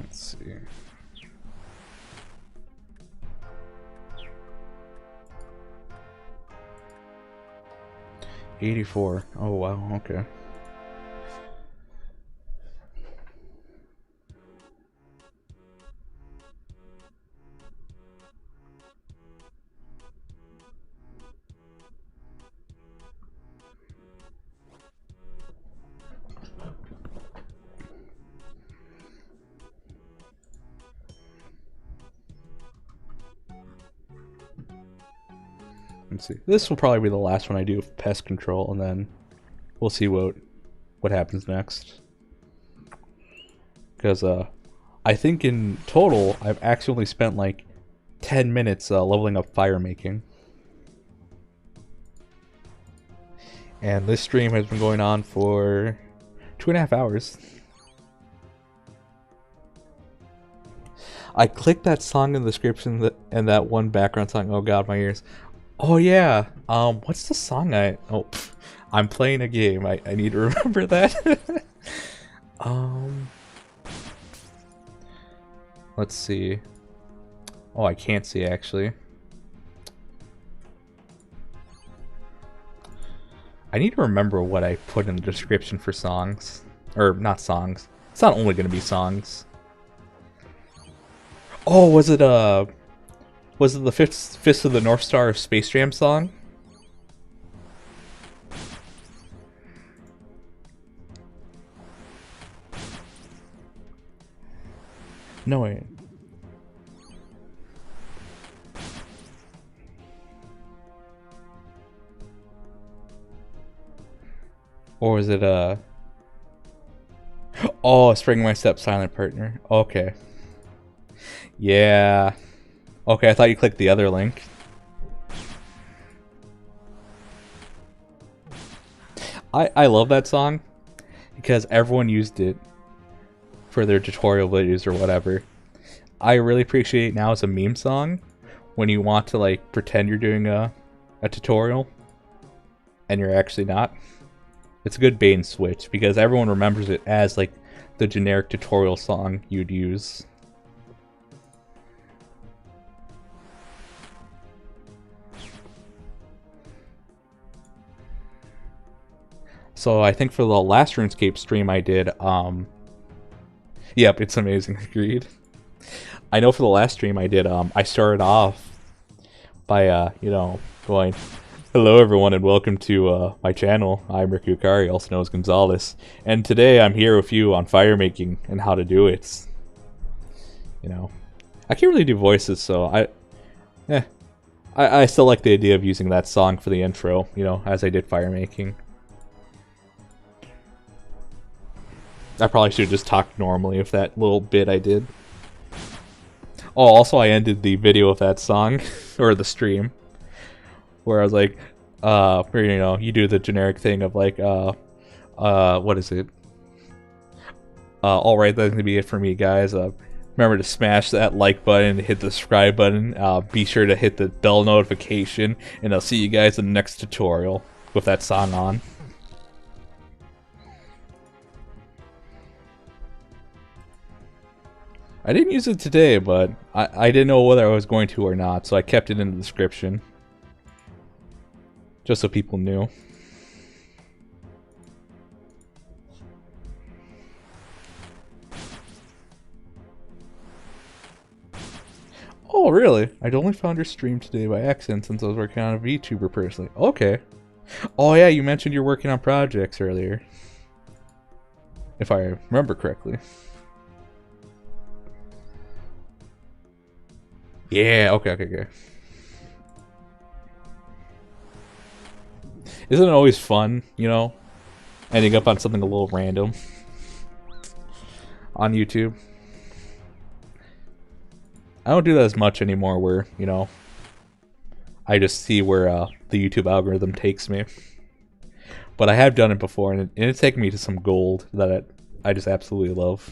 Let's see. $84. Oh wow, okay. Let's see. This will probably be the last one I do of pest control, and then we'll see what happens next. Because I think in total I've actually only spent like 10 minutes leveling up Firemaking. And this stream has been going on for 2.5 hours. I clicked that song in the description and that one background song. Oh god, my ears. Oh yeah. What's the song I'm playing a game. I need to remember that. Let's see. Oh, I can't see actually. I need to remember what I put in the description for songs. Or not songs. It's not only gonna be songs. Oh, was it the Fist of the North Star Space Jam song? No way. Or was it oh, Spring My Step Silent Partner. Okay. Yeah. Okay, I thought you clicked the other link. I love that song because everyone used it for their tutorial videos or whatever. I really appreciate now as a meme song when you want to like pretend you're doing a tutorial and you're actually not. It's a good bait and switch because everyone remembers it as like the generic tutorial song you'd use. So I think for the last RuneScape stream I did, yep, it's amazing, agreed. I know for the last stream I did, I started off by, you know, going, hello everyone and welcome to my channel. I'm Rikku, also known as Gonzalez, and today I'm here with you on Firemaking and how to do it. You know, I can't really do voices, so I still like the idea of using that song for the intro, you know, as I did Firemaking. I probably should have just talked normally with that little bit I did. Oh, also I ended the video with that song, or the stream, where I was like, where, you know, you do the generic thing of like, what is it? Alright, that's gonna be it for me, guys. Remember to smash that like button, hit the subscribe button, be sure to hit the bell notification, and I'll see you guys in the next tutorial with that song on. I didn't use it today, but I didn't know whether I was going to or not, so I kept it in the description. Just so people knew. Oh, really? I'd only found your stream today by accident since I was working on a VTuber personally. Okay. Oh yeah, you mentioned you're working on projects earlier. If I remember correctly. Yeah, okay. Isn't it always fun, you know, ending up on something a little random on YouTube? I don't do that as much anymore where, you know, I just see where the YouTube algorithm takes me. But I have done it before, and it's taken me to some gold that I just absolutely love.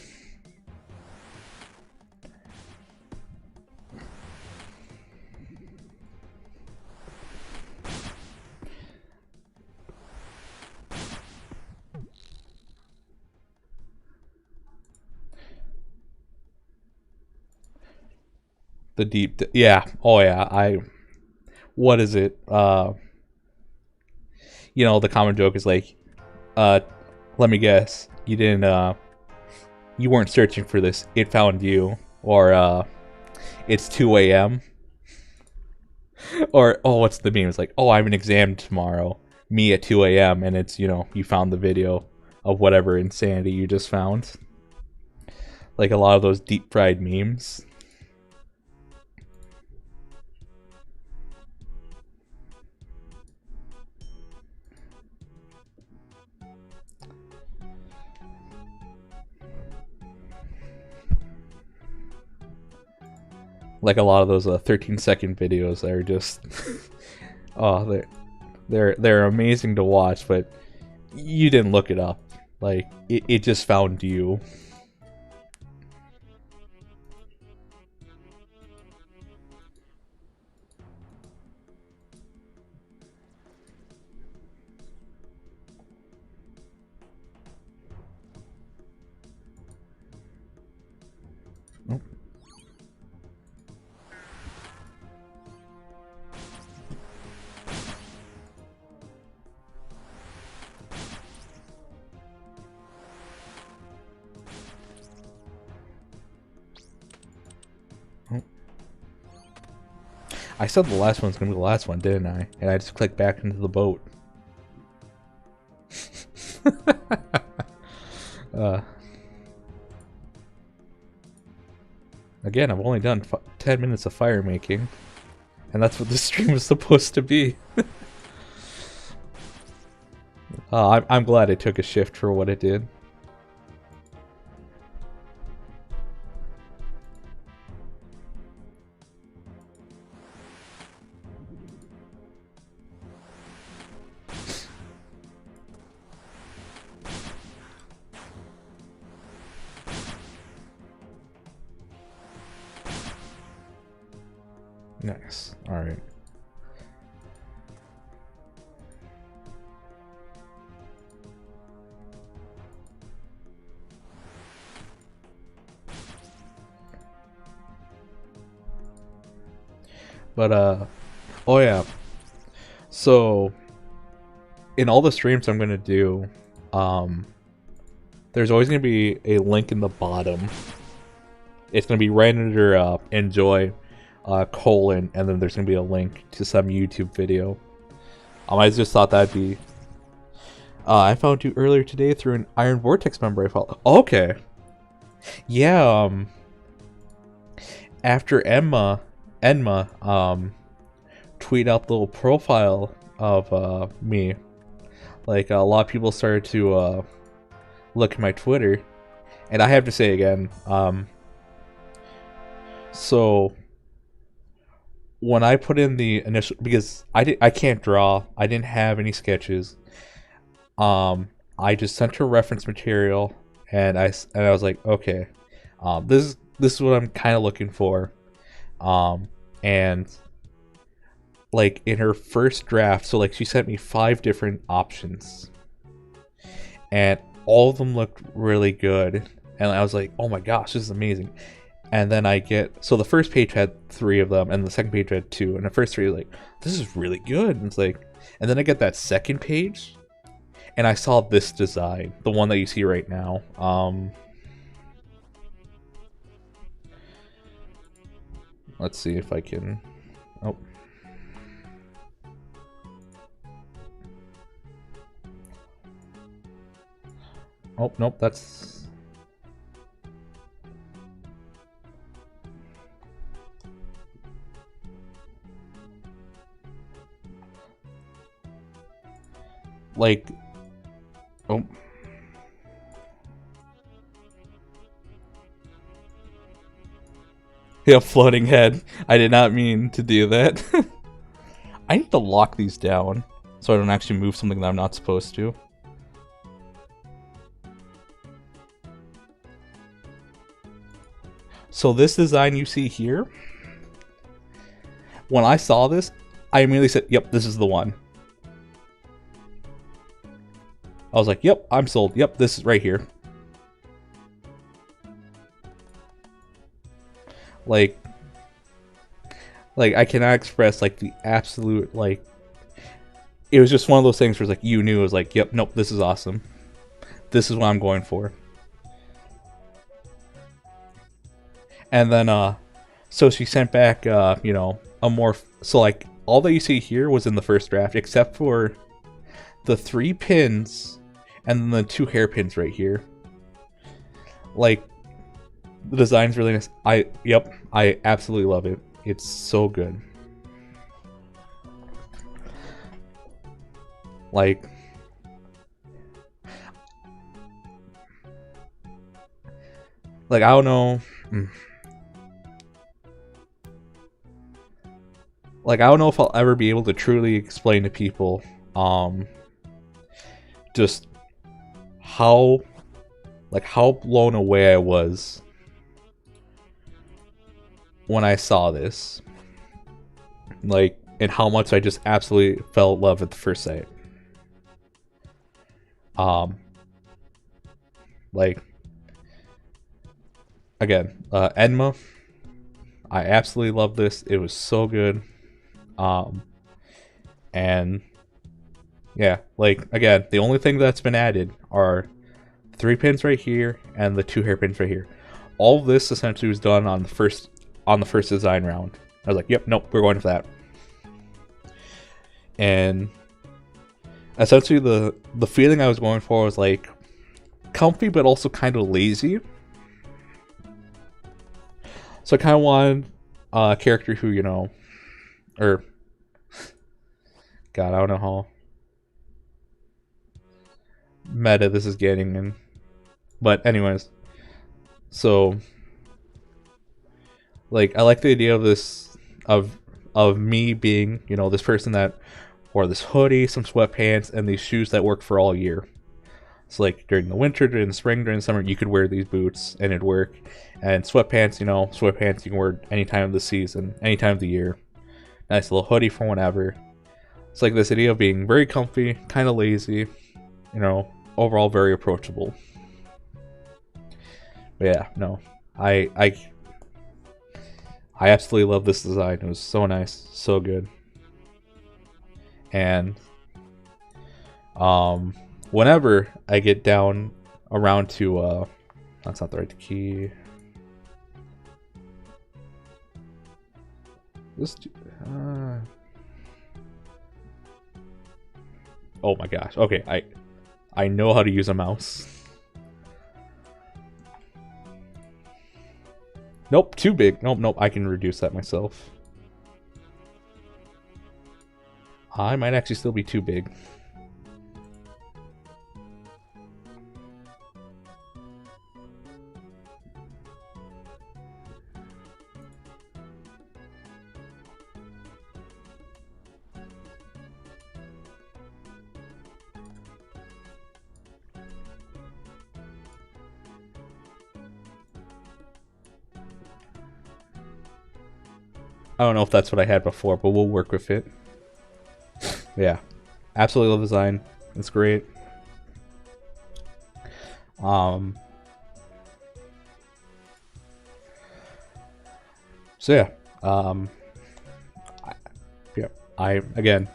The deep, yeah, oh yeah, what is it? You know, the common joke is like, let me guess, you weren't searching for this, it found you, or it's 2 a.m. Or, oh, what's the meme? It's like, oh, I have an exam tomorrow, me at 2 a.m. and it's, you know, you found the video of whatever insanity you just found. Like a lot of those deep fried memes. Like a lot of those 13-second videos that are just oh, they're amazing to watch, but you didn't look it up. Like it just found you. Oh. I said the last one's gonna be the last one, didn't I? And I just clicked back into the boat. Again, I've only done 10 minutes of Firemaking, and that's what this stream is supposed to be. I'm glad it took a shift for what it did. Nice. Alright. But, oh yeah. So, in all the streams I'm gonna do, there's always gonna be a link in the bottom. It's gonna be right under, enjoy, colon, and then there's gonna be a link to some YouTube video. I just thought that'd be... I found you earlier today through an Iron Vortex member I followed. Okay. Yeah, after Enma, tweet out the little profile of me, like a lot of people started to look at my Twitter, and I have to say again, so when I put in the initial, because I can't draw, I didn't have any sketches. I just sent her reference material, and I was like, okay, this is what I'm kind of looking for, and like in her first draft, so like she sent me 5 different options, and all of them looked really good, and I was like, oh my gosh, this is amazing. And then so the first page had 3 of them, and the second page had 2, and the first 3 like, this is really good, and it's like, and then I get that second page, and I saw this design, the one that you see right now. Let's see if I can, oh. Oh, nope, that's... like... Oh. Yeah, floating head. I did not mean to do that. I need to lock these down so I don't actually move something that I'm not supposed to. So this design you see here, when I saw this, I immediately said, yep, this is the one. I was like, yep, I'm sold. Yep, this is right here. Like I cannot express like the absolute, like, it was just one of those things where it's like you knew it was like, yep, nope, this is awesome. This is what I'm going for. And then so she sent back you know, a more, so like all that you see here was in the first draft except for the 3 pins and then the 2 hairpins right here. Like, the design's really nice. I absolutely love it. It's so good. Like, I don't know. Like, I don't know if I'll ever be able to truly explain to people just how blown away I was when I saw this. Like, and how much I just absolutely fell in love at the first sight. Like, again, Enma, I absolutely love this. It was so good. And yeah, like, again, the only thing that's been added are 3 pins right here and the 2 hairpins right here. All of this essentially was done on the first design round. I was like, yep, nope, we're going for that. And essentially the feeling I was going for was like comfy but also kind of lazy. So I kind of wanted a character who, you know, or God, I don't know how meta this is getting in. But anyways, so like I like the idea of this of me being, you know, this person that wore this hoodie, some sweatpants, and these shoes that work for all year. So like during the winter, during the spring, during the summer, you could wear these boots and it'd work. And sweatpants, you know, sweatpants you can wear any time of the season, any time of the year. Nice little hoodie for whenever. It's like this idea of being very comfy, kind of lazy, you know, overall very approachable. But yeah, no, I absolutely love this design. It was so nice, so good. And whenever I get down around to that's not the right key. This oh my gosh. Okay, I know how to use a mouse. Nope, too big. Nope, I can reduce that myself. I might actually still be too big. I don't know if that's what I had before, but we'll work with it. Yeah. Absolutely love the design. It's great. So yeah. Again,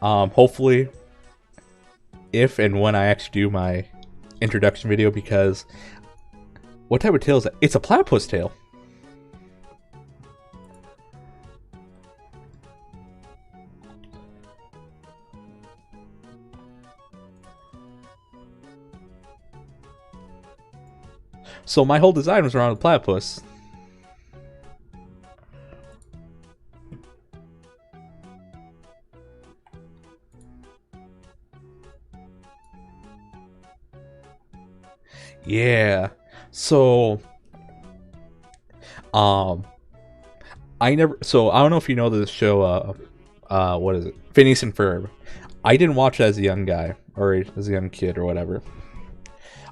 hopefully if and when I actually do my introduction video, because what type of tail is that? It's a platypus tail. So my whole design was around a platypus. Yeah. So I don't know if you know this show, what is it? Phineas and Ferb. I didn't watch it as a young guy, or as a young kid, or whatever.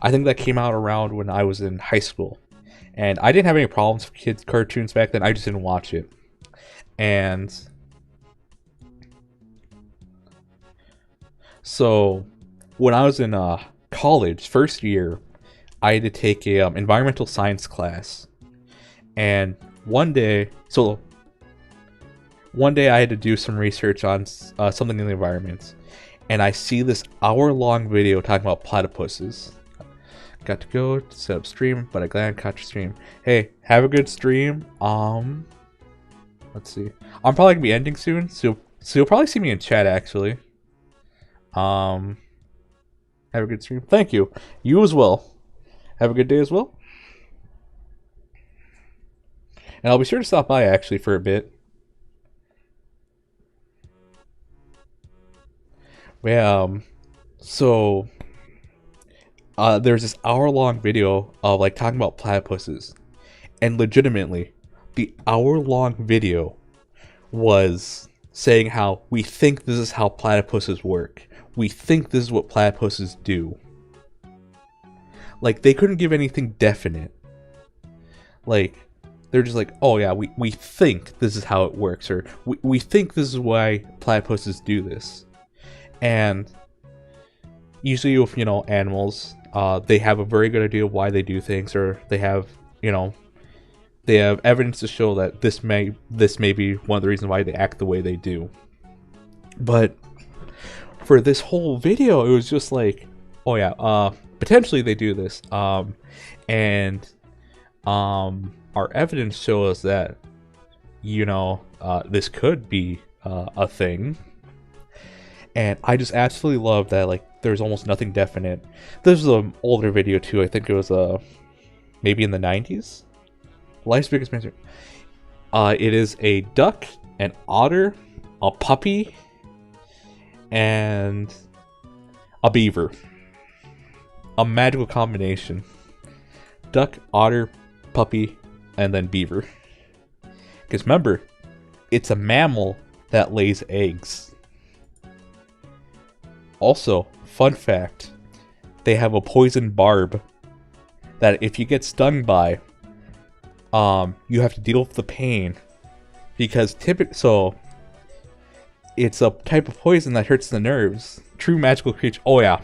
I think that came out around when I was in high school. And I didn't have any problems with kids' cartoons back then, I just didn't watch it. And so, when I was in college, first year, I had to take a environmental science class. And one day I had to do some research on something in the environment, and I see this hour-long video talking about platypuses. Got to go to set up stream, but I glad I caught your stream. Hey, have a good stream. Let's see. I'm probably gonna be ending soon, so you'll probably see me in chat actually. Have a good stream. Thank you. You as well. Have a good day as well. And I'll be sure to stop by actually for a bit. Yeah, so there's this hour-long video of like talking about platypuses, and legitimately, the hour-long video was saying how we think this is how platypuses work. We think this is what platypuses do. Like, they couldn't give anything definite. Like, they're just like, oh yeah, we think this is how it works, or we think this is why platypuses do this. And usually with, animals, they have a very good idea of why they do things, or they have, they have evidence to show that this may be one of the reasons why they act the way they do. But for this whole video, it was just like, oh yeah, potentially they do this, and our evidence shows that, this could be a thing. And I just absolutely love that, like, there's almost nothing definite. This was an older video too. I think it was maybe in the 90s. Life's biggest mystery. It is a duck, an otter, a puppy, and a beaver. A magical combination. Duck, otter, puppy, and then beaver. Because remember, it's a mammal that lays eggs. Also, fun fact, they have a poison barb that if you get stung by, you have to deal with the pain, because so it's a type of poison that hurts the nerves. True magical creature. Oh yeah.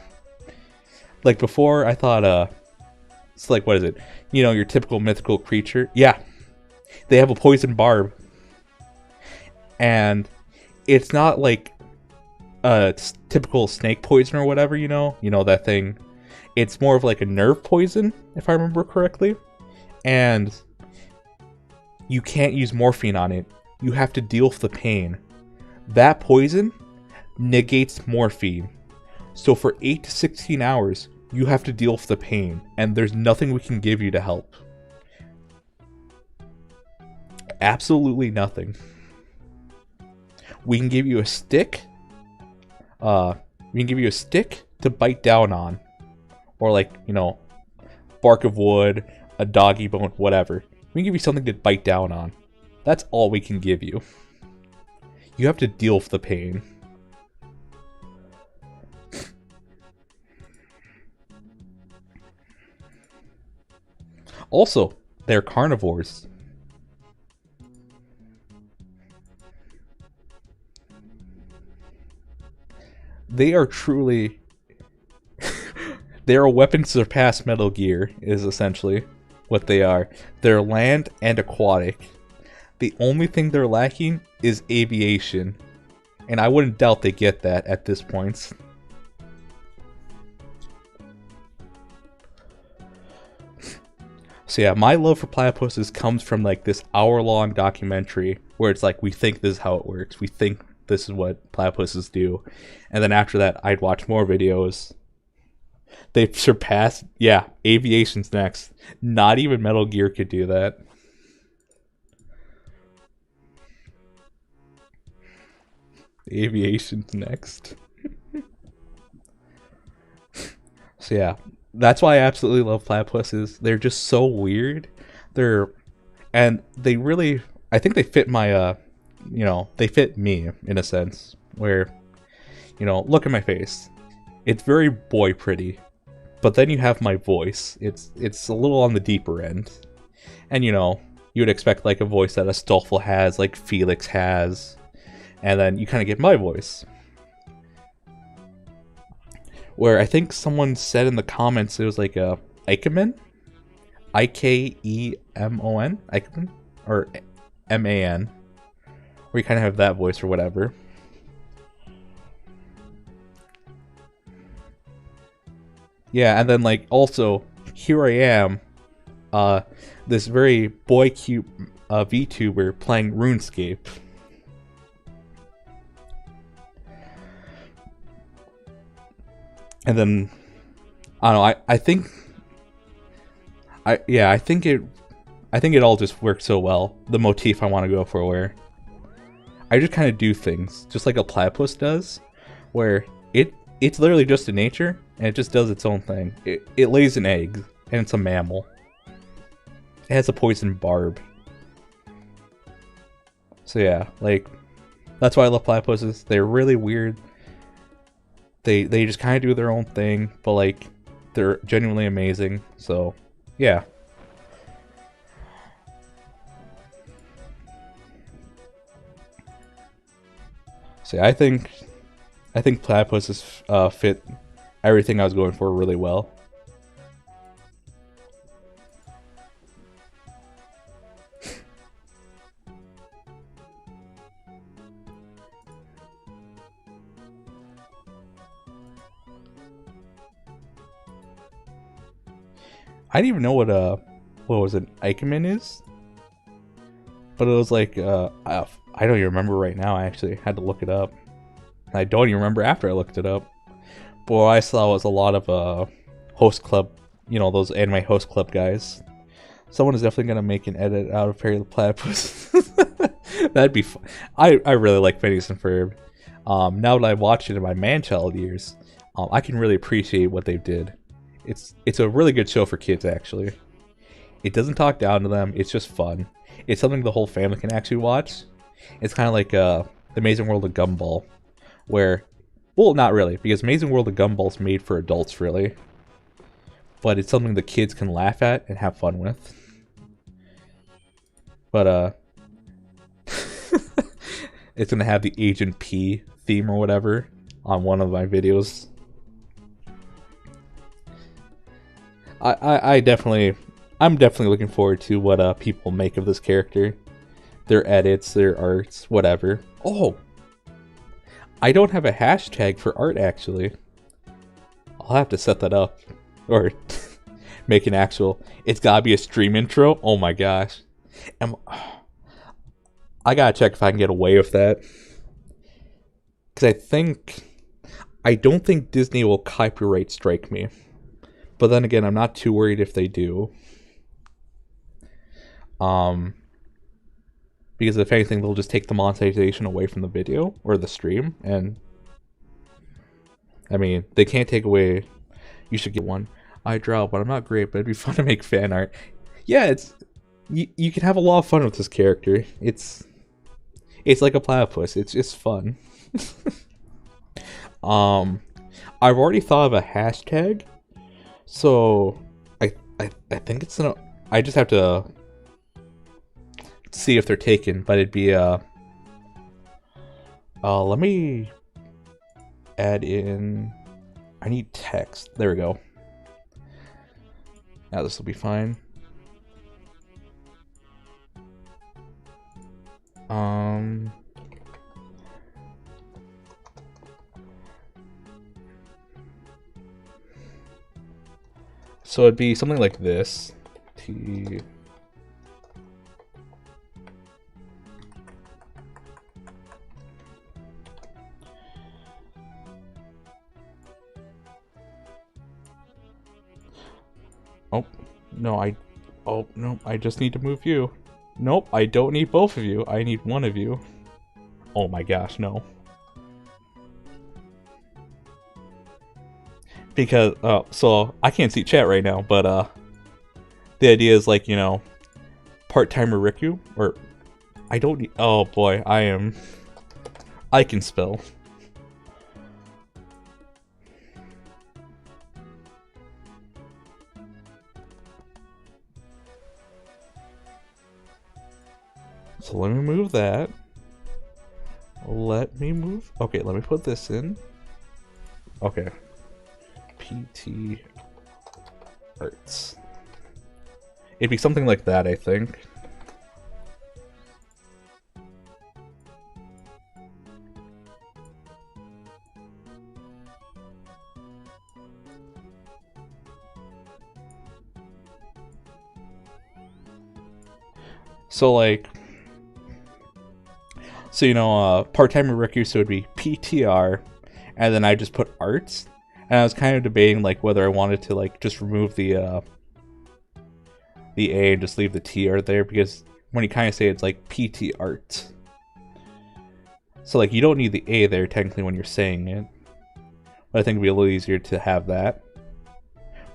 Like before, I thought it's like, what is it? Your typical mythical creature. Yeah, they have a poison barb, and it's not like typical snake poison or whatever, that thing. It's more of like a nerve poison, if I remember correctly. And you can't use morphine on it. You have to deal with the pain. That poison negates morphine. So for 8 to 16 hours, you have to deal with the pain. And there's nothing we can give you to help. Absolutely nothing. We can give you a stick. We can give you a stick to bite down on. Or like, you know, bark of wood, a doggy bone, whatever. We can give you something to bite down on. That's all we can give you. You have to deal with the pain. Also, they're carnivores. They are truly... they are a weapon to surpass Metal Gear, is essentially what they are. They're land and aquatic. The only thing they're lacking is aviation. And I wouldn't doubt they get that at this point. So yeah, my love for platypuses comes from like this hour-long documentary where it's like, we think this is how it works. We think this is what platypuses do. And then after that, I'd watch more videos. They've surpassed, yeah, aviation's next. Not even Metal Gear could do that. Aviation's next. So yeah, that's why I absolutely love platypuses. They're just so weird. And they really, I think they fit my, you know, they fit me in a sense where, you know, look at my face. It's very boy pretty, but then you have my voice. It's a little on the deeper end. And you know, you would expect like a voice that Astolfo has, like Felix has, and then you kind of get my voice. Where I think someone said in the comments it was like a Ikemen? I-K-E-M-O-N? Ikemen? Or M-A-N. Where you kind of have that voice or whatever. Yeah, and then like also, here I am, this very boy cute VTuber playing Runescape. And then, I don't know, I think it all just works so well. The motif I want to go for, where I just kind of do things, just like a platypus does, where it's literally just in nature, and it just does its own thing. It lays an egg, and it's a mammal. It has a poison barb. So yeah, like, that's why I love platypuses. They're really weird. They just kind of do their own thing, but like, they're genuinely amazing. So yeah. So I think platypuses fit everything I was going for really well. I didn't even know what was it, Ikemen is? But it was like, I don't even remember right now, I actually had to look it up. I don't even remember after I looked it up. But what I saw was a lot of host club, you know, those anime host club guys. Someone is definitely gonna make an edit out of Perry the Platypus. That'd be fun. I really like Phineas and Ferb. Now that I watched it in my man-child years, I can really appreciate what they did. It's a really good show for kids, actually. It doesn't talk down to them. It's just fun. It's something the whole family can actually watch. It's kind of like The Amazing World of Gumball, where, well, not really, because Amazing World of Gumball's made for adults, really. But it's something the kids can laugh at and have fun with. But, it's gonna have the Agent P theme or whatever on one of my videos. I'm definitely looking forward to what people make of this character. Their edits, their arts, whatever. Oh! I don't have a hashtag for art, actually. I'll have to set that up. Or make an actual... It's gotta be a stream intro? Oh my gosh. I gotta check if I can get away with that. Because I don't think Disney will copyright strike me. But then again, I'm not too worried if they do. Because if anything, they'll just take the monetization away from the video or the stream, and I mean, they can't take away. You should get one. I draw, but I'm not great, but it'd be fun to make fan art. Yeah, it's you can have a lot of fun with this character. It's like a platypus. It's just fun. I've already thought of a hashtag, so I think it's gonna. I just have to see if they're taken, but it'd be let me add in. I need text. There we go. Now this will be fine. So it'd be something like this. T. Oh, no, oh, no, I just need to move you. Nope, I don't need both of you. I need one of you. Oh my gosh, no. Because, so I can't see chat right now, but, the idea is like, you know, part-timer Rikku, or, I don't need, oh boy, I can spell. So let me move that. Let me move, okay, let me put this in. Okay. PT Arts. It'd be something like that, I think. So like, so you know, part-timer Rikku, so it'd be PTR, and then I just put arts. And I was kind of debating like whether I wanted to like just remove the A and just leave the TR there, because when you kind of say it's like PT art, so like you don't need the A there technically when you're saying it. But I think it'd be a little easier to have that.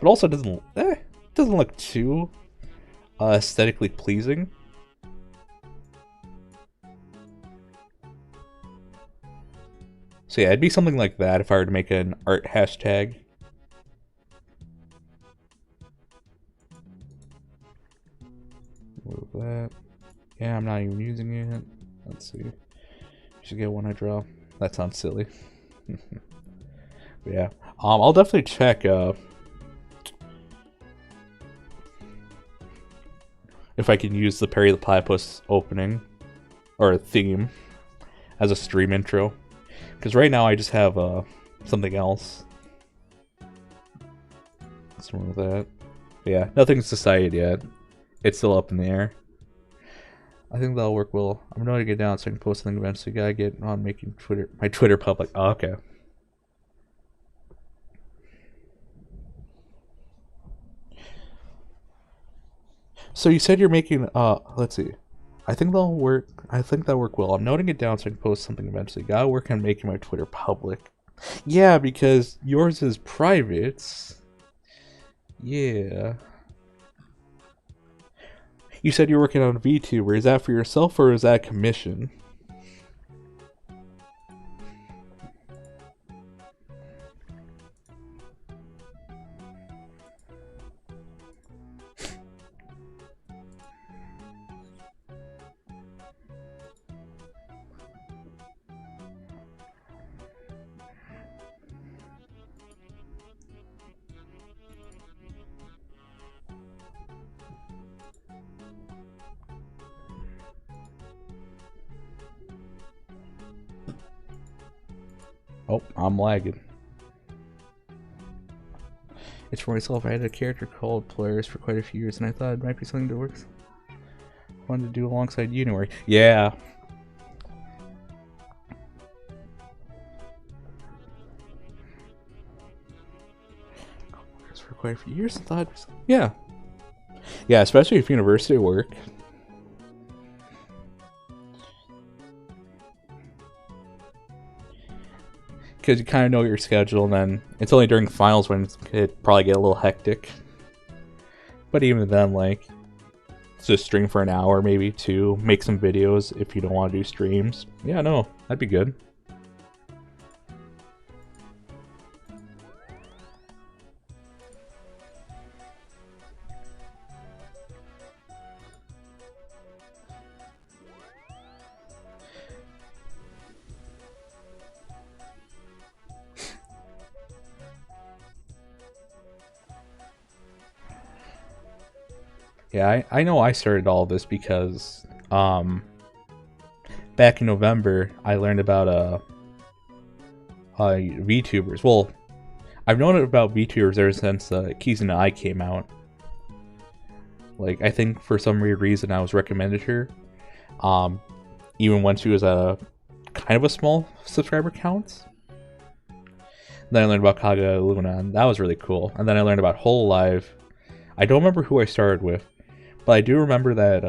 But also it doesn't look too aesthetically pleasing. So yeah, it'd be something like that if I were to make an art hashtag. Move that. Yeah, I'm not even using it. Let's see. Should get one I draw. That sounds silly. Yeah. I'll definitely check if I can use the Perry the Platypus opening or theme as a stream intro. Because right now I just have something else. Let's remove that. But yeah, nothing's decided yet. It's still up in the air. I think that'll work well. I'm going to get down so I can post something eventually. Gotta get on making my Twitter public. Oh, okay. So you said you're making let's see. I think that'll work. I think that'll work well. I'm noting it down so I can post something eventually. Gotta work on making my Twitter public. Yeah, because yours is private. Yeah. You said you're working on VTuber. Is that for yourself or is that a commission? Oh, I'm lagging. It's for myself. I had a character called Polaris for quite a few years, and I thought it might be something that works. Wanted to do alongside Unary. Yeah. For quite a few years, and thought, yeah, especially if university work. because you kind of know your schedule, and then it's only during finals when it probably get a little hectic. But even then, like, just stream for an hour, maybe two, make some videos if you don't want to do streams. Yeah, no, that'd be good. Yeah, I know I started all this because back in November I learned about VTubers. Well, I've known about VTubers ever since Keys and I came out. Like, I think for some weird reason I was recommended her, even when she was a kind of a small subscriber count. Then I learned about Kaga Luna, and that was really cool. And then I learned about Hololive. I don't remember who I started with, but I do remember that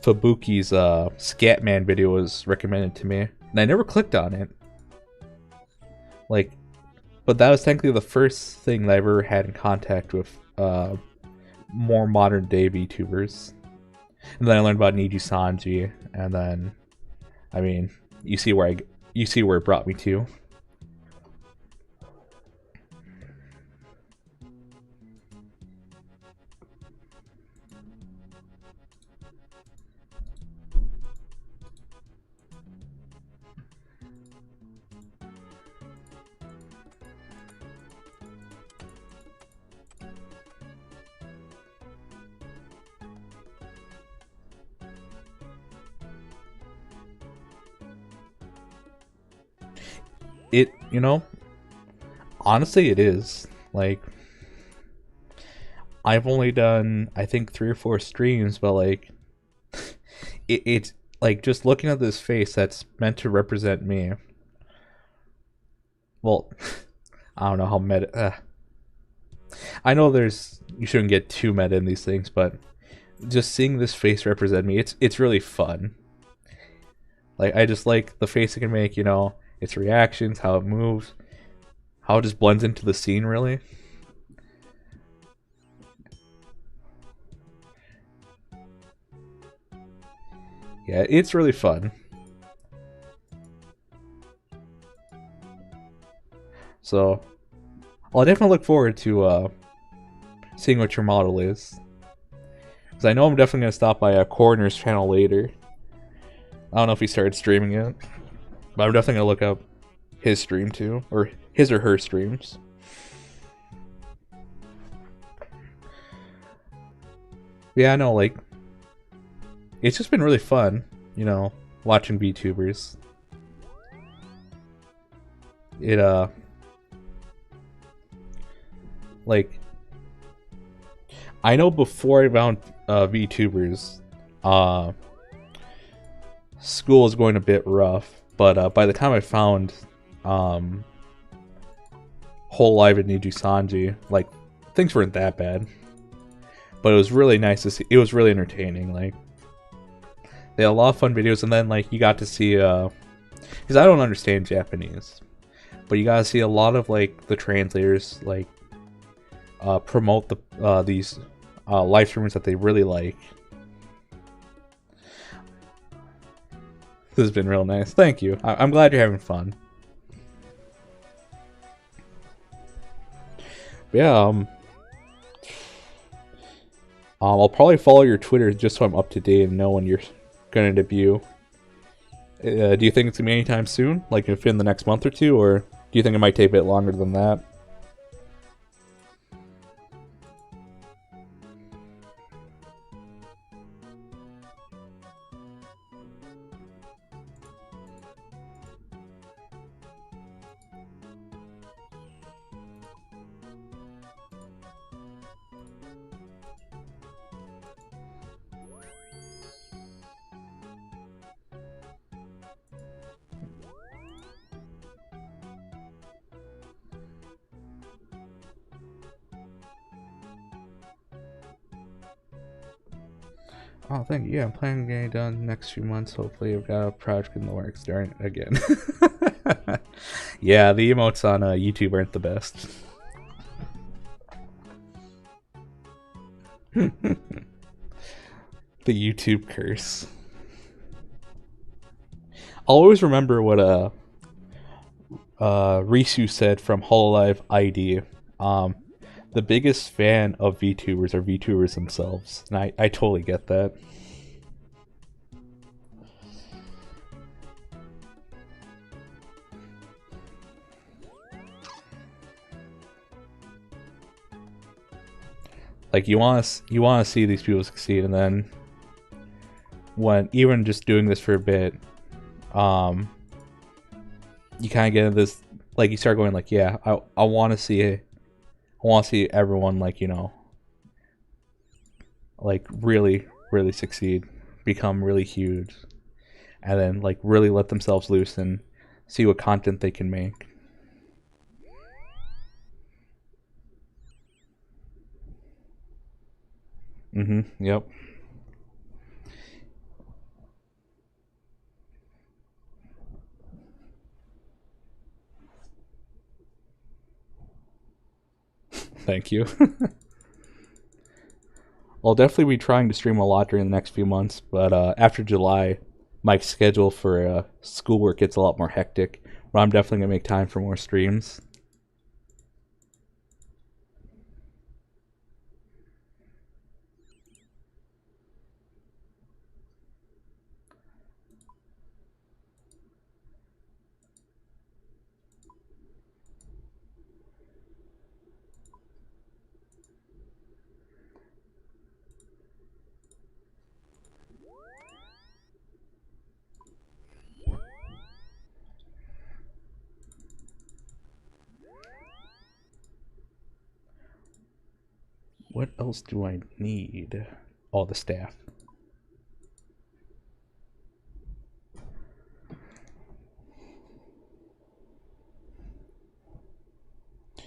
Fabuki's Scatman video was recommended to me, and I never clicked on it. Like, but that was technically the first thing that I ever had in contact with more modern day VTubers. And then I learned about Niji Sanji, and then, I mean, you see where it brought me to. It, you know, honestly, it is. Like, I've only done, I think, 3 or 4 streams, but like, it's like just looking at this face that's meant to represent me. Well, I don't know how meta. I know you shouldn't get too meta in these things, but just seeing this face represent me, it's really fun. Like, I just like the face it can make, you know, its reactions, how it moves, how it just blends into the scene, really. Yeah, it's really fun. So, I'll definitely look forward to seeing what your model is. Because I know I'm definitely going to stop by Coroner's channel later. I don't know if he started streaming yet. But I'm definitely gonna look up his stream too, or his or her streams. Yeah, I know, like, it's just been really fun, you know, watching VTubers. It, like, I know before I found VTubers, school was going a bit rough. But by the time I found Hololive and Niji Sanji, like, things weren't that bad. But it was really nice to see. It was really entertaining. Like, they had a lot of fun videos, and then, like, you got to see, because I don't understand Japanese, but you got to see a lot of, like, the translators, like, promote these live streamers that they really like. This has been real nice. Thank you. I'm glad you're having fun. But yeah, I'll probably follow your Twitter just so I'm up to date and know when you're gonna debut. Do you think it's gonna be anytime soon? Like, within the next month or two, or do you think it might take a bit longer than that? Oh, thank you. Yeah, I'm planning on getting it done next few months. Hopefully, I've got a project in the works. Darn it, again. Yeah, the emotes on YouTube aren't the best. The YouTube curse. I'll always remember what Risu said from Hololive ID. The biggest fan of VTubers are VTubers themselves, and I totally get that. Like you want to see these people succeed, and then when even just doing this for a bit, you kind of get into this, like you start going like, yeah, I want to see everyone, like, you know, like really succeed, become really huge, and then like really let themselves loose and see what content they can make. Yep. Thank you. I'll definitely be trying to stream a lot during the next few months, but after July, my schedule for schoolwork gets a lot more hectic, but I'm definitely going to make time for more streams. What else do I need? All the staff.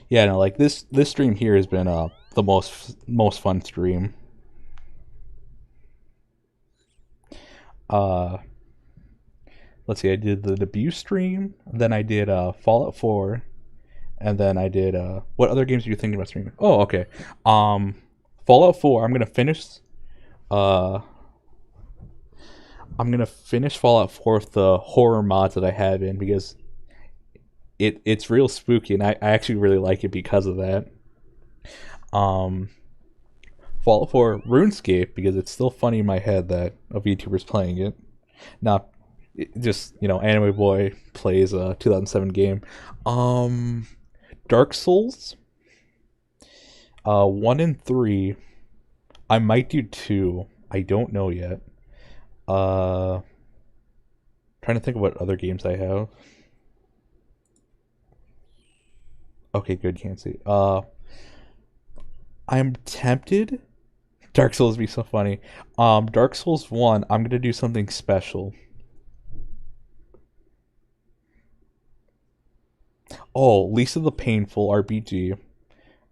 Yeah, no, like this stream here has been the most fun stream. Let's see, I did the debut stream, then I did Fallout 4, and then I did what other games are you thinking about streaming? Oh, okay. Fallout 4, I'm gonna finish Fallout 4 with the horror mods that I have in, because it's real spooky, and I actually really like it because of that. Fallout 4 RuneScape, because it's still funny in my head that a VTuber's playing it. Not just, you know, Anime Boy plays a 2007 game. Dark Souls, 1 and 3. I might do 2. I don't know yet. Trying to think of what other games I have. Okay, good, can't see. I'm tempted. Dark Souls would be so funny. Dark Souls 1, I'm gonna do something special. Oh, Lisa the Painful RPG.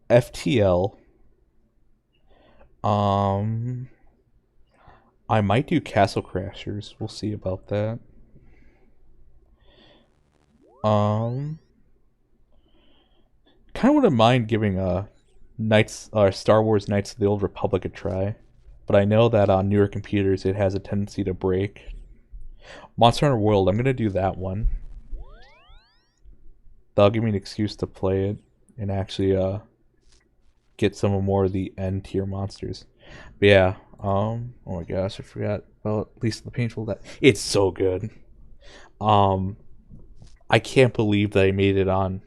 FTL. I might do Castle Crashers. We'll see about that. Kind of wouldn't mind giving Star Wars Knights of the Old Republic a try, but I know that on newer computers it has a tendency to break. Monster Hunter World, I'm gonna do that one. That'll give me an excuse to play it and actually get some more of the end tier monsters. But yeah, oh my gosh, I forgot about Lisa the Painful. That it's so good. I can't believe that I made it on.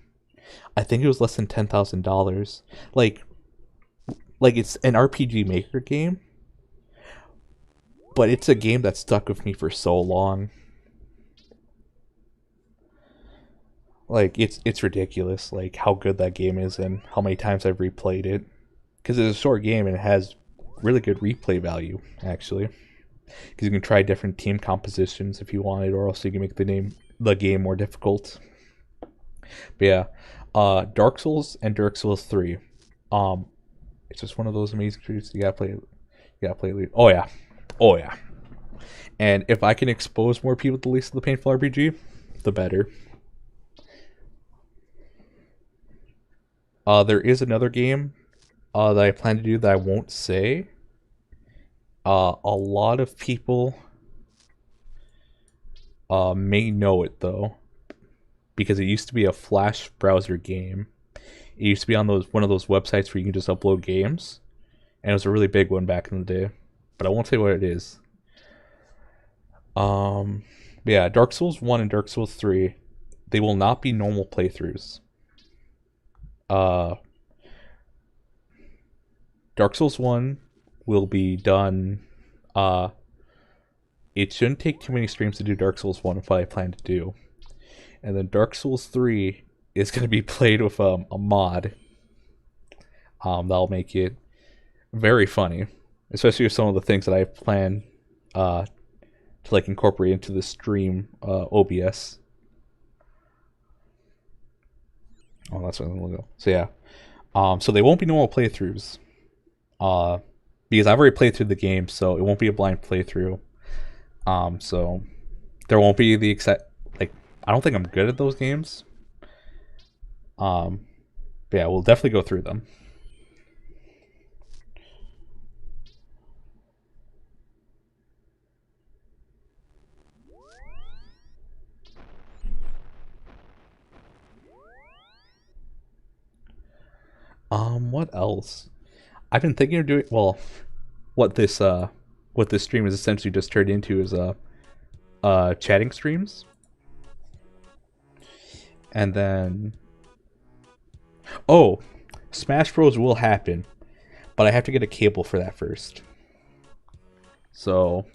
I think it was less than $10,000. Like it's an RPG Maker game, but it's a game that stuck with me for so long. Like it's ridiculous, like how good that game is and how many times I've replayed it. Because it's a short game and it has really good replay value, actually. Because you can try different team compositions if you wanted, or else you can make the game more difficult. But yeah, Dark Souls and Dark Souls 3. It's just one of those amazing series. You gotta play. You gotta play. Oh yeah, oh yeah. And if I can expose more people to Lisa the Painful RPG, the better. There is another game that I plan to do that I won't say. A lot of people may know it though, because it used to be a Flash browser game. It used to be on one of those websites where you can just upload games, and it was a really big one back in the day. But I won't say what it is. Yeah, Dark Souls 1 and Dark Souls 3, they will not be normal playthroughs. Dark Souls 1 will be done. It shouldn't take too many streams to do Dark Souls 1, what I plan to do. And then Dark Souls 3 is going to be played with a mod. That'll make it very funny, especially with some of the things that I plan to like incorporate into the stream OBS. Oh, that's what I'm gonna go. So yeah, so they won't be normal playthroughs, because I've already played through the game, so it won't be a blind playthrough. So there won't be the like, I don't think I'm good at those games. But yeah, we'll definitely go through them. What else? I've been thinking of doing, well, what this stream is essentially just turned into is chatting streams. And then Smash Bros will happen, but I have to get a cable for that first. So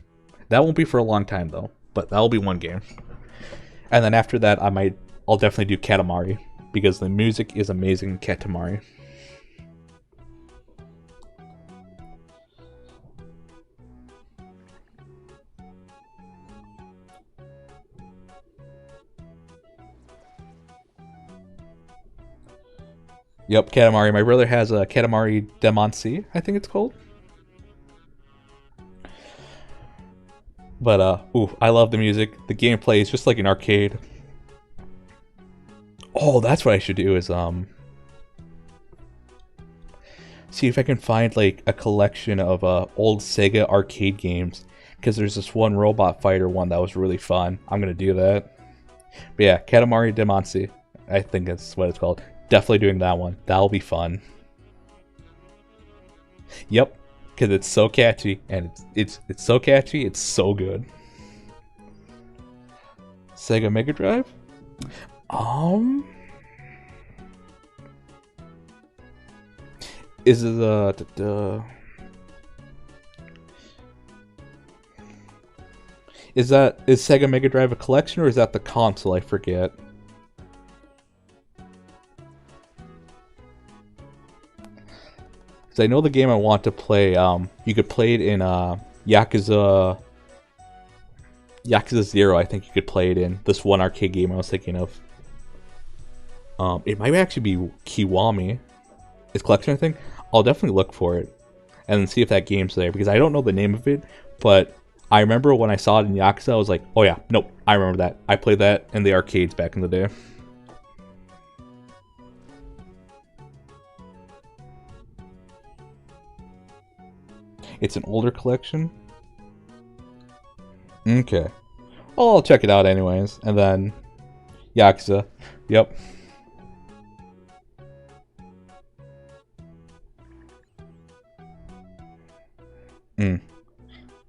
that won't be for a long time though, but that'll be one game. And then after that I'll definitely do Katamari, because the music is amazing in Katamari. Yep, Katamari. My brother has a Katamari Demansy, I think it's called. But I love the music. The gameplay is just like an arcade. Oh, that's what I should do is see if I can find like a collection of old Sega arcade games, because there's this one robot fighter one that was really fun. I'm gonna do that. But yeah, Katamari Damacy, I think that's what it's called. Definitely doing that one. That'll be fun. Yep, because it's so catchy, and it's so catchy. It's so good. Sega Mega Drive. Is it is Sega Mega Drive a collection, or is that the console? I forget. Because I know the game I want to play, you could play it in Yakuza 0, I think you could play it in. This one arcade game I was thinking of. It might actually be Kiwami. It's collection, I think. I'll definitely look for it and see if that game's there, because I don't know the name of it, but I remember when I saw it in Yakuza, I was like, oh yeah, nope, I remember that. I played that in the arcades back in the day. It's an older collection? Okay. Well, I'll check it out anyways. And then Yakuza. Yep.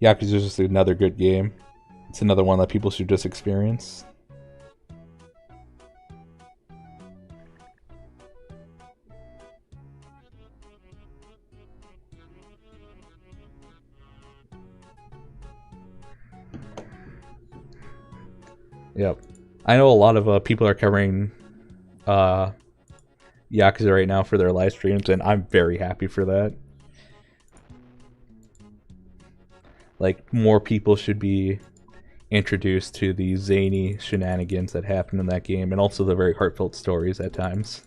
Yakuza is just another good game. It's another one that people should just experience. Yep. I know a lot of people are covering Yakuza right now for their live streams, and I'm very happy for that. Like, more people should be introduced to the zany shenanigans that happen in that game, and also the very heartfelt stories at times.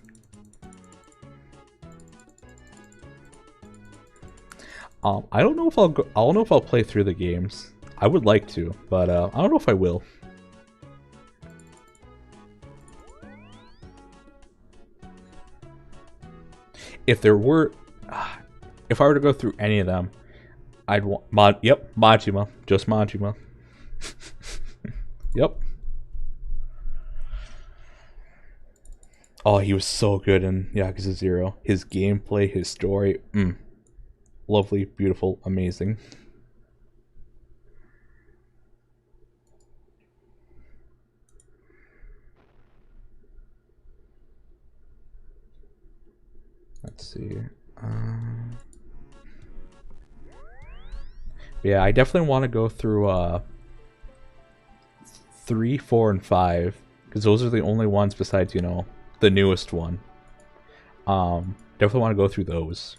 I don't know if I don't know if I'll play through the games. I would like to, but I don't know if I will. if there were, if I were to go through any of them, I'd want Majima, just Majima. Yep. Oh, he was so good in Yakuza 0. His gameplay, his story, lovely, beautiful, amazing. Let's see. Yeah, I definitely want to go through 3, 4, and 5, because those are the only ones besides, you know, the newest one. Definitely want to go through those,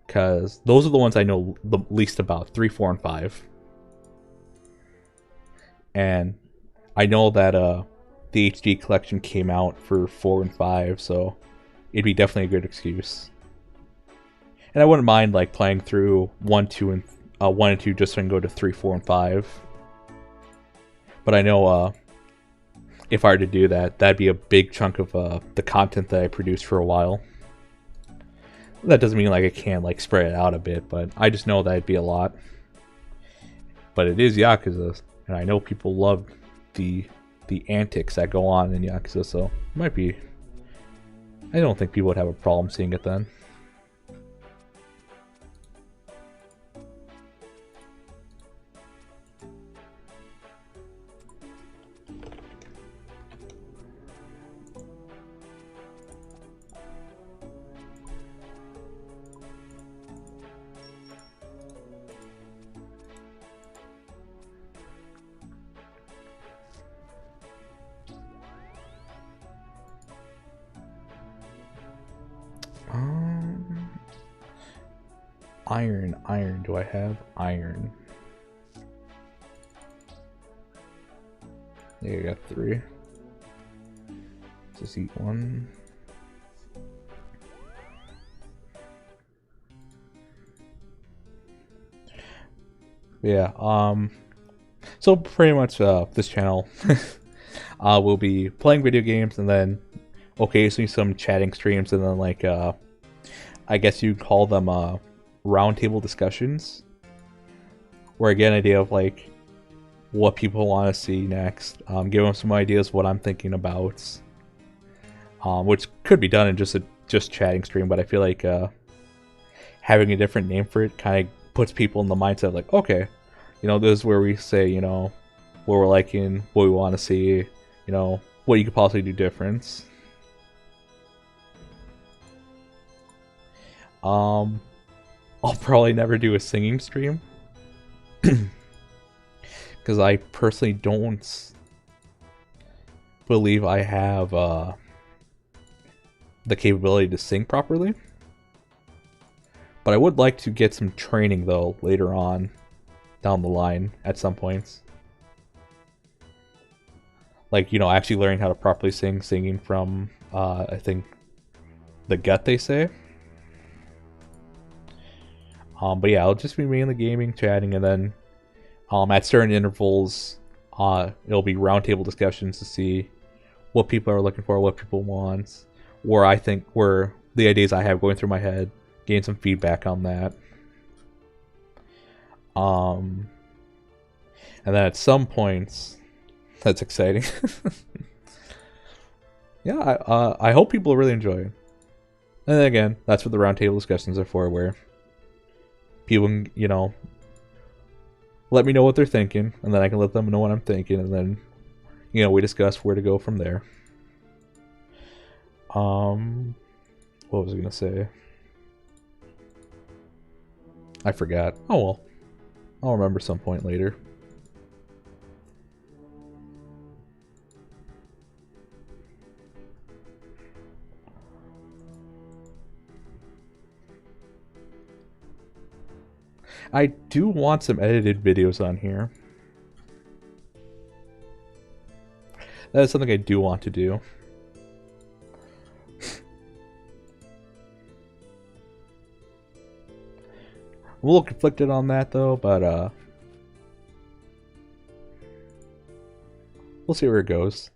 because those are the ones I know the least about, 3, 4, and 5. And I know that the HD collection came out for 4 and 5, so it'd be definitely a good excuse. And I wouldn't mind like playing through 1, 2, and 1 and 2 just so I can go to 3, 4, and 5. But I know if I were to do that, that'd be a big chunk of the content that I produced for a while. That doesn't mean like I can't like spread it out a bit, but I just know that'd be a lot. But it is Yakuza, and I know people love the antics that go on in Yakuza, so it might be. I don't think people would have a problem seeing it then. Iron. Do I have iron? Yeah, I got 3. Just eat 1. Yeah, so pretty much this channel will be playing video games and then occasionally some chatting streams, and then like I guess you'd call them roundtable discussions, where I get an idea of like what people want to see next, give them some ideas what I'm thinking about, which could be done in just chatting stream, but I feel like having a different name for it kind of puts people in the mindset of like, okay, you know, this is where we say, you know, what we're liking, what we want to see, you know, what you could possibly do different. I'll probably never do a singing stream, because I personally don't believe I have the capability to sing properly. But I would like to get some training though later on down the line at some points. Like, you know, actually learning how to properly singing from I think the gut, they say. But yeah, I'll just be mainly gaming, chatting, and then at certain intervals, it'll be roundtable discussions to see what people are looking for, what people want, where I think where the ideas I have going through my head, gain some feedback on that. And then at some points, that's exciting. Yeah, I hope people really enjoy it. And then again, that's what the roundtable discussions are for, where people can, you know, let me know what they're thinking, and then I can let them know what I'm thinking, and then, you know, we discuss where to go from there. What was I gonna say? I forgot. Oh well. I'll remember some point later. I do want some edited videos on here. That is something I do want to do. I'm a little conflicted on that though, but we'll see where it goes.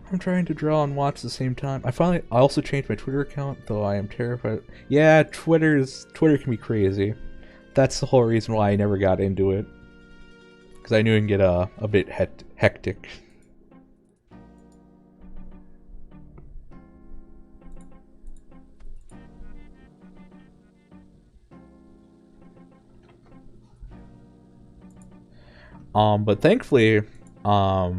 I'm trying to draw and watch at the same time. I also changed my Twitter account, though I am terrified. Yeah, Twitter can be crazy. That's the whole reason why I never got into it. Because I knew it can get a bit hectic. But thankfully, oh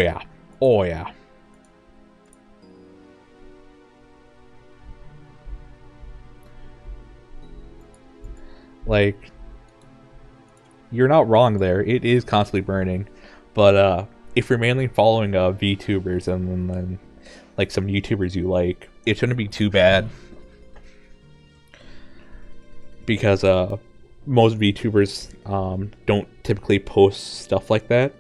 yeah, oh yeah. Like, you're not wrong there. It is constantly burning, but if you're mainly following VTubers and then like some YouTubers you like, it shouldn't be too bad. Because most VTubers don't typically post stuff like that,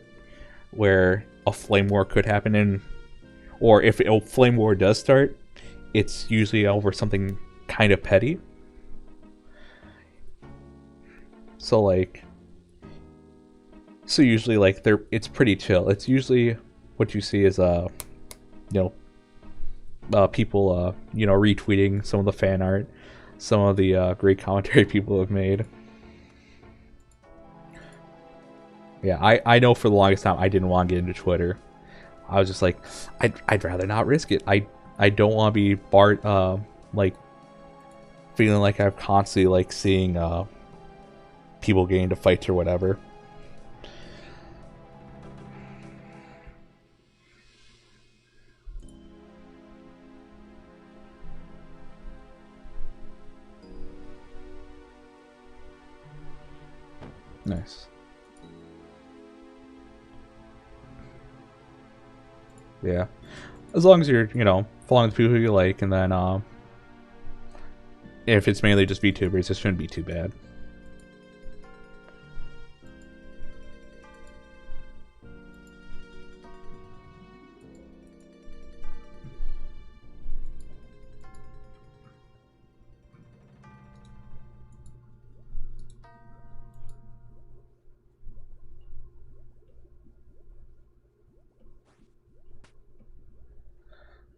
where a flame war could happen, or if a flame war does start, it's usually over something kind of petty. So usually like it's pretty chill. It's usually what you see is people retweeting some of the fan art, some of the great commentary people have made. Yeah, I know for the longest time I didn't want to get into Twitter. I was just like, I'd rather not risk it. I don't want to be like feeling like I'm constantly like seeing people getting into fights or whatever. Nice. Yeah. As long as you're, following the people who you like, and then if it's mainly just VTubers, it shouldn't be too bad.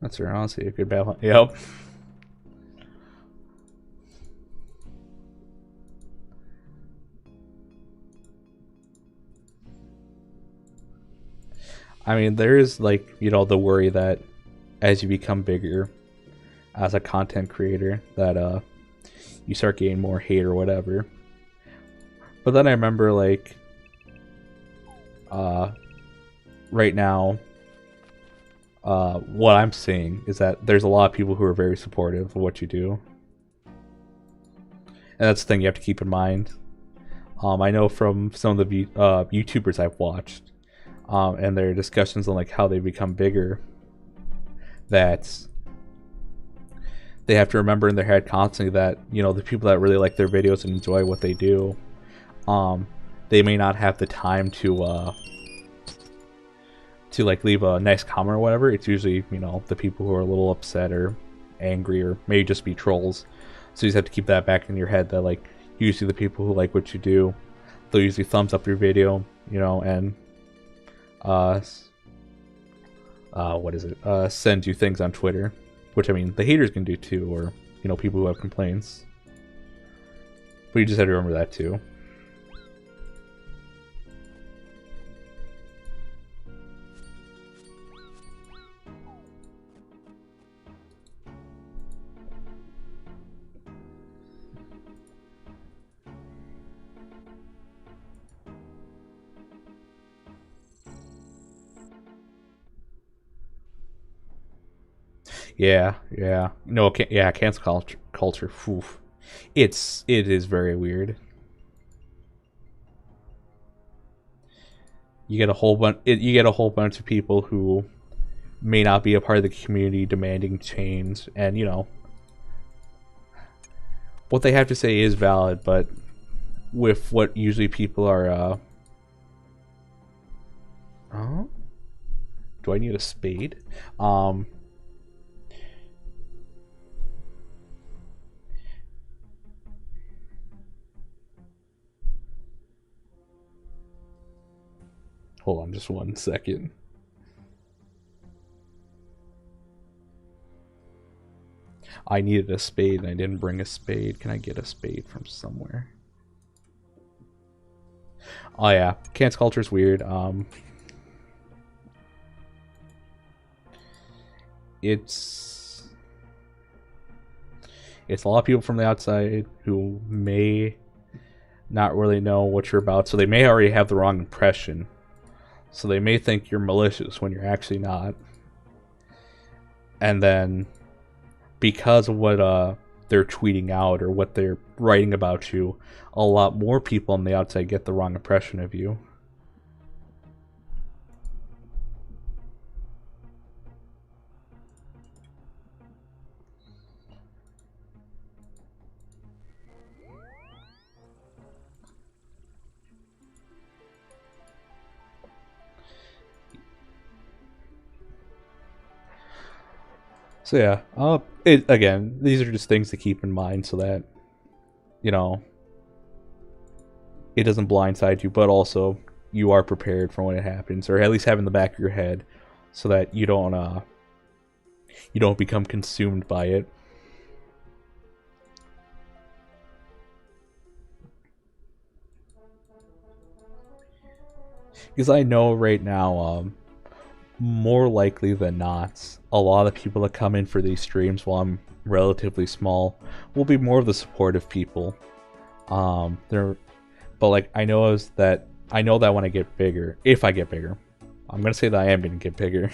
That's honestly a good balance. Yep. I mean, there is like, the worry that as you become bigger as a content creator, that you start getting more hate or whatever. But then I remember like right now, what I'm seeing is that there's a lot of people who are very supportive of what you do. And that's the thing you have to keep in mind. I know from some of the YouTubers I've watched, and their discussions on like how they become bigger, that they have to remember in their head constantly that the people that really like their videos and enjoy what they do, they may not have the time to like leave a nice comment or whatever. It's usually the people who are a little upset or angry or maybe just be trolls. So you just have to keep that back in your head that like usually the people who like what you do, they'll usually thumbs up your video, and send you things on Twitter, which I mean the haters can do too, or people who have complaints. But you just have to remember that too. Yeah, yeah. No, yeah, cancel culture. Oof. It is very weird. You get a whole bunch of people who may not be a part of the community demanding change, and what they have to say is valid, but with what usually people are oh, do I need a spade? Hold on just 1 second. I needed a spade and I didn't bring a spade. Can I get a spade from somewhere? Oh yeah, Can't Sculpture's weird. It's a lot of people from the outside who may not really know what you're about, so they may already have the wrong impression. So they may think you're malicious when you're actually not. And then, because of what they're tweeting out or what they're writing about you, a lot more people on the outside get the wrong impression of you. So yeah, again, these are just things to keep in mind so that, you know, it doesn't blindside you, but also you are prepared for when it happens, or at least have in the back of your head, so that you don't become consumed by it. Because I know right now, more likely than not, a lot of people that come in for these streams while I'm relatively small will be more of the supportive people. But like I know that when I get bigger, if I get bigger, I'm gonna say that I am gonna get bigger.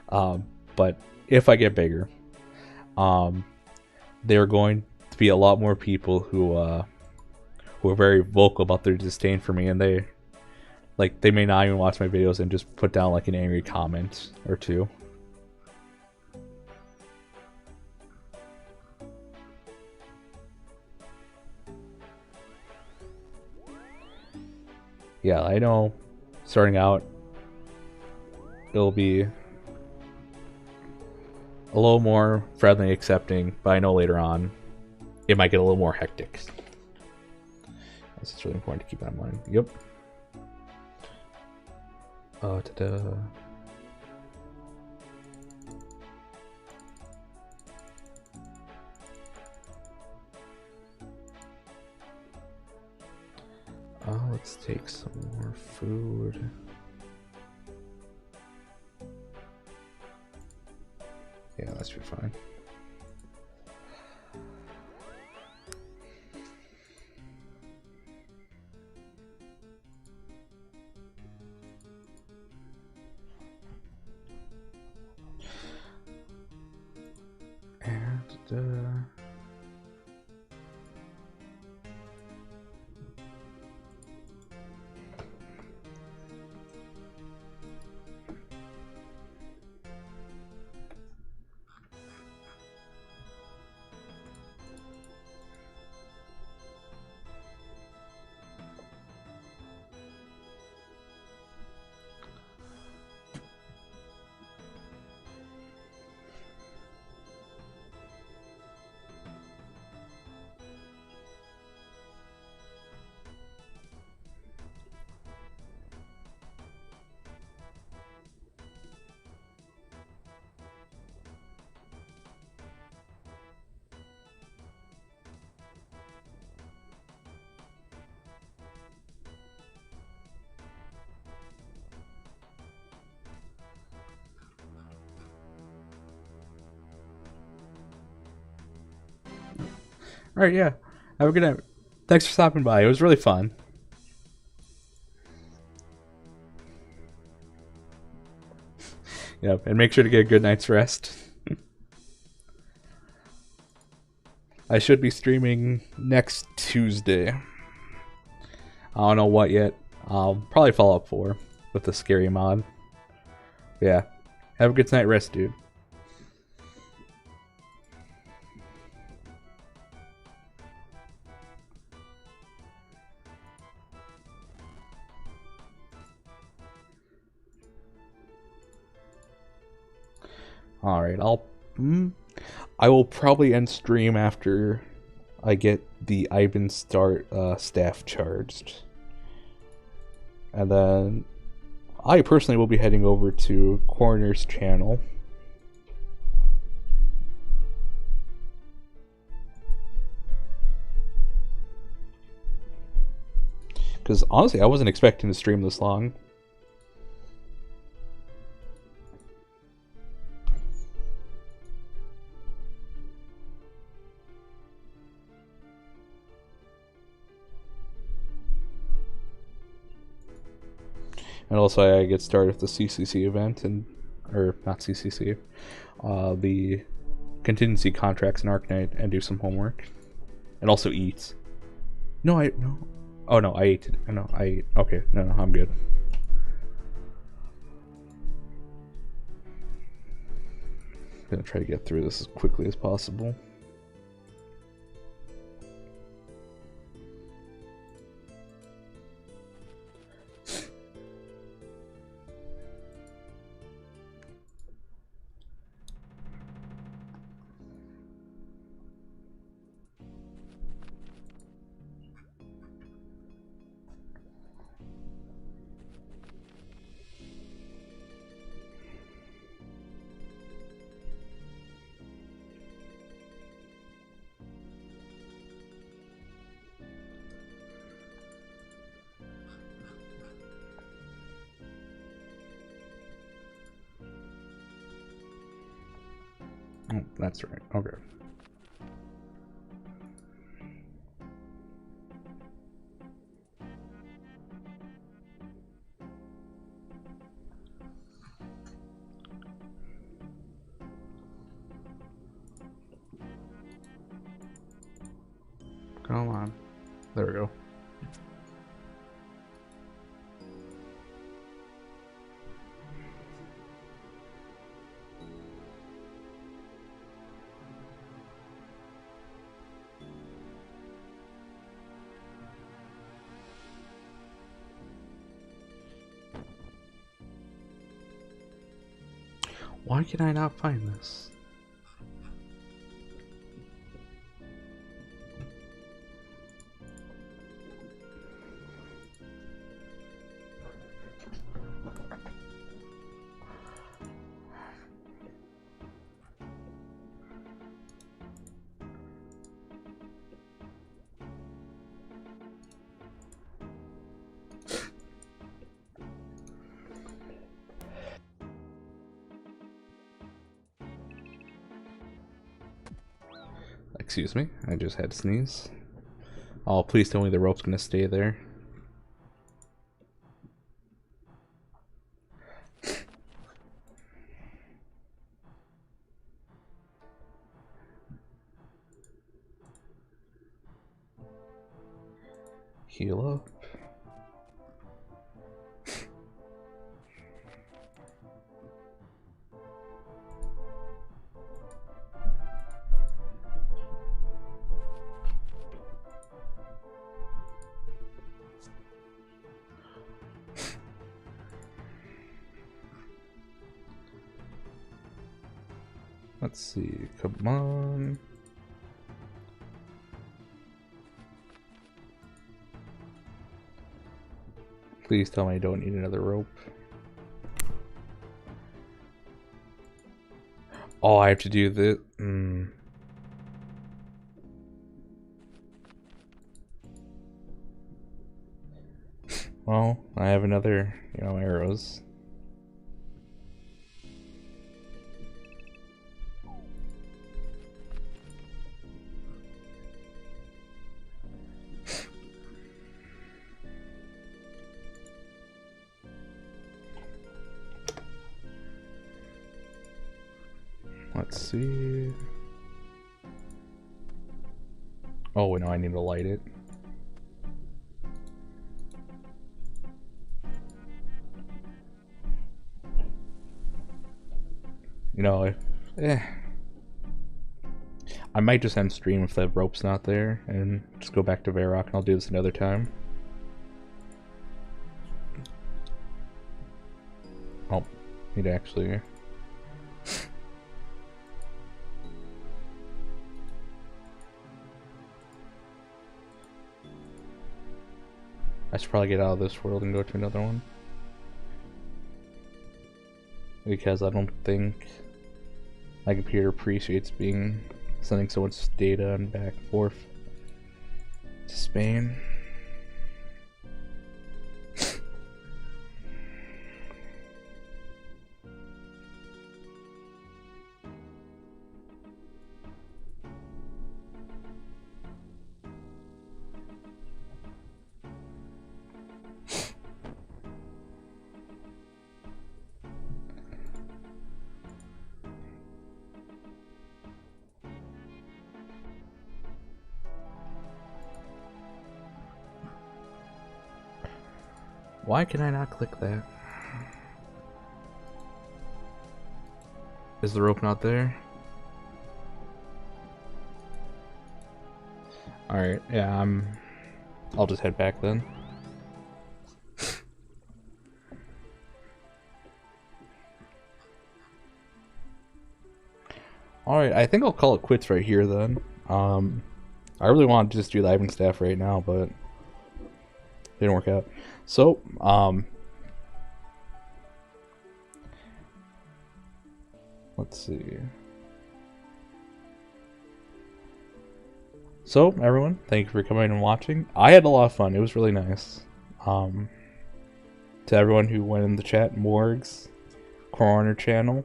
But if I get bigger, there are going to be a lot more people who are very vocal about their disdain for me, and they may not even watch my videos and just put down like an angry comment or two. Yeah, I know starting out it'll be a little more friendly, accepting, but I know later on it might get a little more hectic. This is really important to keep that in mind. Yep. Ta-da. Let's take some more food. Yeah, that should be fine. And all right, yeah. Have a good night. Thanks for stopping by. It was really fun. Yep, and make sure to get a good night's rest. I should be streaming next Tuesday. I don't know what yet. I'll probably follow up with the scary mod. Yeah. Have a good night rest, dude. Alright, I will probably end stream after I get the Ivan start staff charged. And then I personally will be heading over to Coroner's channel. Because honestly, I wasn't expecting to stream this long. And also, I get started with the CCC event, or not CCC, the contingency contracts in Arknight, and do some homework, and also eat. No, oh no, I ate. No, I ate. Okay, no, I'm good. I'm gonna try to get through this as quickly as possible. Oh, that's right. Okay. Come on. There we go. Why can I not find this? Excuse me, I just had to sneeze. Oh, please tell me the rope's gonna stay there. Heal up. Let's see, come on. Please tell me I don't need another rope. Oh, I have to do this. Well, I have another, arrows. Let's see. Oh, no, I need to light it. I might just end stream if the rope's not there and just go back to Varrock, and I'll do this another time. Oh, need actually. I should probably get out of this world and go to another one. because I don't think my computer appreciates sending so much data and back and forth to Spain. Why can I not click that? Is the rope not there? Alright, yeah, I'll just head back then. Alright, I think I'll call it quits right here then. I really wanted to just do the Ivan staff right now, but didn't work out. So, let's see. So, everyone, thank you for coming and watching. I had a lot of fun. It was really nice. To everyone who went in the chat, Morgs, Corner Channel,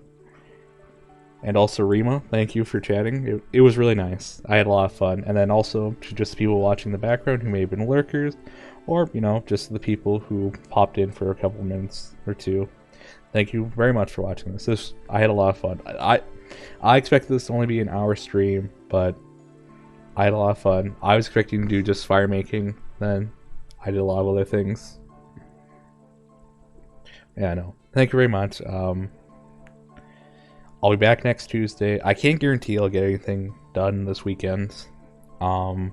and also Rima, thank you for chatting. It was really nice. I had a lot of fun. And then also to just people watching in the background who may have been lurkers, or, you know, just the people who popped in for a couple minutes or two. Thank you very much for watching this. I had a lot of fun. I expected this to only be an hour stream, but I had a lot of fun. I was expecting to do just firemaking, then I did a lot of other things. Yeah, no. Thank you very much. I'll be back next Tuesday. I can't guarantee I'll get anything done this weekend. We'll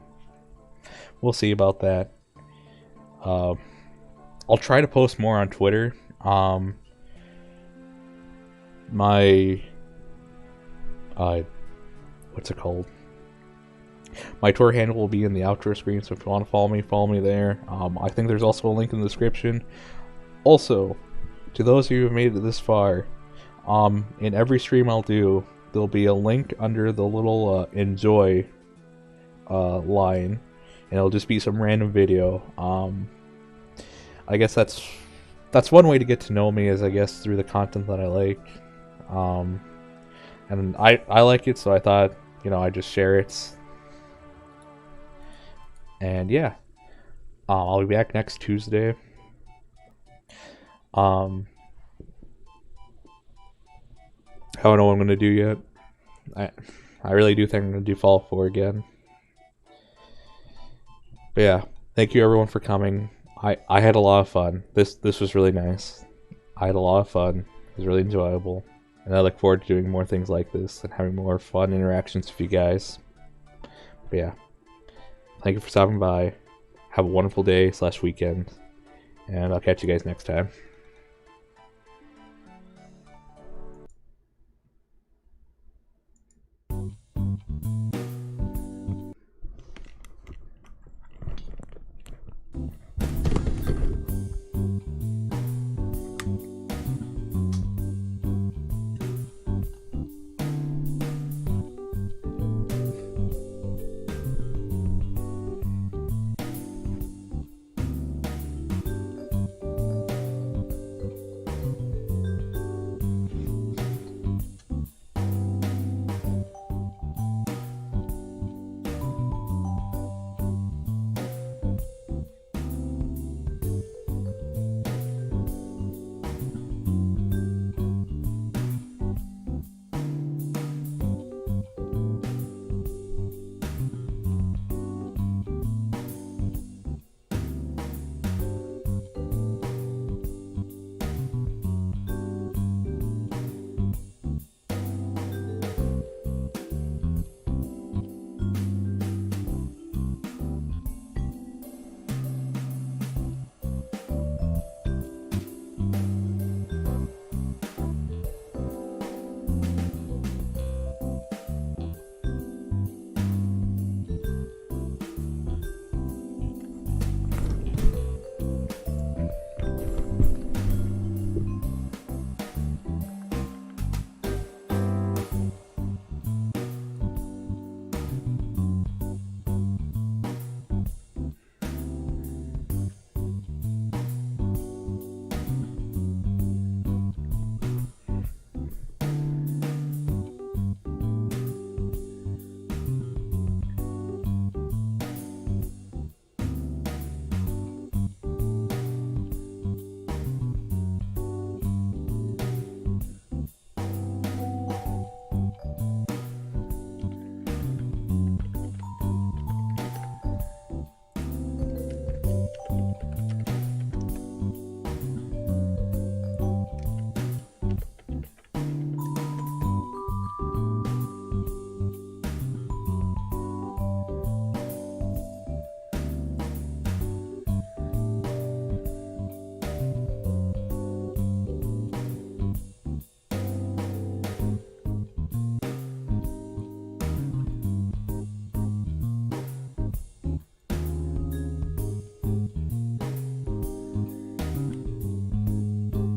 see about that. I'll try to post more on Twitter. What's it called? My Twitter handle will be in the outro screen, so if you want to follow me there. I think there's also a link in the description. Also, to those of you who have made it this far, in every stream I'll do, there'll be a link under the little enjoy line, and it'll just be some random video. I guess that's one way to get to know me, is I guess through the content that I like. And I like it, so I thought, you know, I'd just share it. And yeah, I'll be back next Tuesday. I don't know what I'm gonna do yet. I really do think I'm gonna do Fallout 4 again. But yeah, thank you everyone for coming. I had a lot of fun. This was really nice. I had a lot of fun. It was really enjoyable. And I look forward to doing more things like this and having more fun interactions with you guys. But yeah, thank you for stopping by. Have a wonderful day / weekend. And I'll catch you guys next time.